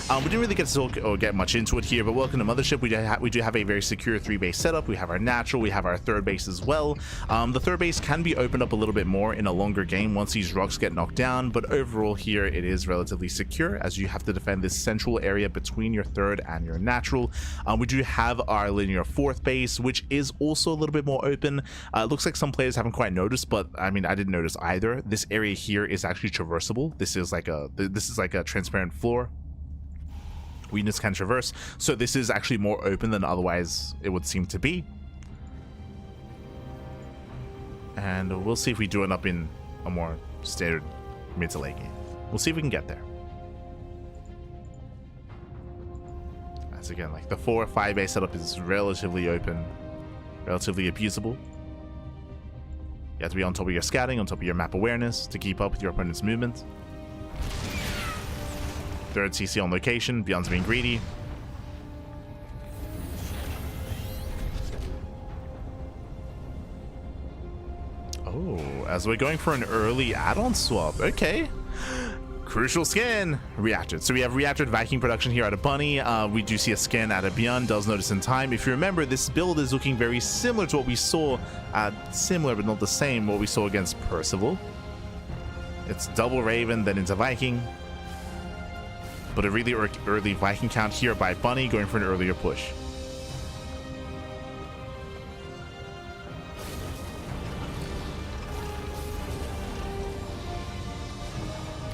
We didn't really get to talk or get much into it here, but welcome to Mothership. We do have a very secure 3-base setup. We have our natural, we have our third base as well. The third base can be opened up a little bit more in a longer game once these rocks get knocked down, but overall here it is relatively secure as you have to defend this central area between your third and your natural. We do have our linear fourth base, which is also a little bit more open. It looks like some players haven't quite noticed, but I mean, I didn't notice either. This area here is actually traversable. This is like a transparent floor. Units can traverse, so this is actually more open than otherwise it would seem to be. And we'll see if we do end up in a more standard mid to late game. We'll see if we can get there. As again, like the 4 or 5 base setup is relatively open, relatively abusable. You have to be on top of your scouting, on top of your map awareness to keep up with your opponent's movement. Third CC on location. ByuN's being greedy. Oh, as we're going for an early add-on swap. Okay. Crucial skin. Reacted. So we have reacted Viking production here out of Bunny. We do see a skin out of ByuN. Does notice in time. If you remember, this build is looking very similar to what we saw. Similar, but not the same, what we saw against Percival. It's double Raven, then into Viking. But a really early Viking count here by Bunny, going for an earlier push.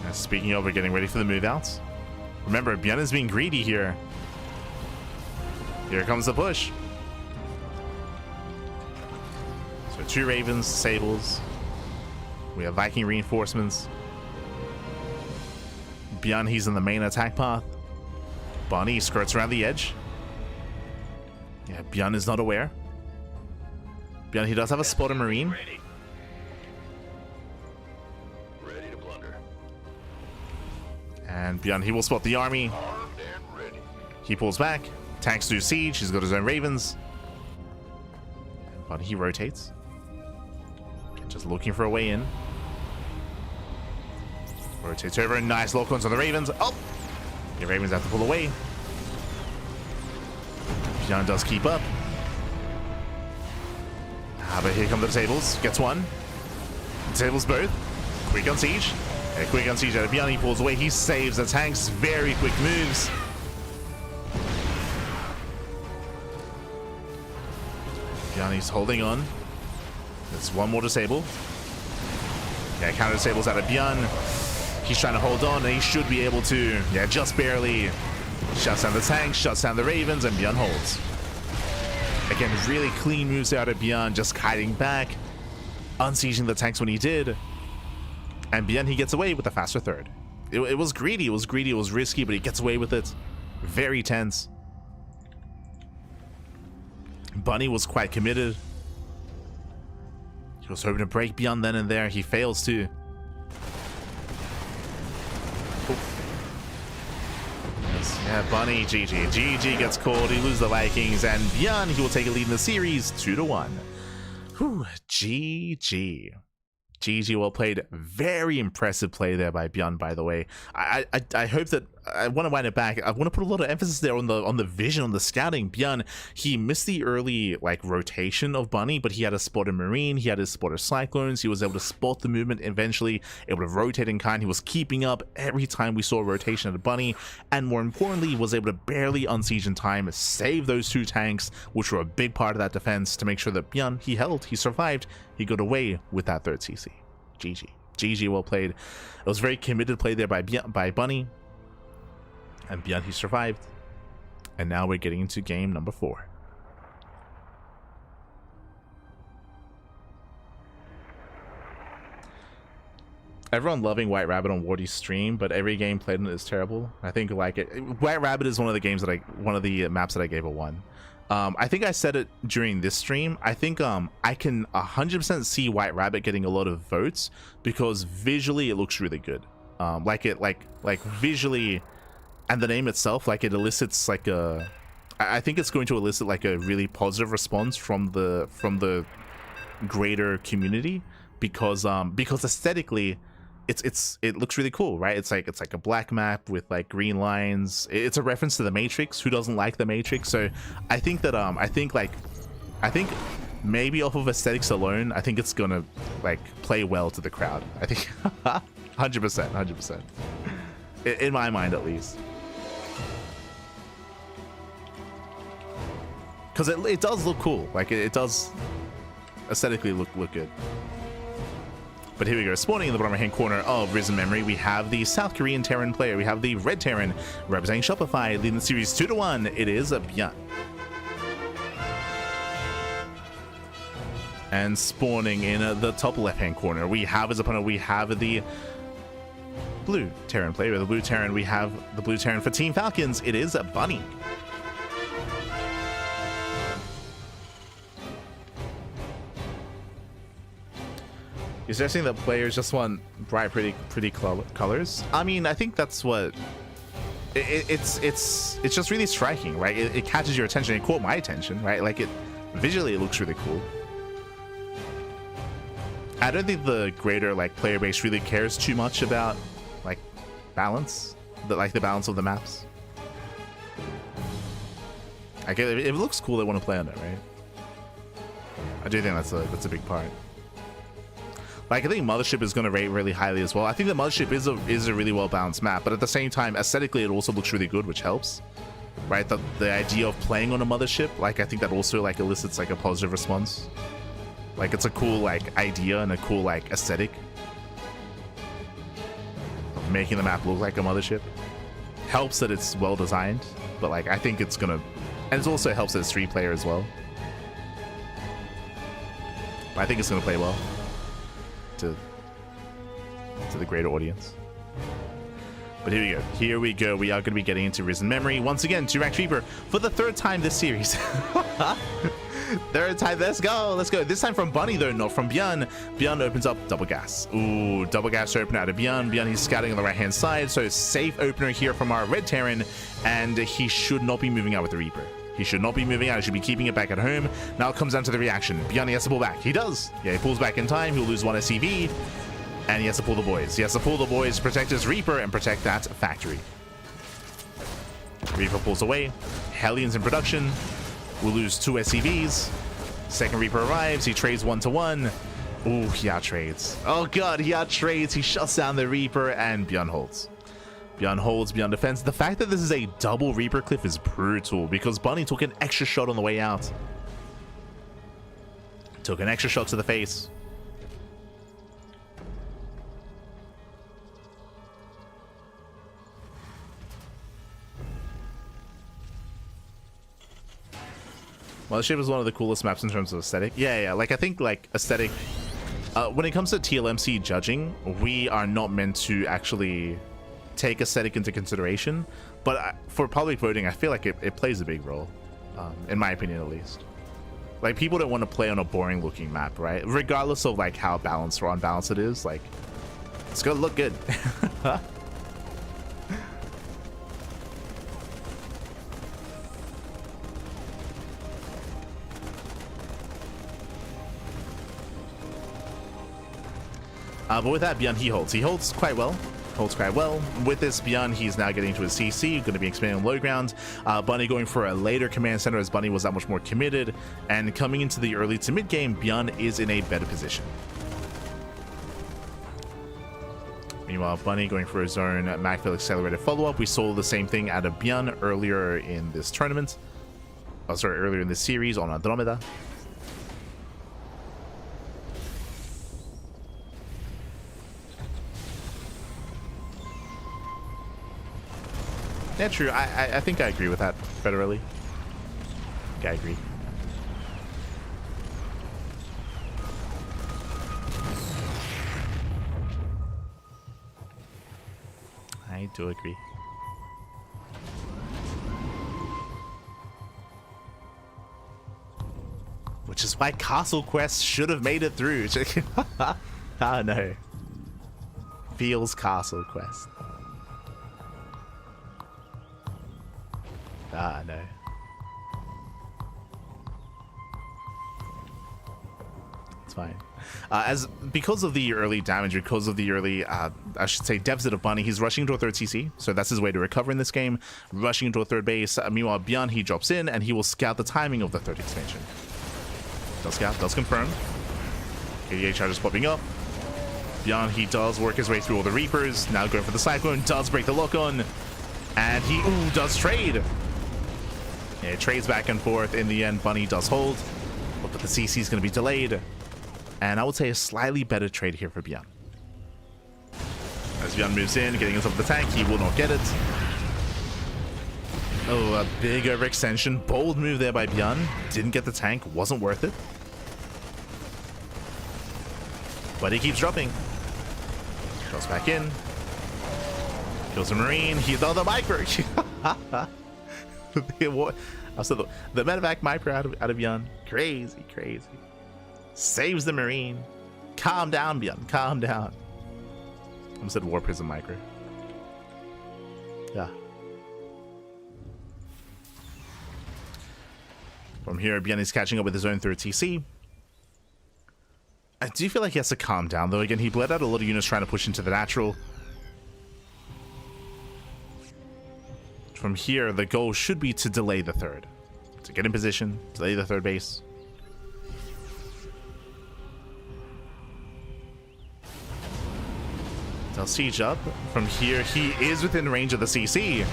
And speaking of, we're getting ready for the move outs. Remember, ByuN is being greedy here. Here comes the push. So 2 Ravens, Sables. We have Viking reinforcements. ByuN, he's in the main attack path. Bunny skirts around the edge. Yeah, ByuN is not aware. ByuN, he does have a spotter marine. Ready to plunder. And ByuN, he will spot the army. Armed and ready. He pulls back. Tanks do siege. He's got his own Ravens. And Bunny, he rotates. Just looking for a way in. Rotates over, nice lock-ons on the Ravens. Oh! The Ravens have to pull away. ByuN does keep up. But here come the tables. Gets one. Tables both. Quick on siege. A quick on siege out of ByuN. He pulls away. He saves the tanks. Very quick moves. ByuN, he's holding on. There's one more disable. Yeah, counter disables out of ByuN. He's trying to hold on, and he should be able to. Yeah, just barely. Shuts down the tanks, shuts down the Ravens, and ByuN holds. Again, really clean moves out of ByuN, just kiting back, unsieging the tanks when he did. And ByuN, he gets away with the faster third. It was greedy, it was risky, but he gets away with it. Very tense. Bunny was quite committed. He was hoping to break ByuN then and there. He fails to. Yeah, Bunny, GG. GG gets called. He loses the Vikings, and ByuN, he will take a lead in the series 2-1. Whew, GG. GG, well played. Very impressive play there by ByuN, by the way. I hope that I want to wind it back. I want to put a lot of emphasis there on the vision, on the scouting. ByuN, he missed the early like rotation of Bunny, but he had a spot of Marine, he had his spot of Cyclones, he was able to spot the movement eventually, able to rotate in kind. He was keeping up every time we saw a rotation of the Bunny, and more importantly, he was able to barely unsiege in time, save those 2 tanks, which were a big part of that defense, to make sure that ByuN, he held, he survived, he got away with that 3rd CC. GG. GG, well played. It was very committed play there by Bunny. And ByuN, he survived. And now we're getting into game number 4. Everyone loving White Rabbit on Wardy's stream, but every game played on it is terrible. I think like White Rabbit is one of the games that one of the maps that I gave a 1. I think I said it during this stream. I think I can 100% see White Rabbit getting a lot of votes because visually it looks really good. Like visually, and the name itself, like it elicits like a. I think it's going to elicit like a really positive response from the greater community because aesthetically, it looks really cool, right? It's like a black map with like green lines. It's a reference to the Matrix. Who doesn't like the Matrix? So I think that I think maybe off of aesthetics alone, I think it's gonna like play well to the crowd. I think 100%, in my mind at least, because it does look cool. Like it does aesthetically look good. But here we go, spawning in the bottom right hand corner of Risen Memory, we have the South Korean Terran player. We have the Red Terran representing Shopify, leading the series 2-1. It is a ByuN. And spawning in the top left hand corner, we have as opponent, we have the Blue Terran player. The Blue Terran, we have the Blue Terran for Team Falcons. It is a Bunny. You're suggesting that players just want bright, pretty colors? I mean, I think that's what it's just really striking, right? It catches your attention. It caught my attention, right? Like visually, it looks really cool. I don't think the greater like player base really cares too much about like balance, the balance of the maps. I get if it looks cool, they want to play on it, right? I do think that's a big part. Like, I think Mothership is going to rate really highly as well. I think that Mothership is a really well-balanced map, but at the same time, aesthetically, it also looks really good, which helps, right? The idea of playing on a Mothership, like, I think that also, like, elicits, like, a positive response. Like, it's a cool, like, idea and a cool, like, aesthetic of making the map look like a Mothership. Helps that it's well-designed, but, like, I think it's going to... And it also helps that it's 3-player as well. But I think it's going to play well to the greater audience. But here we go. We are going to be getting into Risen Memory once again. 2-ranked Reaper for the 3rd time this series. 3rd time. Let's go. This time from Bunny though, not from ByuN. ByuN opens up double gas. Ooh, double gas open out of ByuN. ByuN, he's scouting on the right hand side, so safe opener here from our Red Terran, and he should not be moving out with the Reaper. He should not be moving out. He should be keeping it back at home. Now it comes down to the reaction. ByuN, he has to pull back. He does. Yeah, he pulls back in time. He'll lose 1 SCV. And he has to pull the boys. He has to pull the boys, protect his Reaper, and protect that factory. Reaper pulls away. Hellions in production. We'll lose 2 SCVs. Second Reaper arrives. He trades 1-1. Ooh, he out-trades. Oh god, he out-trades. He shuts down the Reaper, and ByuN holds. ByuN holds, ByuN defense. The fact that this is a double Reaper cliff is brutal because Bunny took an extra shot on the way out. Took an extra shot to the face. Mothership is one of the coolest maps in terms of aesthetic. Yeah. Like, I think, like, aesthetic... when it comes to TLMC judging, we are not meant to actually take aesthetic into consideration, but for public voting, I feel like it plays a big role, in my opinion at least. Like, people don't want to play on a boring looking map, right? Regardless of like how balanced or unbalanced it is, like, it's gonna look good. But with that, ByuN, he holds quite well. With this, ByuN, he's now getting to his CC, going to be expanding low ground. Bunny going for a later command center as Bunny was that much more committed. And coming into the early to mid game, ByuN is in a better position. Meanwhile, Bunny going for his own Macville accelerated follow-up. We saw the same thing out of ByuN earlier in this tournament. Oh, sorry, earlier in this series on Andromeda. Yeah, true. I think I agree with that federally. I agree. I do agree. Which is why Castle Quest should have made it through. Ah, no. Feels Castle Quest. Ah, no. It's fine. Because of the early damage, because of the early, I should say, deficit of Bunny, he's rushing into a third CC, so that's his way to recover in this game. Rushing into a third base. Meanwhile, ByuN, he drops in, and he will scout the timing of the third expansion. Does scout, does confirm. KDA charges popping up. ByuN, he does work his way through all the Reapers. Now going for the Cyclone, does break the lock-on. And he, does trade. Yeah, it trades back and forth. In the end, Bunny does hold. But the CC is going to be delayed. And I would say a slightly better trade here for ByuN. As ByuN moves in, getting on top of the tank, he will not get it. Oh, a big overextension. Bold move there by ByuN. Didn't get the tank. Wasn't worth it. But he keeps dropping. Goes back in. Kills a Marine. He's on the micro. Also, the medevac micro out of ByuN. Crazy, crazy. Saves the Marine. Calm down, ByuN. Calm down. I almost said War Prism micro. Yeah. From here, ByuN is catching up with his own third TC. I do feel like he has to calm down, though. Again, he bled out a lot of units trying to push into the natural. From here, the goal should be to delay the third. To get in position, delay the third base. They'll siege up. From here, he is within range of the CC.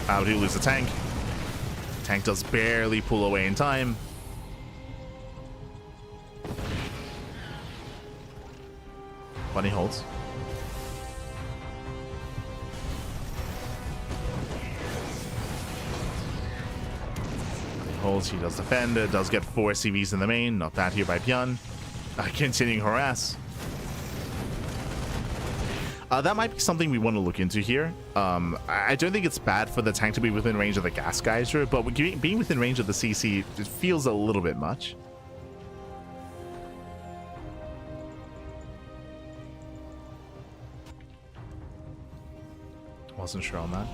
How do you lose the tank? Tank does barely pull away in time. Bunny holds. Bunny holds, he does defend, does get 4 CVs in the main. Not bad here by ByuN. Continuing harass. That might be something we want to look into here. I don't think it's bad for the tank to be within range of the gas geyser, but being within range of the CC, it feels a little bit much. Wasn't sure on that.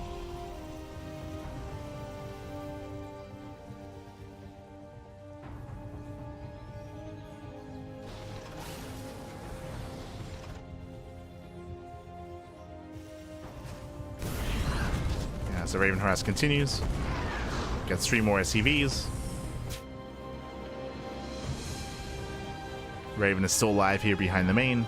The Raven harass continues. Gets 3 more SCVs. Raven is still alive here behind the main.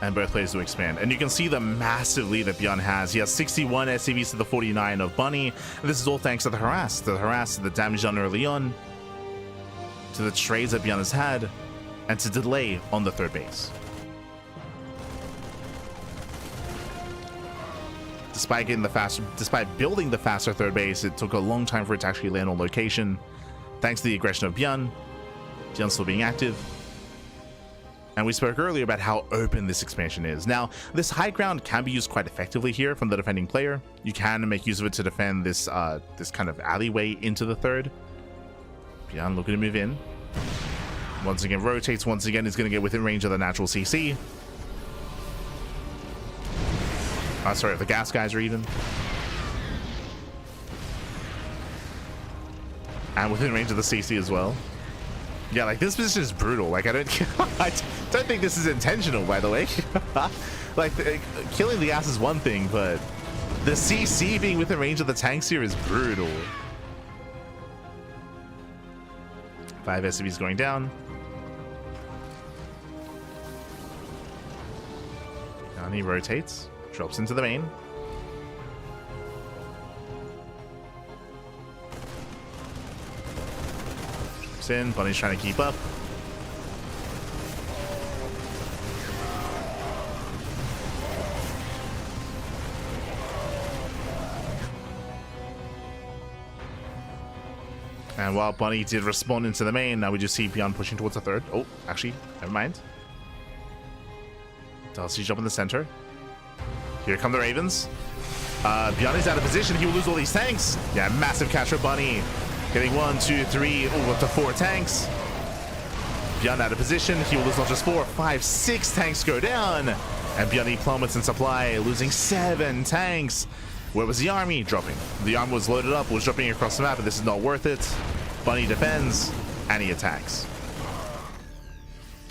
And both players do expand. And you can see the massive lead that ByuN has. He has 61 SCVs to the 49 of Bunny. And this is all thanks to the harass. To the damage done early on. To the trades that ByuN has had, and to delay on the third base. Despite building the faster third base, it took a long time for it to actually land on location. Thanks to the aggression of ByuN still being active. And we spoke earlier about how open this expansion is. Now, this high ground can be used quite effectively here from the defending player. You can make use of it to defend this this kind of alleyway into the third. ByuN looking to move in. Once again, rotates. Once again, is going to get within range of the natural CC. Sorry, if the gas guys are even. And within range of the CC as well. Yeah, like this position is brutal. Like I don't think this is intentional, by the way. Like killing the gas is one thing, but the CC being within range of the tanks here is brutal. 5 SCVs going down. And he rotates, drops into the main. Drops in, ByuN's trying to keep up. And while ByuN did respond into the main, now we just see ByuN pushing towards the third. Oh, actually, never mind. Does siege up in the center. Here come the Ravens. ByuN is out of position. He will lose all these tanks. Yeah, massive catch for ByuN. Getting 1, 2, 3, up to 4 tanks. ByuN out of position. He will lose not just 4, 5, 6 tanks go down. And ByuN plummets in supply, losing 7 tanks. Where was the army? Dropping. The army was loaded up, was dropping across the map, but this is not worth it. ByuN defends, and he attacks.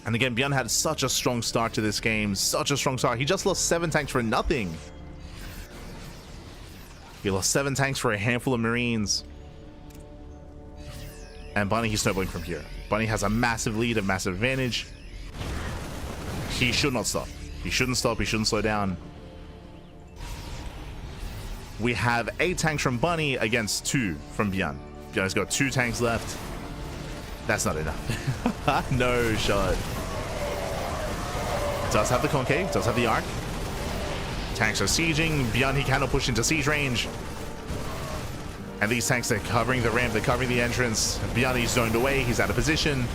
And again, ByuN had such a strong start to this game. Such a strong start. He just lost 7 tanks for nothing. He lost 7 tanks for a handful of Marines. And ByuN, he's snowballing from here. ByuN has a massive lead, a massive advantage. He should not stop. He shouldn't stop. He shouldn't slow down. We have 8 tanks from ByuN against 2 from ByuN. ByuN's got 2 tanks left. That's not enough. No shot. Does have the CranKy, does have the arc. Tanks are sieging. ByuN, he cannot push into siege range. And these tanks, they're covering the ramp, they're covering the entrance. ByuN, he's zoned away, he's out of position.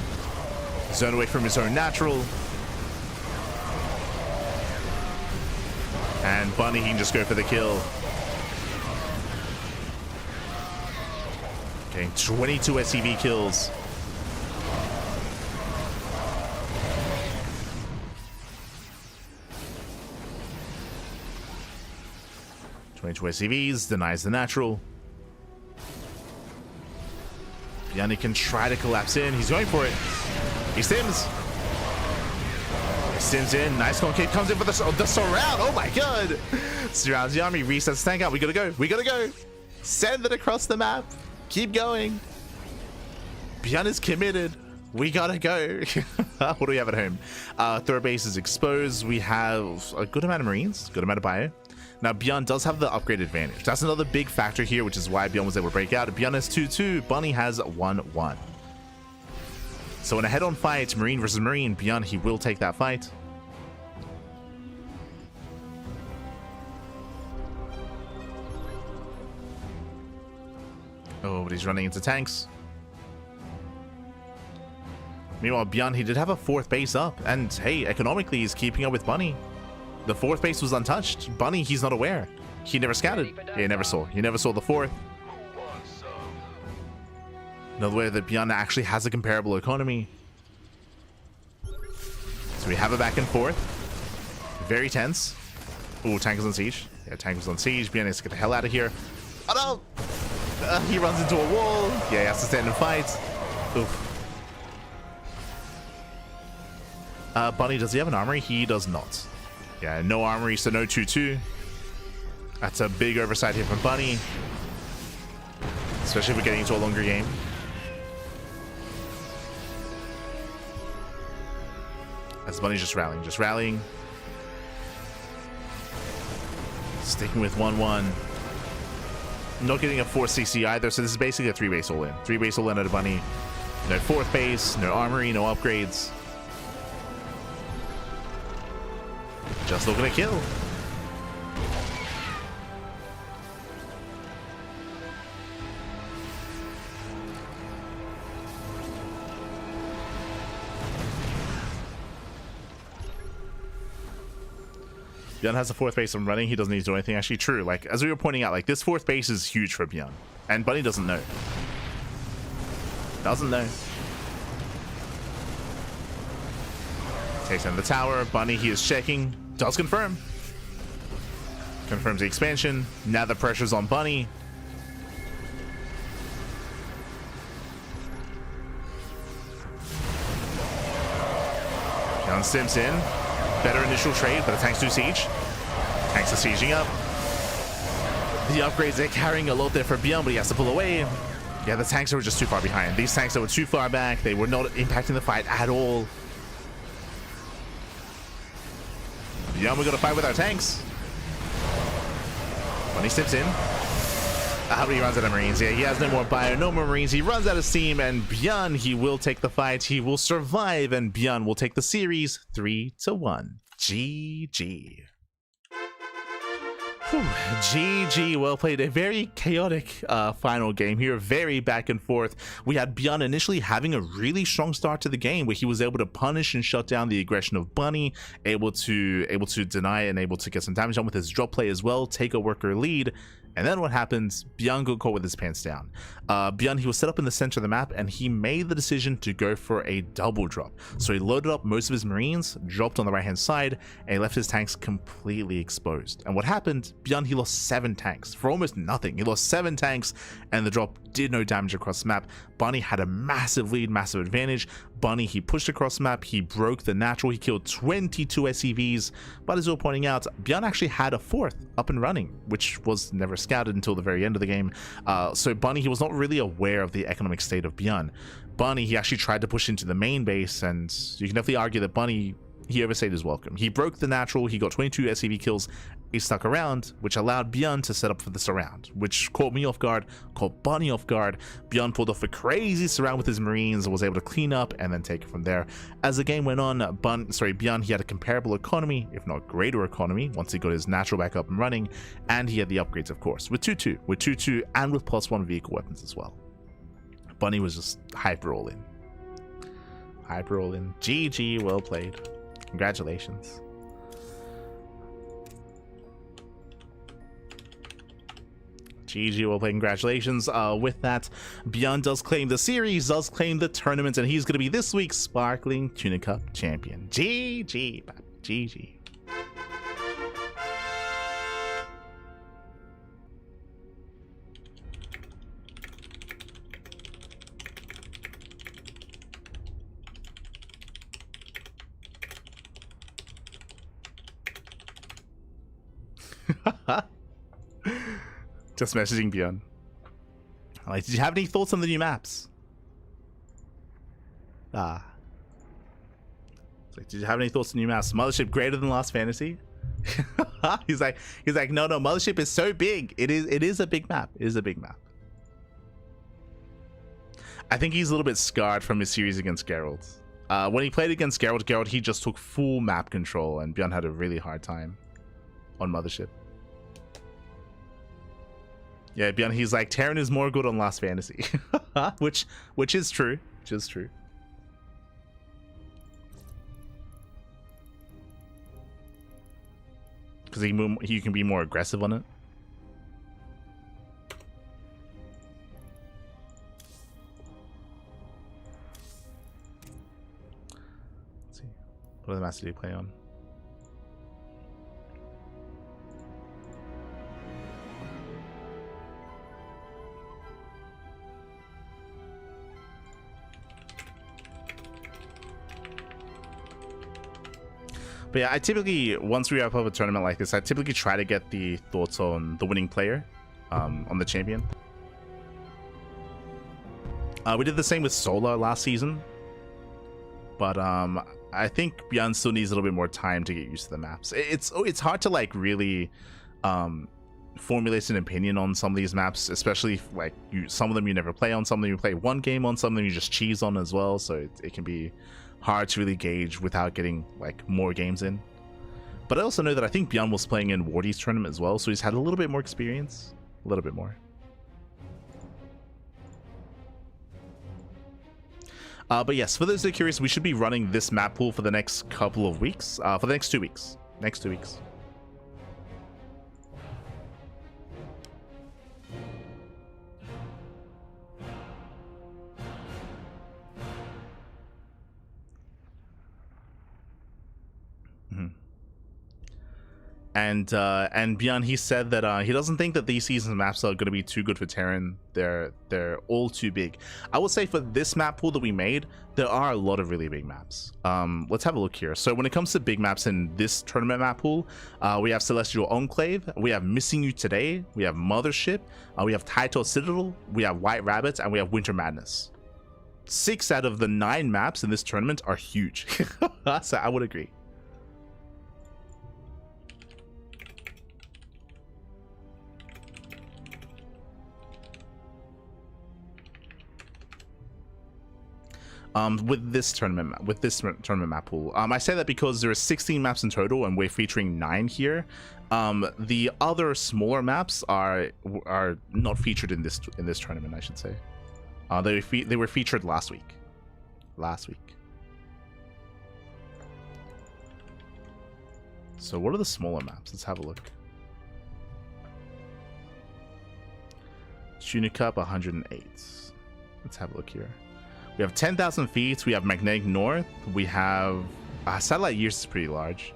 Zoned away from his own natural. And ByuN, he can just go for the kill. Okay, 22 SCV kills. SCVs, denies the natural. ByuN can try to collapse in. He's going for it. He stims. He stims in. Nice CranKy comes in for the surround. Oh my god. Surrounds the army. Resets the tank out. We gotta go. We gotta go. Send it across the map. Keep going. ByuN is committed. We gotta go. What do we have at home? Third base is exposed. We have a good amount of Marines. Good amount of bio. Now, ByuN does have the upgrade advantage. That's another big factor here, which is why ByuN was able to break out. ByuN has 2-2, ByuN has 1-1. So in a head-on fight, Marine versus Marine, ByuN, he will take that fight. Oh, but he's running into tanks. Meanwhile, ByuN, he did have a 4th base up. And hey, economically, he's keeping up with ByuN. The 4th base was untouched. ByuN, he's not aware. He never scouted. He never saw. He never saw the 4th. Another way that ByuN actually has a comparable economy. So we have a back and forth. Very tense. Ooh, tank is on siege. Yeah, tank was on siege. ByuN has to get the hell out of here. Oh no! He runs into a wall. Yeah, he has to stand and fight. Oof. ByuN, does he have an armory? He does not. Yeah, no armory, so no 2-2. That's a big oversight here from ByuN. Especially if we're getting into a longer game. As ByuN's just rallying. Sticking with 1-1. Not getting a 4 CC either, so this is basically a 3 base all-in. 3 base all-in at a ByuN. No 4th base, no armory, no upgrades. Just looking to kill. ByuN has a 4th base I'm running. He doesn't need to do anything. Actually, true. Like, as we were pointing out, like, this 4th base is huge for ByuN. And ByuN doesn't know. Doesn't know. Takes down the tower. ByuN, he is checking. Does confirm. Confirms the expansion. Now the pressure's on Bunny. ByuN stimps in. Better initial trade, but the tanks do siege. Tanks are sieging up. The upgrades, they're carrying a lot there for ByuN, but he has to pull away. Yeah, the tanks were just too far behind. These tanks that were too far back, they were not impacting the fight at all. ByuN, we got to fight with our tanks. Bunny steps in. How he runs out of Marines. Yeah, he has no more bio, no more Marines. He runs out of steam, and ByuN, he will take the fight. He will survive, and ByuN will take the series 3-1. GG. Whew. GG, well played. A very chaotic final game here, very back and forth. We had ByuN initially having a really strong start to the game where he was able to punish and shut down the aggression of Bunny, able to deny and able to get some damage on with his drop play as well, take a worker lead. And then what happens? ByuN got caught with his pants down. ByuN, he was set up in the center of the map, and he made the decision to go for a double drop. So he loaded up most of his Marines, dropped on the right hand side, and he left his tanks completely exposed. And what happened? ByuN, he lost 7 tanks for almost nothing. He lost 7 tanks, and the drop did no damage across the map. Bunny had a massive lead, massive advantage. Bunny, he pushed across the map, he broke the natural, he killed 22 SCVs, but as you're pointing out, ByuN actually had a 4th up and running, which was never scouted until the very end of the game. So Bunny, he was not really aware of the economic state of ByuN. Bunny, he actually tried to push into the main base, and you can definitely argue that Bunny, he overstayed his welcome. He broke the natural, he got 22 SCV kills, he stuck around, which allowed ByuN to set up for the surround, which caught me off guard, caught Bunny off guard. ByuN pulled off a crazy surround with his Marines, was able to clean up and then take it from there. As the game went on, ByuN, he had a comparable economy, if not greater economy, once he got his natural back up and running, and he had the upgrades, of course, with 2-2, and with +1 vehicle weapons as well. Bunny was just hyper all in. Hyper all in. GG, well played. Congratulations. GG, well played. Congratulations. With that, ByuN does claim the series, does claim the tournament, and he's going to be this week's Sparkling Tuna Cup champion. GG, GG. Just messaging ByuN. Like, did you have any thoughts on the new maps? It's like, did you have any thoughts on new maps? Mothership greater than Last Fantasy? he's like, no, Mothership is so big. It is a big map. It is a big map. I think he's a little bit scarred from his series against Geralt. When he played against Geralt, he just took full map control, and ByuN had a really hard time on Mothership. Yeah, ByuN, he's like, Terran is more good on Last Fantasy. which is true. Which is true. Because he can be more aggressive on it. Let's see. What other maps did he play on? But yeah, I typically, once we wrap up a tournament like this, I typically try to get the thoughts on the winning player, on the champion. We did the same with Solar last season, but I think ByuN still needs a little bit more time to get used to the maps. It's hard to like really formulate an opinion on some of these maps, especially if, like, some of them you never play on, some of them you play one game on, some of them you just cheese on as well. So it can be hard to really gauge without getting like more games in. But I also know that I think ByuN was playing in Wardy's tournament as well, so he's had a little bit more experience, a little bit more. But yes, for those that are curious, we should be running this map pool for the next couple of weeks, for the next 2 weeks. Next 2 weeks. And ByuN, he said that he doesn't think that these season's maps are going to be too good for Terran. They're all too big. I will say for this map pool that we made, there are a lot of really big maps. Let's have a look here. So when it comes to big maps in this tournament map pool, we have Celestial Enclave, we have Missing You Today, we have Mothership, we have Taito Citadel, we have White Rabbits, and we have Winter Madness. 6 out of the 9 maps in this tournament are huge. So I would agree. With this tournament map pool, I say that because there are 16 maps in total and we're featuring 9 here. The other smaller maps are not featured in this tournament, I should say. They were featured last week. So what are the smaller maps? Let's have a look. Tuna Cup 108. Let's have a look here. We have 10,000 feet. We have Magnetic North. We have Satellite Years is pretty large.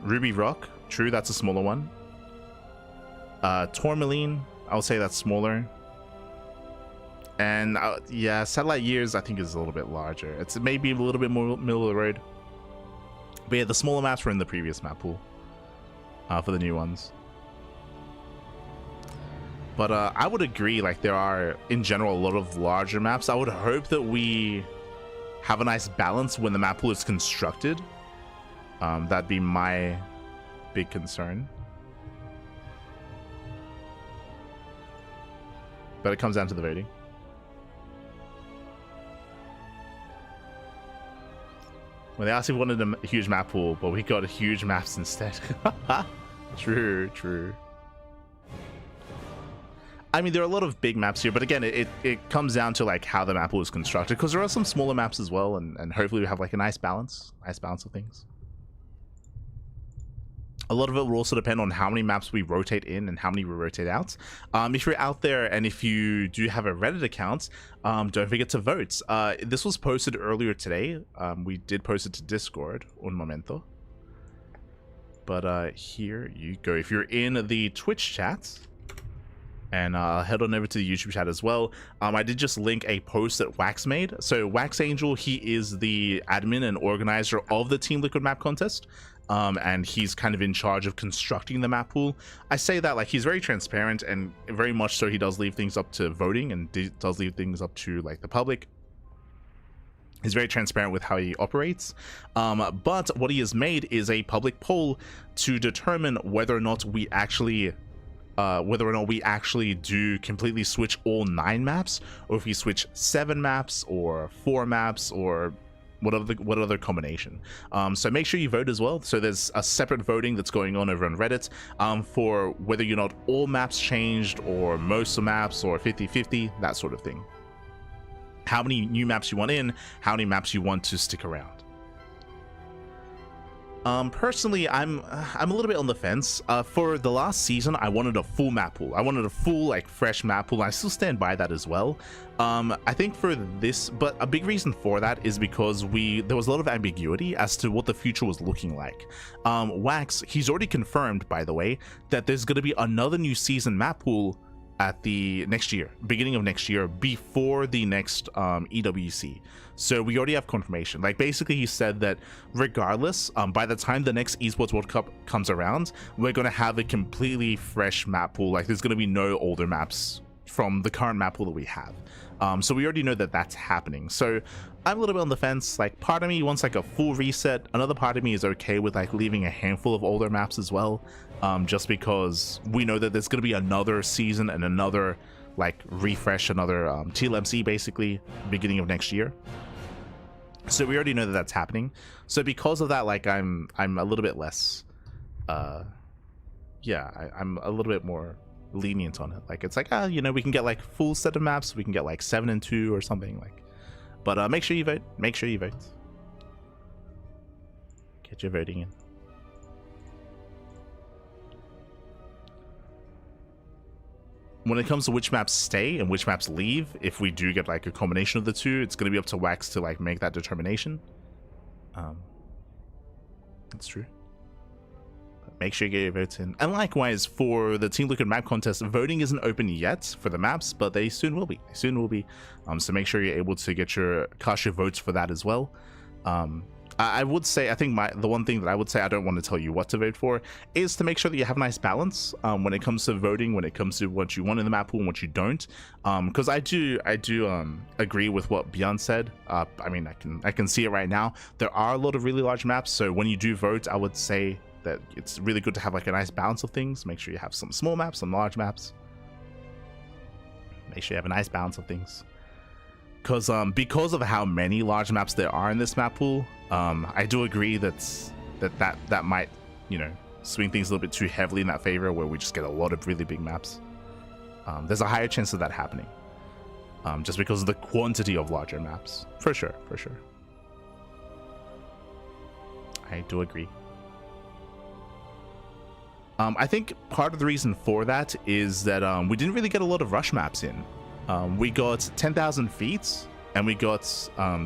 Ruby Rock, true, that's a smaller one. Tourmaline, I would say that's smaller. And yeah, Satellite Years I think is a little bit larger. It's maybe a little bit more middle of the road. But yeah, the smaller maps were in the previous map pool for the new ones. But I would agree, like, there are, in general, a lot of larger maps. I would hope that we have a nice balance when the map pool is constructed. That'd be my big concern. But it comes down to the voting. When they asked if we wanted a huge map pool, but we got huge maps instead. True. I mean, there are a lot of big maps here, but again, it comes down to like how the map pool is constructed, because there are some smaller maps as well, and hopefully we have like a nice balance of things. A lot of it will also depend on how many maps we rotate in and how many we rotate out. If you're out there and if you do have a Reddit account, don't forget to vote. This was posted earlier today. We did post it to Discord, un momento. But here you go. If you're in the Twitch chat, and head on over to the YouTube chat as well. I did just link a post that Wax made. So Wax Angel, he is the admin and organizer of the Team Liquid map contest. And he's kind of in charge of constructing the map pool. I say that like he's very transparent, and very much so he does leave things up to voting and does leave things up to like the public. He's very transparent with how he operates. But what he has made is a public poll to determine whether or not we actually do completely switch all 9 maps, or if we switch 7 maps or 4 maps or what other combination. So make sure you vote as well. So there's a separate voting that's going on over on Reddit for whether or not all maps changed, or most of maps, or 50-50, that sort of thing. How many new maps you want in, how many maps you want to stick around. Personally, I'm a little bit on the fence. For the last season, I wanted a full map pool. I wanted a full, like, fresh map pool. I still stand by that as well. I think for this, but a big reason for that is because there was a lot of ambiguity as to what the future was looking like. Wax, he's already confirmed, by the way, that there's going to be another new season map pool at the beginning of next year, before the next EWC. So we already have confirmation. Like, basically he said that regardless, by the time the next Esports World Cup comes around, we're going to have a completely fresh map pool. Like, there's going to be no older maps from the current map pool that we have. So we already know that that's happening. So I'm a little bit on the fence. Like, part of me wants like a full reset. Another part of me is okay with like leaving a handful of older maps as well. Just because we know that there's going to be another season and another like refresh, another TLMC basically beginning of next year. So we already know that that's happening. So because of that, like I'm a little bit less, yeah, I'm a little bit more lenient on it. Like, it's like, you know, we can get like full set of maps. We can get like 7 and 2 or something like. But make sure you vote. Make sure you vote. Get your voting in. When it comes to which maps stay and which maps leave, if we do get like a combination of the two, it's going to be up to Wax to like make that determination. That's true. make sure you get your votes in. And likewise, for the Team Liquid map contest, voting isn't open yet for the maps, but they soon will be. So make sure you're able to cast your votes for that as well. I would say, I think the one thing that I would say, I don't want to tell you what to vote for, is to make sure that you have a nice balance when it comes to voting, when it comes to what you want in the map pool and what you don't. Because I do agree with what ByuN said. I mean, I can see it right now. There are a lot of really large maps, so when you do vote, I would say that it's really good to have like a nice balance of things. Make sure you have some small maps, some large maps. Make sure you have a nice balance of things. Because of how many large maps there are in this map pool, I do agree that might, you know, swing things a little bit too heavily in that favor, where we just get a lot of really big maps. There's a higher chance of that happening, just because of the quantity of larger maps. For sure. I do agree. I think part of the reason for that is that we didn't really get a lot of rush maps in. We got 10,000 feet, and we got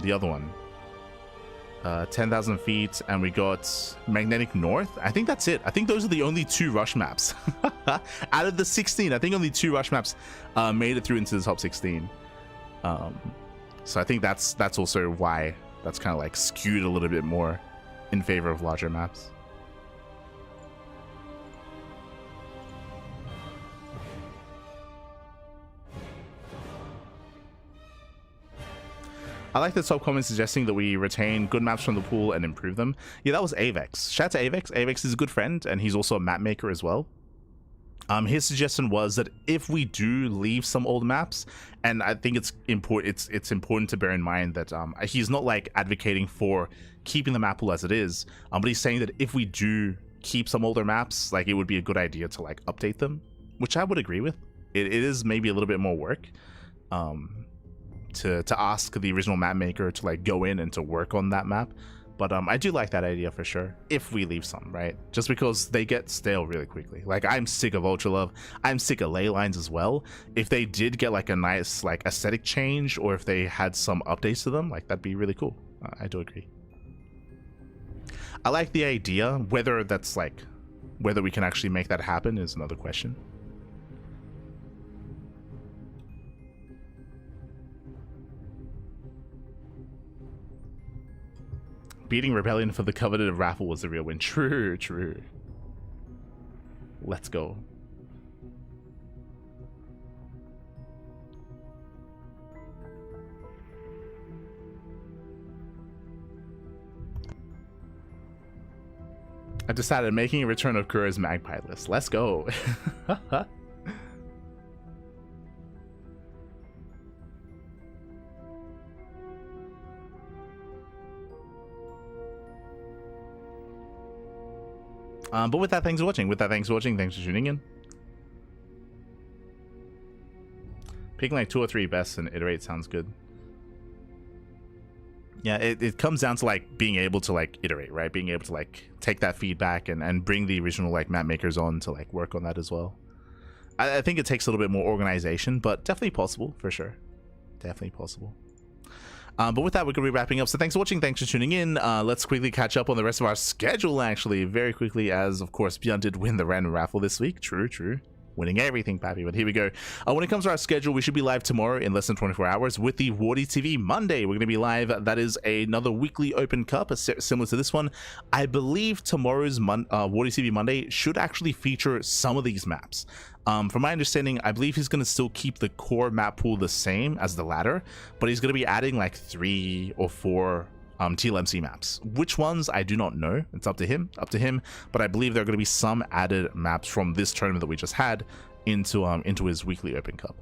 the other one, 10,000 feet, and we got Magnetic North. I think that's it. I think those are the only 2 rush maps out of the 16. I think only 2 rush maps made it through into the top 16. So I think that's also why that's kind of like skewed a little bit more in favor of larger maps. I like the top comment suggesting that we retain good maps from the pool and improve them. Yeah, that was Avex. Shout out to Avex. Avex is a good friend, and he's also a map maker as well. His suggestion was that if we do leave some old maps, and I think it's important to bear in mind that he's not like advocating for keeping the map pool as it is, but he's saying that if we do keep some older maps, like it would be a good idea to like update them, which I would agree with. It is maybe a little bit more work. To ask the original map maker to like go in and to work on that map, but I do like that idea for sure if we leave some, right? Just because they get stale really quickly. Like I'm sick of Ultra Love, I'm sick of ley lines as well. If they did get like a nice like aesthetic change, or if they had some updates to them, like that'd be really cool. I do agree. I like the idea. Whether we can actually make that happen is another question. Beating Rebellion for the coveted raffle was the real win. True. Let's go. I decided making a return of Kuro's Magpie list. Let's go. But with that, thanks for watching. Thanks for tuning in. Picking like 2 or 3 best and iterate sounds good. Yeah, it comes down to like being able to like iterate, right? Being able to like take that feedback and bring the original like map makers on to like work on that as well. I think it takes a little bit more organization, but definitely possible for sure. Definitely possible. But with that, we're going to be wrapping up. So thanks for watching. Thanks for tuning in. Let's quickly catch up on the rest of our schedule, actually, very quickly, as, of course, ByuN did win the random raffle this week. True. Winning everything, Pappy. But here we go. When it comes to our schedule, we should be live tomorrow in less than 24 hours with the Wardy TV Monday. We're going to be live. That is another weekly open cup, similar to this one. I believe tomorrow's Wardy TV Monday should actually feature some of these maps. From my understanding, I believe he's going to still keep the core map pool the same as the ladder, but he's going to be adding like 3 or 4 TLMC maps. Which ones, I do not know. It's up to him, but I believe there are going to be some added maps from this tournament that we just had into his weekly open cup.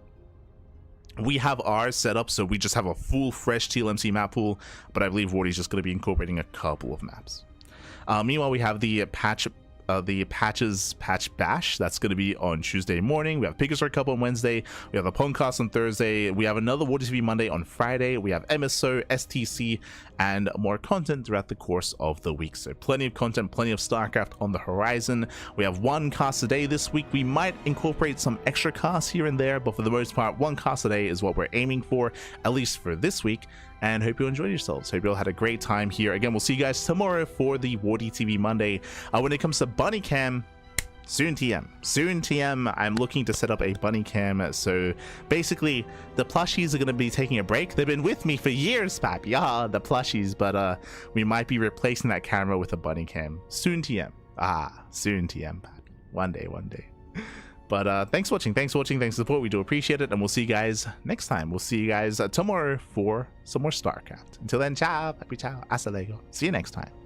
We have ours set up, so we just have a full fresh TLMC map pool, but I believe Wardy's just going to be incorporating a couple of maps. Meanwhile, we have the Patches Patch Bash. That's going to be on Tuesday morning. We have Pickasaur Cup on Wednesday. We have the Podcast on Thursday. We have another Wardy TV Monday on Friday. We have MSO, STC, and more content throughout the course of the week. So plenty of content, plenty of StarCraft on the horizon. We have 1 cast a day this week. We might incorporate some extra casts here and there, but for the most part, 1 cast a day is what we're aiming for, at least for this week. and hope you enjoyed yourselves. Hope you all had a great time here. Again, we'll see you guys tomorrow for the Wardy TV Monday. When it comes to Bunny Cam, soon TM. I'm looking to set up a bunny cam. So basically the plushies are going to be taking a break. They've been with me for years, pap. Yeah, the plushies, but we might be replacing that camera with a bunny cam. Soon TM. Soon TM, pap. One day. But thanks for watching, thanks for the support. We do appreciate it, and we'll see you guys next time. We'll see you guys tomorrow for some more StarCraft. Until then, ciao, papi, ciao, hasta luego. See you next time.